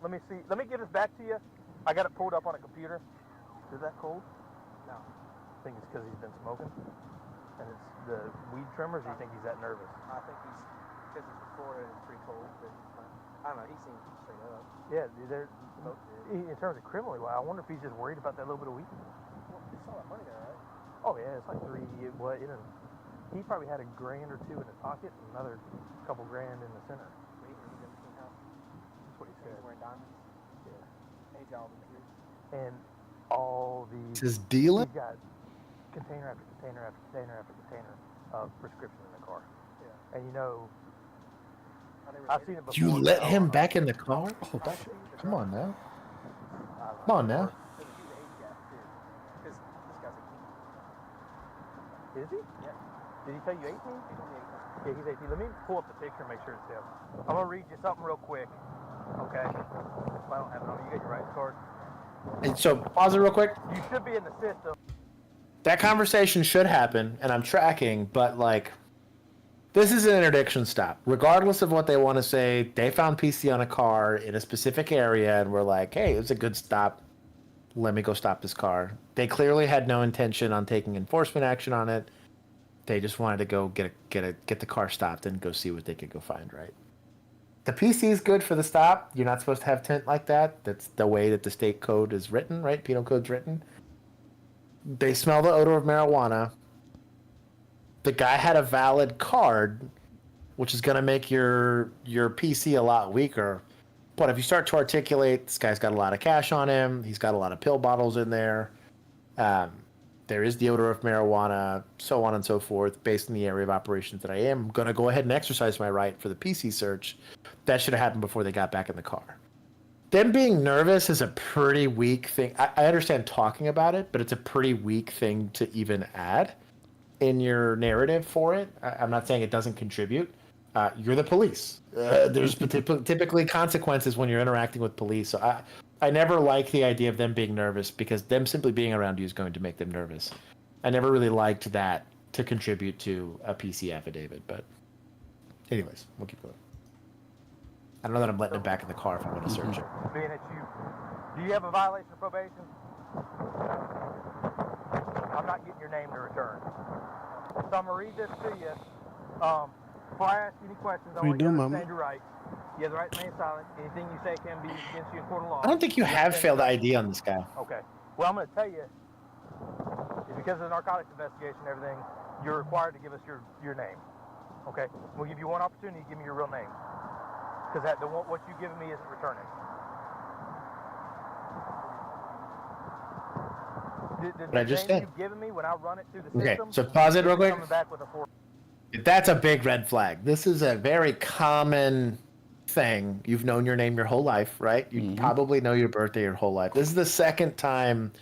Let me see. Let me get this back to you. I got it pulled up on a computer. Is that cold? No. I think it's because he's been smoking, and it's the weed trimmers. Or you think he's that nervous? I think he's because it's Florida and it's pretty cold, but he's fine. I don't know. He seems straight up. Yeah, they're in terms of criminally. I wonder if he's just worried about that little bit of weed. Well, it's all that money there, right? Oh yeah, it's like three. What? He probably had $1 grand or $2 in his pocket, and another couple grand in the center. That's what he said. He's wearing diamonds. Yeah. He got all the jewelry. And all these. Is dealing? He's got container after container after container after container of prescription in the car. Yeah. And I've seen it before. You let him back in the car? Oh, come on now. Come on now. This guy's 18. Is he? Yeah. Did he tell you 18? Yeah, he's 18. Let me pull up the picture and make sure it's him. I'm going to read you something real quick. Okay? If I don't have it on you, got your rights card. And so, pause it real quick. You should be in the system. That conversation should happen, and I'm tracking, but like, this is an interdiction stop. Regardless of what they want to say, they found PC on a car in a specific area, and we're like, hey, it's a good stop. Let me go stop this car. They clearly had no intention on taking enforcement action on it. They just wanted to go get the car stopped and go see what they could go find, right? The PC is good for the stop. You're not supposed to have tint like that. That's the way that the state code is written, right? Penal code's written. They smell the odor of marijuana. The guy had a valid card, which is going to make your PC a lot weaker. But if you start to articulate, this guy's got a lot of cash on him. He's got a lot of pill bottles in there. There is the odor of marijuana, so on and so forth. Based on the area of operations that I am going to go ahead and exercise my right for the PC search. That should have happened before they got back in the car. Them being nervous is a pretty weak thing. I understand talking about it, but it's a pretty weak thing to even add in your narrative for it. I'm not saying it doesn't contribute. You're the police. There's typically consequences when you're interacting with police. So I never like the idea of them being nervous because them simply being around you is going to make them nervous. I never really liked that to contribute to a PC affidavit. But anyways, we'll keep going. I don't know that I'm letting him back in the car if I want to search it. Being that do you have a violation of probation? I'm not getting your name to return. So I'm going to read this to you. Before I ask you any questions, I want you to understand your rights. You have the right to remain silent. Anything you say can be against you in court of law. I don't think you have failed ID on this guy. Okay. Well, I'm going to tell you, because of the narcotics investigation and everything, you're required to give us your name. Okay? We'll give you one opportunity to give me your real name. Because what you've given me isn't returning. What I just said. You've given me when I run it through the Okay, system. so pause it real quick. Coming back with a That's a big red flag. This is a very common thing. You've known your name your whole life, right? You probably know your birthday your whole life. This is the second time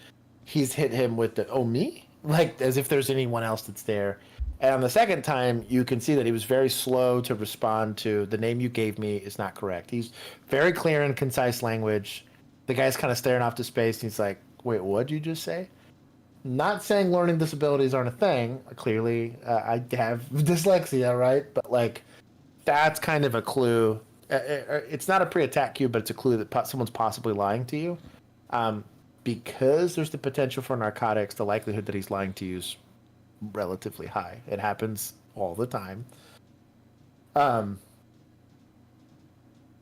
he's hit him with the, oh, me? Like, as if there's anyone else that's there. And on the second time, you can see that he was very slow to respond to the name you gave me is not correct. He's very clear and concise language. The guy's kind of staring off to space, and he's like, wait, what'd you just say? Not saying learning disabilities aren't a thing. Clearly, I have dyslexia, right? But, like, that's kind of a clue. It's not a pre-attack cue, but it's a clue that someone's possibly lying to you. Because there's the potential for narcotics, the likelihood that he's lying to you is relatively high. It happens all the time.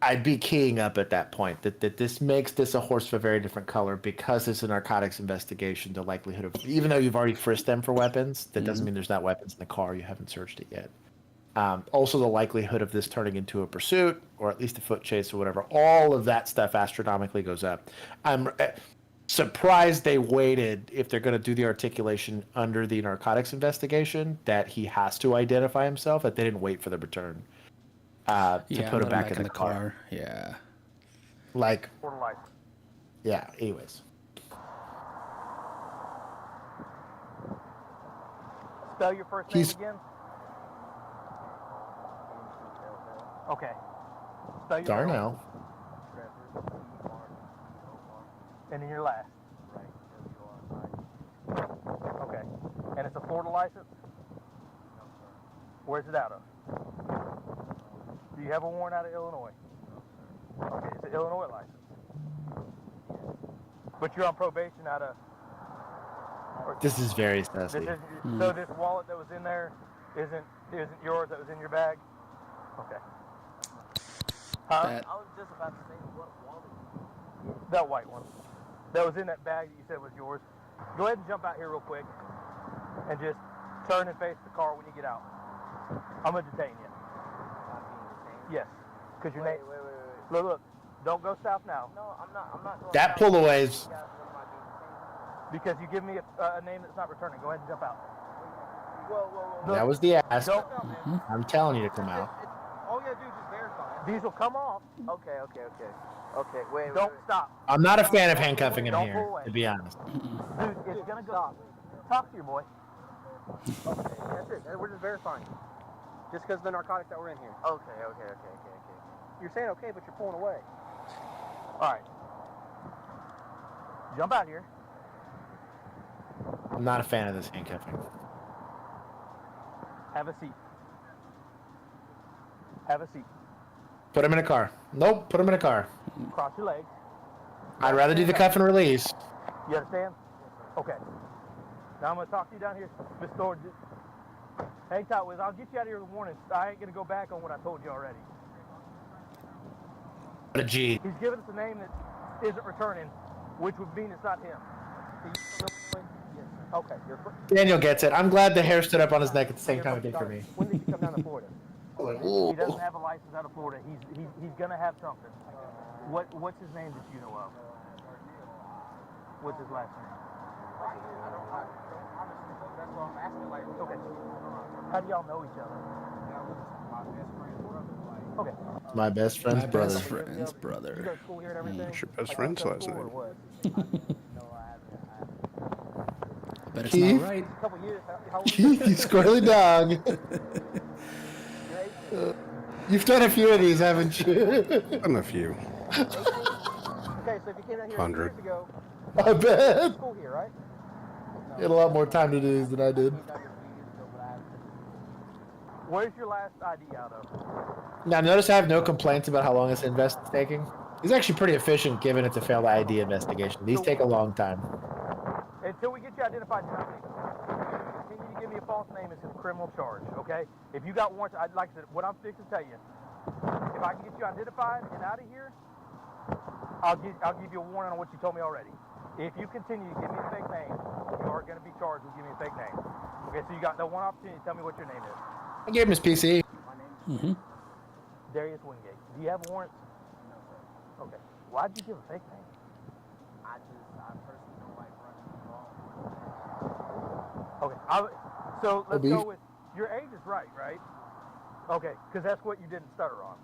I'd be keying up at that point that this makes this a horse of a very different color because it's a narcotics investigation. The likelihood of, even though you've already frisked them for weapons, that doesn't mean there's not weapons in the car. You haven't searched it yet. Also, the likelihood of this turning into a pursuit or at least a foot chase or whatever, all of that stuff astronomically goes up. I'm surprised they waited, if they're going to do the articulation under the narcotics investigation, that he has to identify himself, that they didn't wait for the return to put him back in the car. Yeah. Like, yeah, anyways. Spell your first name again. Okay. Spell your Darnell. And then your last. Okay. And it's a Florida license? Where's it out of? Do you have a warrant out of Illinois? Okay, it's an Illinois license. But you're on probation out of... This is very sassy. So this wallet that was in there isn't yours, that was in your bag? Okay. Huh? I was just about to say what wallet. That white one. That was in that bag that you said was yours. Go ahead and jump out here real quick and just turn and face the car when you get out. I'm going to detain you. Yes. Because your name... Wait. Look. Don't go south now. No, I'm not going that pull away is... Because you give me a name that's not returning. Go ahead and jump out. Whoa. That was the ask. I'm telling you to come out. All you gotta do is just verify. These will come off. Okay. Okay, wait. Don't stop. I'm not a fan of handcuffing him Don't here, pull away. to be honest. Dude, it's gonna go. Talk to your boy. Okay, that's it. We're just verifying. Just because of the narcotics that were in here. Okay. You're saying okay, but you're pulling away. All right. Jump out here. I'm not a fan of this handcuffing. Have a seat. Have a seat. Put him in a car. Nope, put him in a car. Cross your legs. I'd rather do the cuff and release. You understand? Okay. Now I'm going to talk to you down here. Miss Thorne, hang tight with us. I'll get you out of here with a warning. I ain't going to go back on what I told you already. What a G. He's given us a name that isn't returning, which would mean it's not him. Okay. Daniel gets it. I'm glad the hair stood up on his neck at the same time it did for me. When did you come down to Florida? He doesn't have a license out of Florida. He's going to have something. What's his name that you know of? What's his last name? Okay. How do y'all know each other? Okay. My best friend's brother. Best friend's brother. You go to school here and everything? What's your best friend's last name? Bet it's not right. A couple years. How old You squirrely dog. You've done a few of these, haven't you? Done a few. Okay, so if you came out here 100. years ago, I bet. school here, right? You had a lot more time to do these than I did. Where's your last ID out of? Now, notice I have no complaints about how long this invest is taking. He's actually pretty efficient given it's a failed ID investigation. These take a long time. Until we get you identified, you continue to give me a false name as a criminal charge, okay? If you got warrants, like I said, what I'm fixing to tell you, if I can get you identified and out of here, I'll give you a warning on what you told me already. If you continue to give me a fake name, you are going to be charged with giving me a fake name. Okay, so you got the one opportunity to tell me what your name is. I gave him his PC. Mm-hmm. Darius Wingate. Do you have warrants? No, sir. Okay. Why'd you give a fake name? I personally don't like running involved. Okay. So let's go with your age is right? Okay, because that's what you didn't stutter on.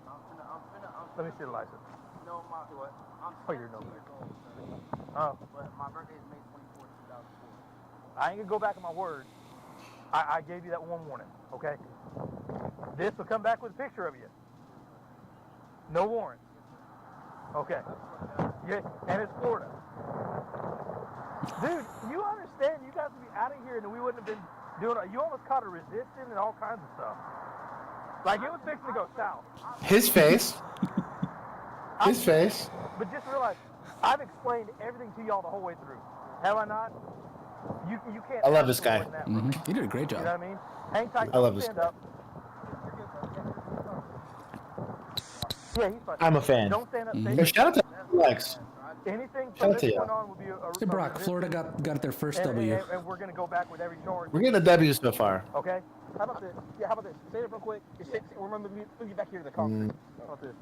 Let me see the license. No, what? Oh, you're no good. Oh. But my birthday is May 24th, 2004. I ain't gonna go back on my word. I gave you that one warning, okay? This will come back with a picture of you. No warrant. Okay. Yeah, and it's Florida. Dude, you understand you guys would be out of here and we wouldn't have been doing it. You almost caught a resisting and all kinds of stuff. Like it was fixing to go south. His face. His face. But just realize, I've explained everything to y'all the whole way through. Have I not? You can't. I love this guy. Mm-hmm. You did a great job. You know what I mean? Hang tight. I love this stand guy. up. Yeah, he's fine. I'm a fan. Don't stand up. Hey, shout out to Lex. Anything Shout from out to this you. point on will be a Hey, Brock, Florida got their first W. And we're going to go back with every charge. We're getting a W so far. Okay? How about this? Yeah, how about this? Say it real quick. Just remember, move you back here to the car. How about this?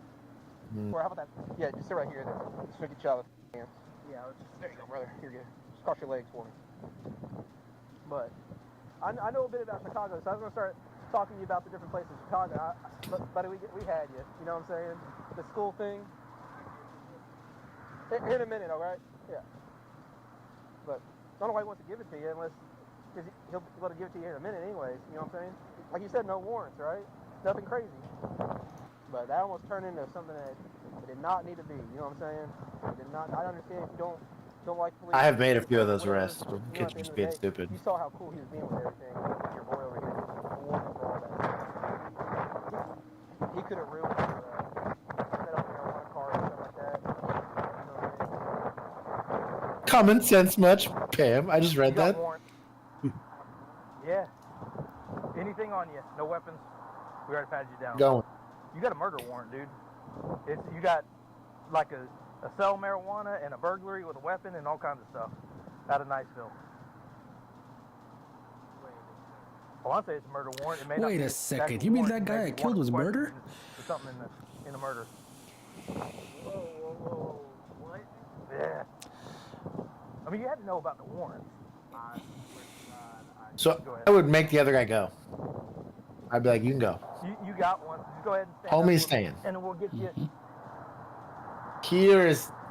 Or how about that? Yeah, just sit right here. Just look at you out with hands. Yeah, there you go, brother. Here you go. Just cross your legs for me. But I know a bit about Chicago, so I was going to start talking to you about the different places in Chicago. Buddy, we had you. You know what I'm saying? The school thing. Here in a minute, all right? Yeah. But I don't know why he wants to give it to you unless because he'll be able to give it to you in a minute anyways. You know what I'm saying? Like you said, no warrants, right? Nothing crazy. But that almost turned into something that it did not need to be. You know what I'm saying? It did not. I understand if you don't like police. I have made a few of those arrests for kids just being stupid. You saw how cool he was being with everything. Your boy over here, just warning for all that. He could have ruined set up marijuana cars and stuff like that. Common sense much, Pam. I just read that. Yeah. Anything on you? No weapons? We already patted you down. Going. You got a murder warrant, dude. You got like a sell marijuana and a burglary with a weapon and all kinds of stuff out of Niceville. Oh, I say it's a murder warrant. It may not Wait be a second. You mean that guy I killed was murder? There's something in the murder. Whoa. What? Yeah. I mean, you had to know about the warrants. So I would make the other guy go. I'd be like, you can go. You You got one. So just go ahead and stand Homie's up, staying. and we'll get you.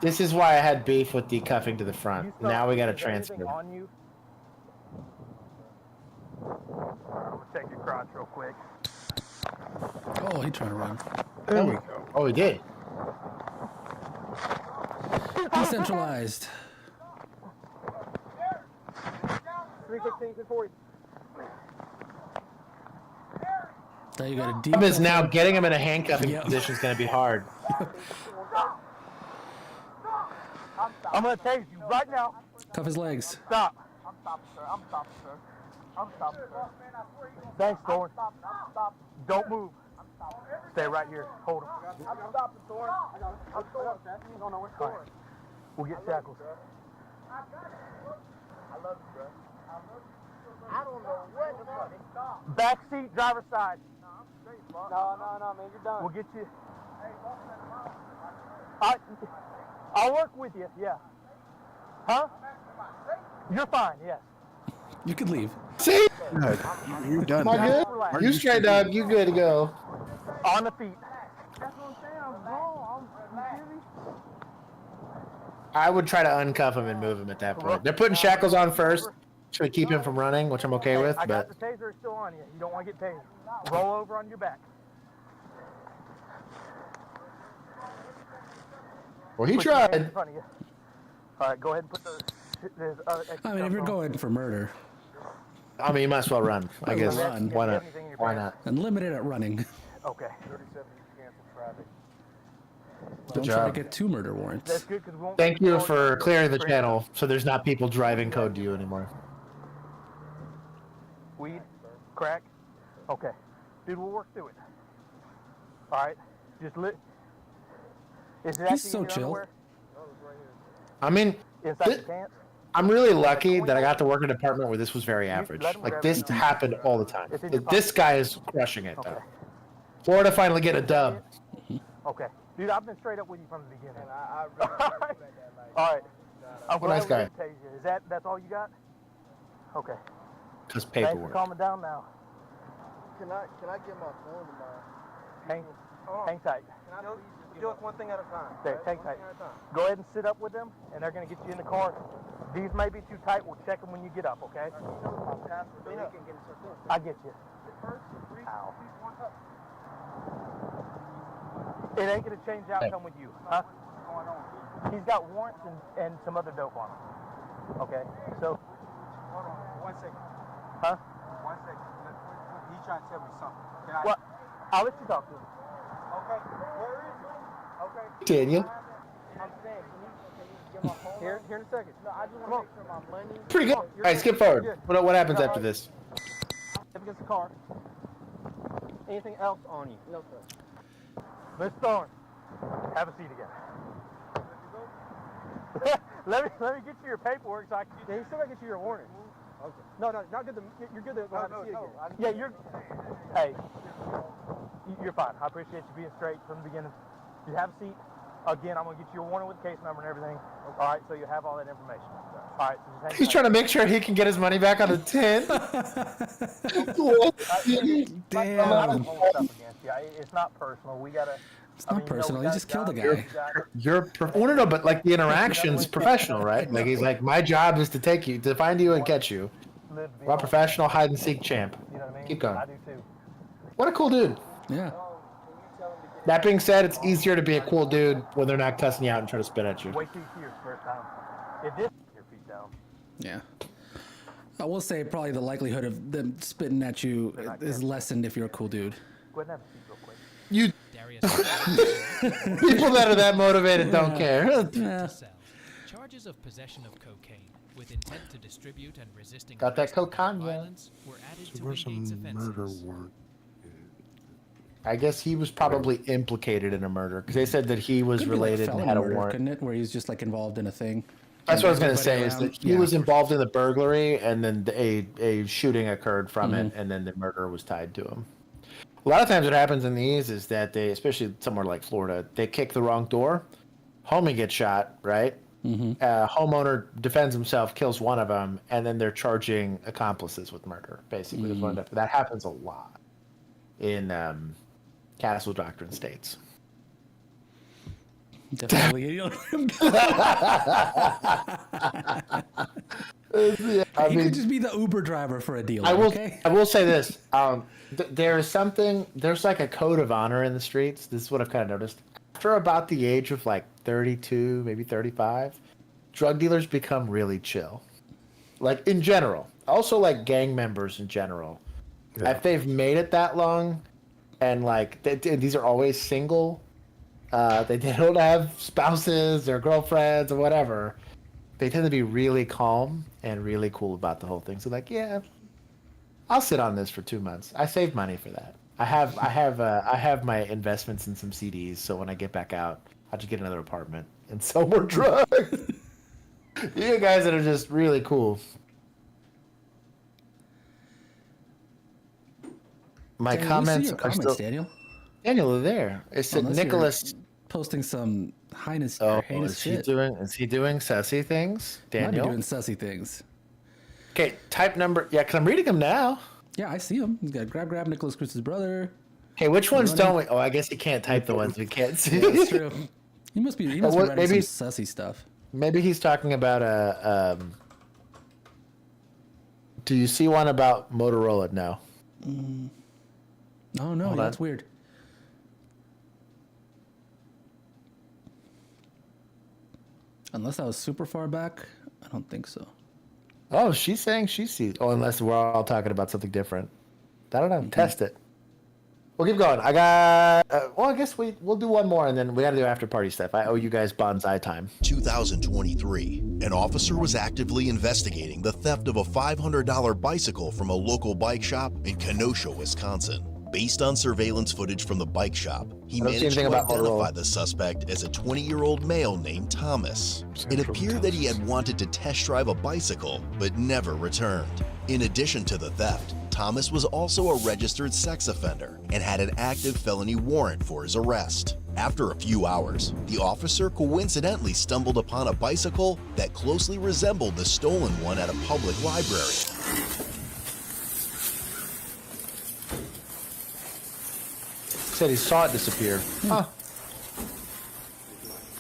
This is why I had beef with the cuffing to the front. You start- Now we got to is there anything transfer. on you? We'll check your crotch real quick. Oh, he trying to run. There we go. Oh, he did. Decentralized. 316, 240. So you got a deep. Problem is now getting him in a handcuffing position is going to be hard. I'm going to tase you right now. Cuff his legs. Stop. I'm stopping, sir. I'm stopping, sir. I'm stopping, sir. Thanks, Thorne. Don't move. Stay right here. Hold him. I'm stopping, Thorne. I'm Thorne. You don't know what's going on. We'll get shackles. I love you, bro. I don't know what the fuck. Back seat, driver's side. No, man, you're done. We'll get you. I'll work with you, yeah. Huh? You're fine, yes. You could leave. See? Good. You're done. Am I good? You straight up. You good to go. On the feet. That's what I'm saying. I'm wrong. I would try to uncuff him and move him at that point. They're putting shackles on first to keep him from running, which I'm okay with. I got But the taser still on you. You don't want to get tasered. Roll over on your back. well, he Put your hands in tried. front of you. All right, go ahead and put the I mean, if you're going for murder, I mean, you might as well run. I guess. Run. Why not? Why not? unlimited at running. Okay. 37, you cancel traffic. Don't try to get 2 murder warrants. That's good because we won't. Thank you for clearing the channel so there's not people driving code to you anymore. Weed, crack. Okay, dude, we'll work through it. All right, just lit. Is it He's actually so in your chill. underwear? I mean, Inside your pants? I'm really lucky that I got to work in a department where this was very average. Like, this happened all the time. This guy is crushing it, though. Florida finally get a dub. Okay, dude, I've been straight up with you from the beginning. I really respect that. Like, All right. I'm What a nice glad we guy. didn't tase you. That's all you got? Okay. Because Thanks for paperwork. calming down now. Can I get my phone tomorrow? Hang tight. Can I please do it one thing at a time? There, hang tight. Go ahead and sit up with them, and they're going to get you in the car. These may be too tight. We'll check them when you get up, okay? I get you. Ow. It ain't going to change the outcome with you, huh? He's got warrants and some other dope on him. Okay, so... Hold on, 1 second. Huh? 1 second. He's trying to tell me something. Can I? Well, I'll let you talk to him. Okay, where is it? Okay. Daniel. I'm saying, can you get my phone? Here in a second. No, I just want to make sure my money. Pretty good. All right, skip forward. What happens after this? Against the car. Anything else on you? No, sir. Miss Thorne, have a seat again. let me get you your paperwork so I can. Yeah, you still gotta get you your warning. Okay. No, not good. You're good to go have a seat again. Yeah, you're. Hey, you're fine. I appreciate you being straight from the beginning. You have a seat. Again, I'm gonna get you your warning with the case number and everything. All right, so you have all that information. All right. So just He's trying to make sure he can get his money back on the 10. Damn. It's not personal. We gotta. It's not personal. You just killed a guy. Well, no, but like the interaction's professional, right? Like he's like, my job is to find you and catch you. Well, professional hide and seek champ. You know what I mean? Keep going. I do too. What a cool dude. Yeah. That being said, it's easier to be a cool dude when they're not cussing you out and trying to spit at you. Wait till you see your first time. If this your feet down. Yeah. I will say probably the likelihood of them spitting at you is lessened if you're a cool dude. Go ahead and have a seat real quick. You people that are that motivated don't care. Yeah. Charges of possession of cocaine with intent to distribute and resisting Got that arrest or cocaine, yeah. violence were added So to where's Wingate's some murder offenses. warrant? I guess he was probably implicated in a murder because they said that he was Could be like related and felony had a murder, warrant. couldn't it? Where he's just like involved in a thing. That's what I was going to Everybody say is that around- he yeah. was involved in the burglary and then a shooting occurred from it and then the murder was tied to him. A lot of times what happens in these is that they, especially somewhere like Florida, they kick the wrong door. Homie gets shot, right? Homeowner defends himself, kills one of them, and then they're charging accomplices with murder, basically. Is what that happens a lot in Castle Doctrine states. Definitely. Yeah, He could just be the Uber driver for a dealer. I will. Okay? I will say this. There's like a code of honor in the streets. This is what I've kind of noticed. After about the age of like 32, maybe 35, drug dealers become really chill. Like in general. Also like gang members in general. Yeah. If they've made it that long, and like these are always single, they don't have spouses or girlfriends or whatever. They tend to be really calm and really cool about the whole thing. So like, yeah, I'll sit on this for 2 months. I saved money for that. I have my investments in some CDs. So when I get back out, I'll just get another apartment and sell more drugs. You guys that are just really cool. My comments are still. Daniel, are there. It said Nicholas posting some heinous shit. Is he doing sassy things? Daniel doing sassy things. Okay, type number. Yeah, because I'm reading them now. Yeah, I see him. He's got grab Nicholas Cruz's brother. Hey, which ones don't we? Oh, I guess he can't type the ones we can't see. Yeah, that's true. He must be writing some sassy stuff. Maybe he's talking about do you see one about Motorola? No. Oh no, that's weird. Unless I was super far back, I don't think so. Oh, she's saying she sees. Oh, unless we're all talking about something different. I don't know. Test it. We'll keep going. I got. Well, I guess we'll do one more, and then we got to do after party stuff. I owe you guys bonsai time. 2023. An officer was actively investigating the theft of a $500 bicycle from a local bike shop in Kenosha, Wisconsin. Based on surveillance footage from the bike shop, he managed to identify the suspect as a 20-year-old male named Thomas. It appeared that he had wanted to test drive a bicycle, but never returned. In addition to the theft, Thomas was also a registered sex offender and had an active felony warrant for his arrest. After a few hours, the officer coincidentally stumbled upon a bicycle that closely resembled the stolen one at a public library. Said he saw it disappear. Huh.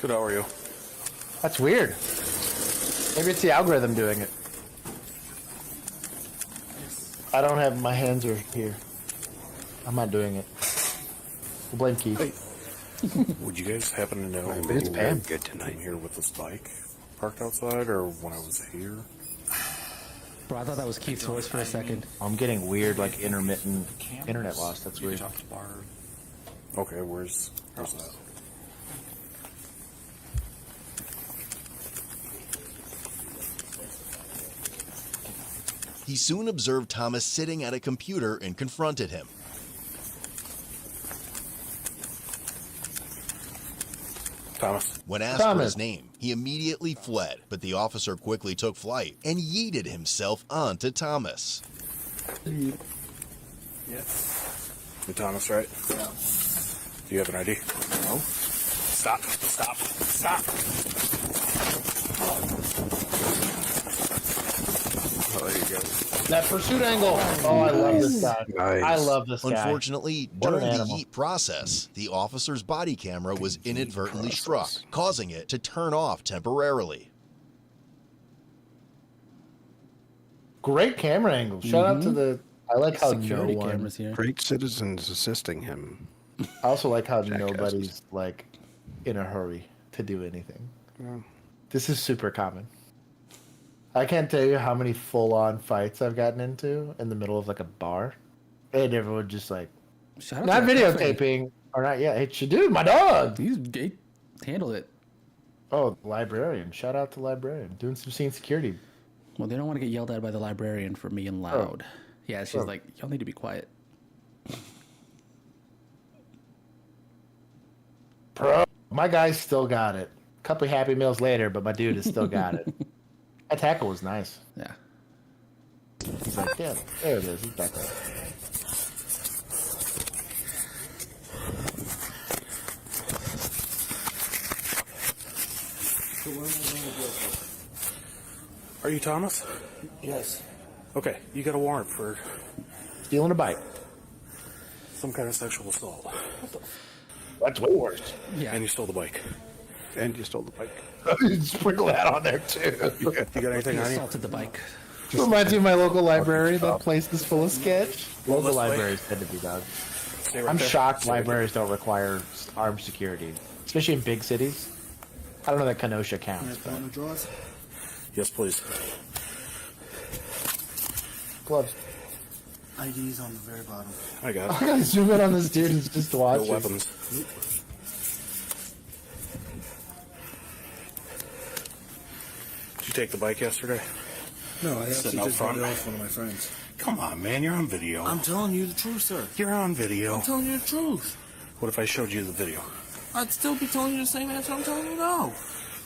Good, how are you? That's weird. Maybe it's the algorithm doing it. I don't have my hands are here. I'm not doing it. We'll blame Keith. Hey. Would you guys happen to know I think it's Pam. Good tonight here with this bike parked outside, or when I was here? Bro, I thought that was Keith's voice for a second. I'm getting weird, like intermittent internet loss. That's weird. Okay, where's that? He soon observed Thomas sitting at a computer and confronted him. Thomas. When asked for his name, he immediately fled, but the officer quickly took flight and yeeted himself onto Thomas. Yes. You're Thomas, right? Yeah. Do you have an ID? No. Stop. Oh, there you go. That pursuit angle. Oh, I love this guy. Nice. I love this guy. Unfortunately, during the yeet process, the officer's body camera was inadvertently struck, causing it to turn off temporarily. Great camera angle. Shout out to the. I like how security cameras here. Great citizens assisting him. I also like how nobody's like in a hurry to do anything. Yeah. This is super common. I can't tell you how many full-on fights I've gotten into in the middle of like a bar, and everyone just like not videotaping or not. Yeah, hey, dude, my dog. He handled it. Oh, librarian! Shout out to librarian doing some scene security. Well, they don't want to get yelled at by the librarian for being loud. Oh. Yeah, she's like, y'all need to be quiet. Bro, my guy's still got it. A couple of Happy Meals later, but my dude has still got it. That tackle was nice. Yeah. He's like, yeah, there it is. He's back there. Are you Thomas? Yes. Okay, you got a warrant for stealing a bike. some kind of sexual assault. That's way worse. Yeah. And you stole the bike. And you stole the bike. Sprinkle that on there too. You got anything on you? Assaulted the bike. Reminds me of my local library. That place is full of sketch. Local this way. libraries tend to be done. Stay right I'm there. shocked Stay right libraries don't require armed security, especially in big cities. I don't know that Kenosha counts. But... Yes, please. Gloves. ID's on the very bottom. I got I it. gotta zoom in on this dude who's just watching. No weapons. Nope. Did you take the bike yesterday? No, I Sitting actually out just front. dropped it off one of my friends. Come on, man. You're on video. I'm telling you the truth, sir. You're on video. I'm telling you the truth. What if I showed you the video? I'd still be telling you the same answer I'm telling you now. All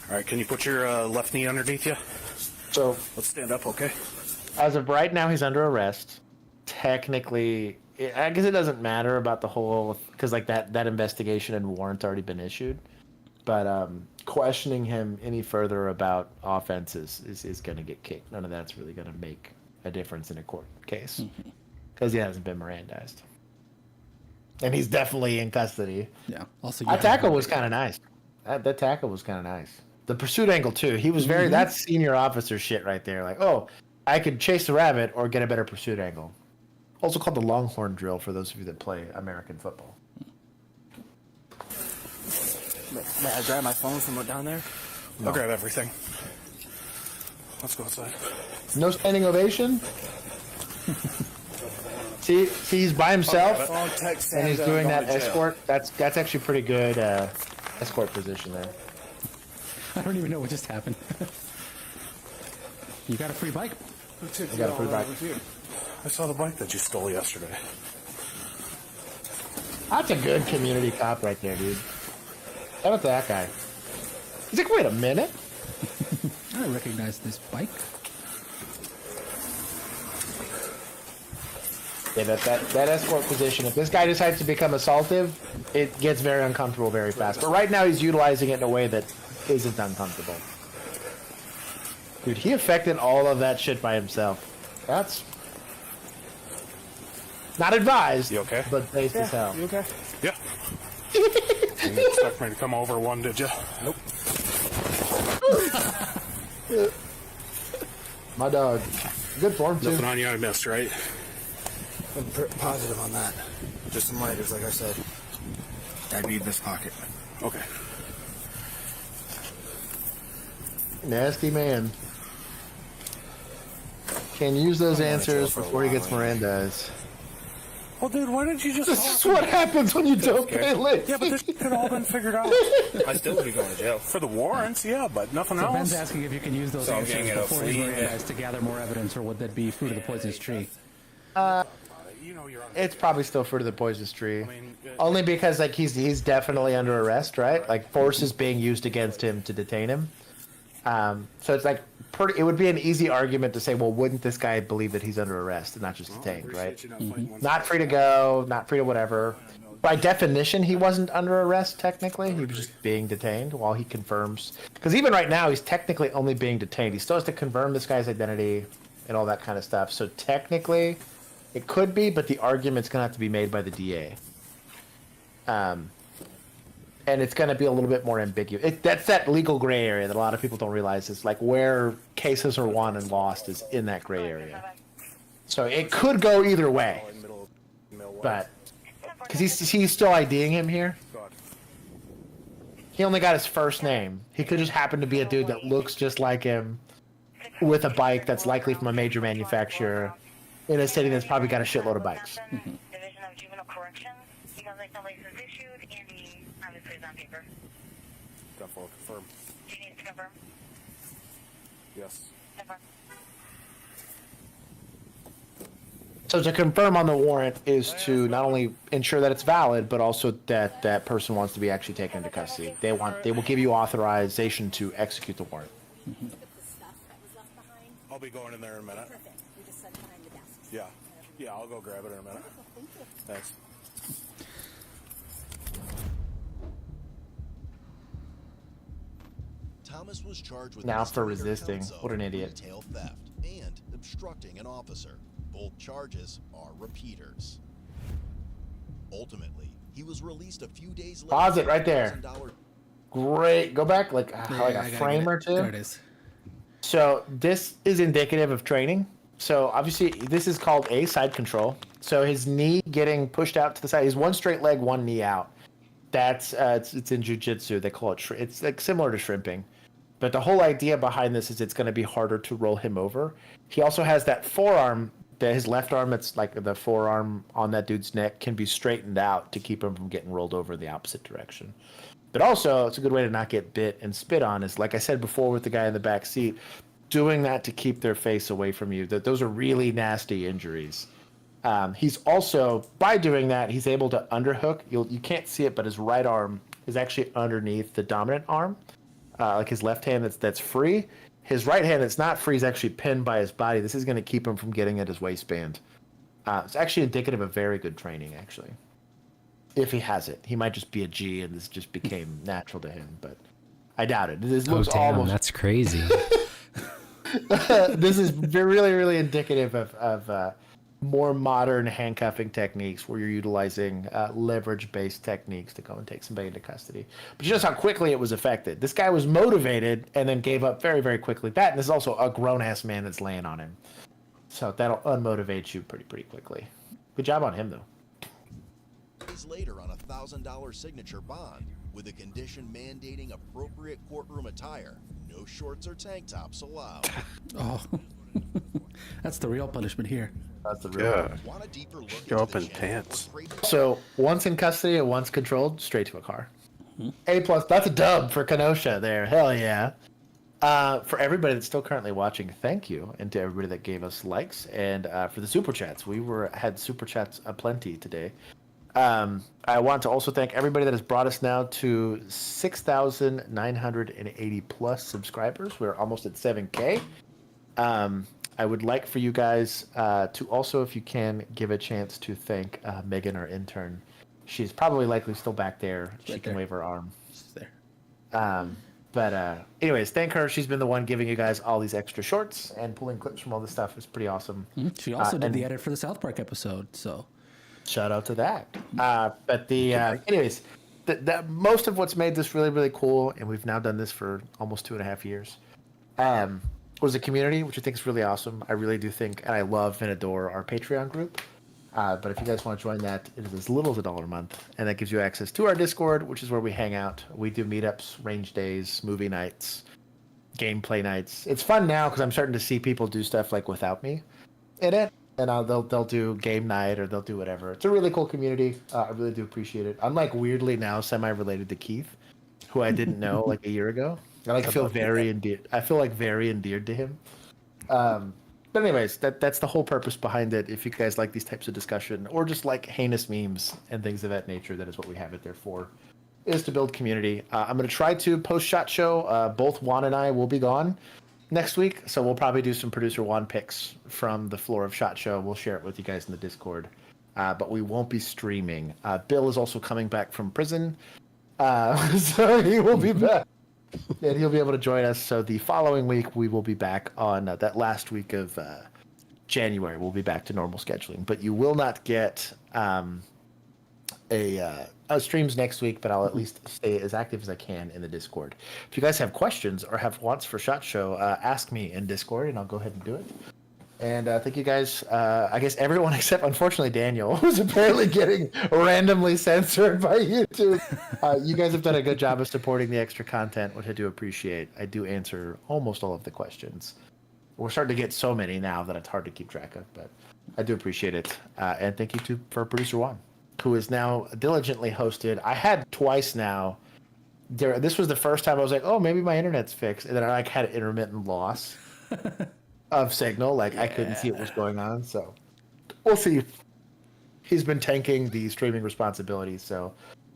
right, can you put your left knee underneath you? So Let's stand up, okay? as of right now, he's under arrest. Technically, I guess it doesn't matter about the whole because like that investigation and warrant's already been issued. But questioning him any further about offenses is going to get kicked. None of that's really going to make a difference in a court case because he hasn't been Mirandized, and he's definitely in custody. Yeah. Also, That tackle was kind of nice. That tackle was kind of nice. The pursuit angle too. He was very. That's senior officer shit right there. Like, oh, I could chase the rabbit or get a better pursuit angle. Also called the Longhorn drill for those of you that play American football. May I grab my phone from down there? I'll grab everything. Let's go outside. No standing ovation. See, he's by himself, Phone, text, and he's Sam, doing going that to jail. escort. That's actually pretty good escort position there. I don't even know what just happened. You got a free bike? I got a free bike. I saw the bike that you stole yesterday. That's a good community cop right there, dude. Shout out to that guy. He's like, wait a minute. I recognize this bike. Yeah, that escort position, if this guy decides to become assaultive, it gets very uncomfortable very fast. But right now he's utilizing it in a way that isn't uncomfortable. Dude, he affected all of that shit by himself. That's not advised, You okay? but based as hell. You okay? Yeah. You didn't expect me to come over one, did you? Nope. My dog. Good form, too. Nothing on you I missed, right? I'm positive on that. Just some lighters, like I said. I'd be in this pocket. Okay. Nasty man. Can use those answers before he gets Mirandized. Well, dude, why didn't you just... This is what happens when you don't pay late. Yeah, but this could all been figured out. I still would be going to jail. For the warrants, yeah, but nothing So else. Ben's asking if you can use those So I'm answers getting it before he's free, Mirandized to gather more evidence, or would that be fruit of the poisonous tree? You know you're on... It's probably still fruit of the poisonous tree. Only because like he's definitely under arrest, right? Like force is being used against him to detain him. So it's like it would be an easy argument to say, well, wouldn't this guy believe that he's under arrest and not just detained, right? Not free to go, not free to whatever. By definition, he wasn't under arrest technically. He was just being detained while he confirms. Because even right now, he's technically only being detained. He still has to confirm this guy's identity and all that kind of stuff. So technically, it could be, but the argument's going to have to be made by the DA. And it's going to be a little bit more ambiguous. That's that legal gray area that a lot of people don't realize is like where cases are won and lost is in that gray area. So it could go either way. But because he's still IDing him here. He only got his first name. He could just happen to be a dude that looks just like him with a bike that's likely from a major manufacturer in a city that's probably got a shitload of bikes. Division of Juvenile Corrections. Because like the license is issued and the obviously is on paper. Definitely confirm. Do you need to confirm? Yes. Confirm. So to confirm on the warrant is to not only ensure that it's valid, but also that that person wants to be actually taken into custody. They will give you authorization to execute the warrant. I'll be going in there in a minute. Yeah. Yeah, I'll go grab it in a minute. Thanks. Thomas was charged with Now for misdemeanor resisting. counts of What an idiot. retail theft and obstructing an officer. Both charges are repeaters. Ultimately, he was released a few days later. Pause it right there. Great. Go back like a I gotta frame get it. or two. There it is. So this is indicative of training. So obviously this is called a side control. So his knee getting pushed out to the side. He's one straight leg, one knee out. That's it's in jiu-jitsu. They call it it's like similar to shrimping. But the whole idea behind this is it's going to be harder to roll him over. He also has that forearm, his left arm, it's like the forearm on that dude's neck can be straightened out to keep him from getting rolled over in the opposite direction. But also, it's a good way to not get bit and spit on is, like I said before with the guy in the back seat, doing that to keep their face away from you. Those are really nasty injuries. He's also, by doing that, he's able to underhook. You can't see it, but his right arm is actually underneath the dominant arm. Like his left hand that's free. His right hand that's not free is actually pinned by his body. This is going to keep him from getting at his waistband. It's actually indicative of very good training, actually. If he has it. He might just be a G and this just became natural to him, but I doubt it. This looks almost... that's crazy. This is really, really indicative of more modern handcuffing techniques where you're utilizing leverage-based techniques to go and take somebody into custody. But you notice how quickly it was affected. This guy was motivated and then gave up very, very quickly. That, and this is also a grown-ass man that's laying on him. So that'll unmotivate you pretty quickly. Good job on him, though. Days later on a $1,000 signature bond with a condition mandating appropriate courtroom attire. No shorts or tank tops allowed. Oh, that's the real punishment here. That's the real one. Go up in pants. So once in custody and once controlled, straight to a car. A+, that's a dub for Kenosha there. Hell yeah. For everybody that's still currently watching, thank you. And to everybody that gave us likes. And for the super chats, we had super chats aplenty today. I want to also thank everybody that has brought us now to 6,980 plus subscribers. We're almost at 7K. I would like for you guys to also, if you can, give a chance to thank Megan, our intern. She's probably likely still back there. She can wave her arm. She's there. But anyways, thank her. She's been the one giving you guys all these extra shorts and pulling clips from all this stuff. It's pretty awesome. She also did the edit for the South Park episode, so... Shout out to that. But anyways, most of what's made this really, really cool, and we've now done this for almost 2.5 years, was a community, which I think is really awesome. I really do think, and I love and adore our Patreon group. But if you guys want to join that, it is as little as $1 a month, and that gives you access to our Discord, which is where we hang out. We do meetups, range days, movie nights, gameplay nights. It's fun now because I'm starting to see people do stuff like without me in it. And they'll do game night or they'll do whatever. It's a really cool community. I really do appreciate it. I'm like weirdly now semi-related to Keith, who I didn't know like a year ago. I feel very endeared. I feel like very endeared to him. But anyways, that's the whole purpose behind it. If you guys like these types of discussion or just like heinous memes and things of that nature, that is what we have it there for. Is to build community. I'm gonna try to post SHOT Show. Both Juan and I will be gone next week, so we'll probably do some producer Juan picks from the floor of SHOT Show. We'll share it with you guys in the Discord, but we won't be streaming. Bill is also coming back from prison, so he will be back, and he'll be able to join us. So the following week, we will be back on that last week of January. We'll be back to normal scheduling, but you will not get streams next week, but I'll at least stay as active as I can in the Discord. If you guys have questions or have wants for SHOT Show, ask me in Discord and I'll go ahead and do it. And thank you guys. I guess everyone except, unfortunately, Daniel, who's apparently getting randomly censored by YouTube. You guys have done a good job of supporting the extra content, which I do appreciate. I do answer almost all of the questions. We're starting to get so many now that it's hard to keep track of, but I do appreciate it. And thank you for Producer Juan, who is now diligently hosted. I had twice now. This was the first time I was like, oh, maybe my internet's fixed. And then I had intermittent loss of signal. I couldn't see what was going on. So we'll see. He's been tanking the streaming responsibilities. So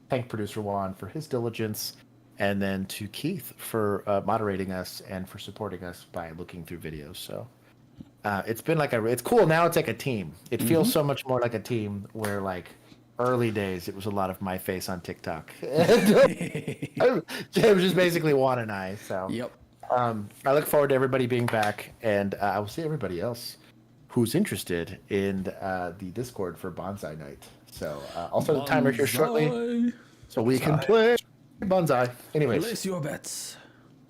thank Producer Juan for his diligence. And then to Keith for moderating us and for supporting us by looking through videos. So it's been it's cool. Now it's like a team. It feels so much more like a team where early days, it was a lot of my face on TikTok. It was just basically Juan and I. So yep. I look forward to everybody being back, and I will see everybody else who's interested in the Discord for Bonsai Night. So I'll start the timer here shortly, so we can play Bonsai. Anyways, Place your bets.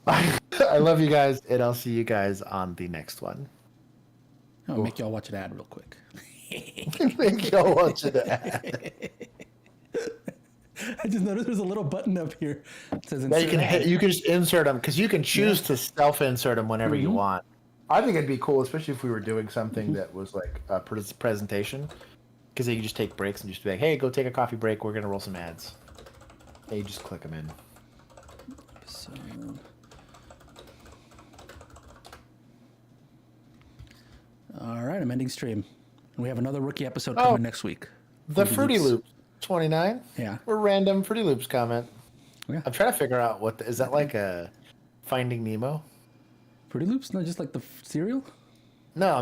I love you guys, and I'll see you guys on the next one. I'll make y'all watch an ad real quick. Make y'all watch an ad. I just noticed there's a little button up here. It says Yeah, you can just insert them because you can choose Yeah. to self-insert them whenever you want. I think it'd be cool, especially if we were doing something that was like a presentation, because you can just take breaks and just be like, "Hey, go take a coffee break. We're gonna roll some ads." And you just click them in. So, all right, I'm ending stream. We have another rookie episode coming next week. The Fruity Loops 29. Yeah. Or random Fruity Loops comment. Yeah. I'm trying to figure out is that like a Finding Nemo? Fruity Loops, not just like the cereal. No,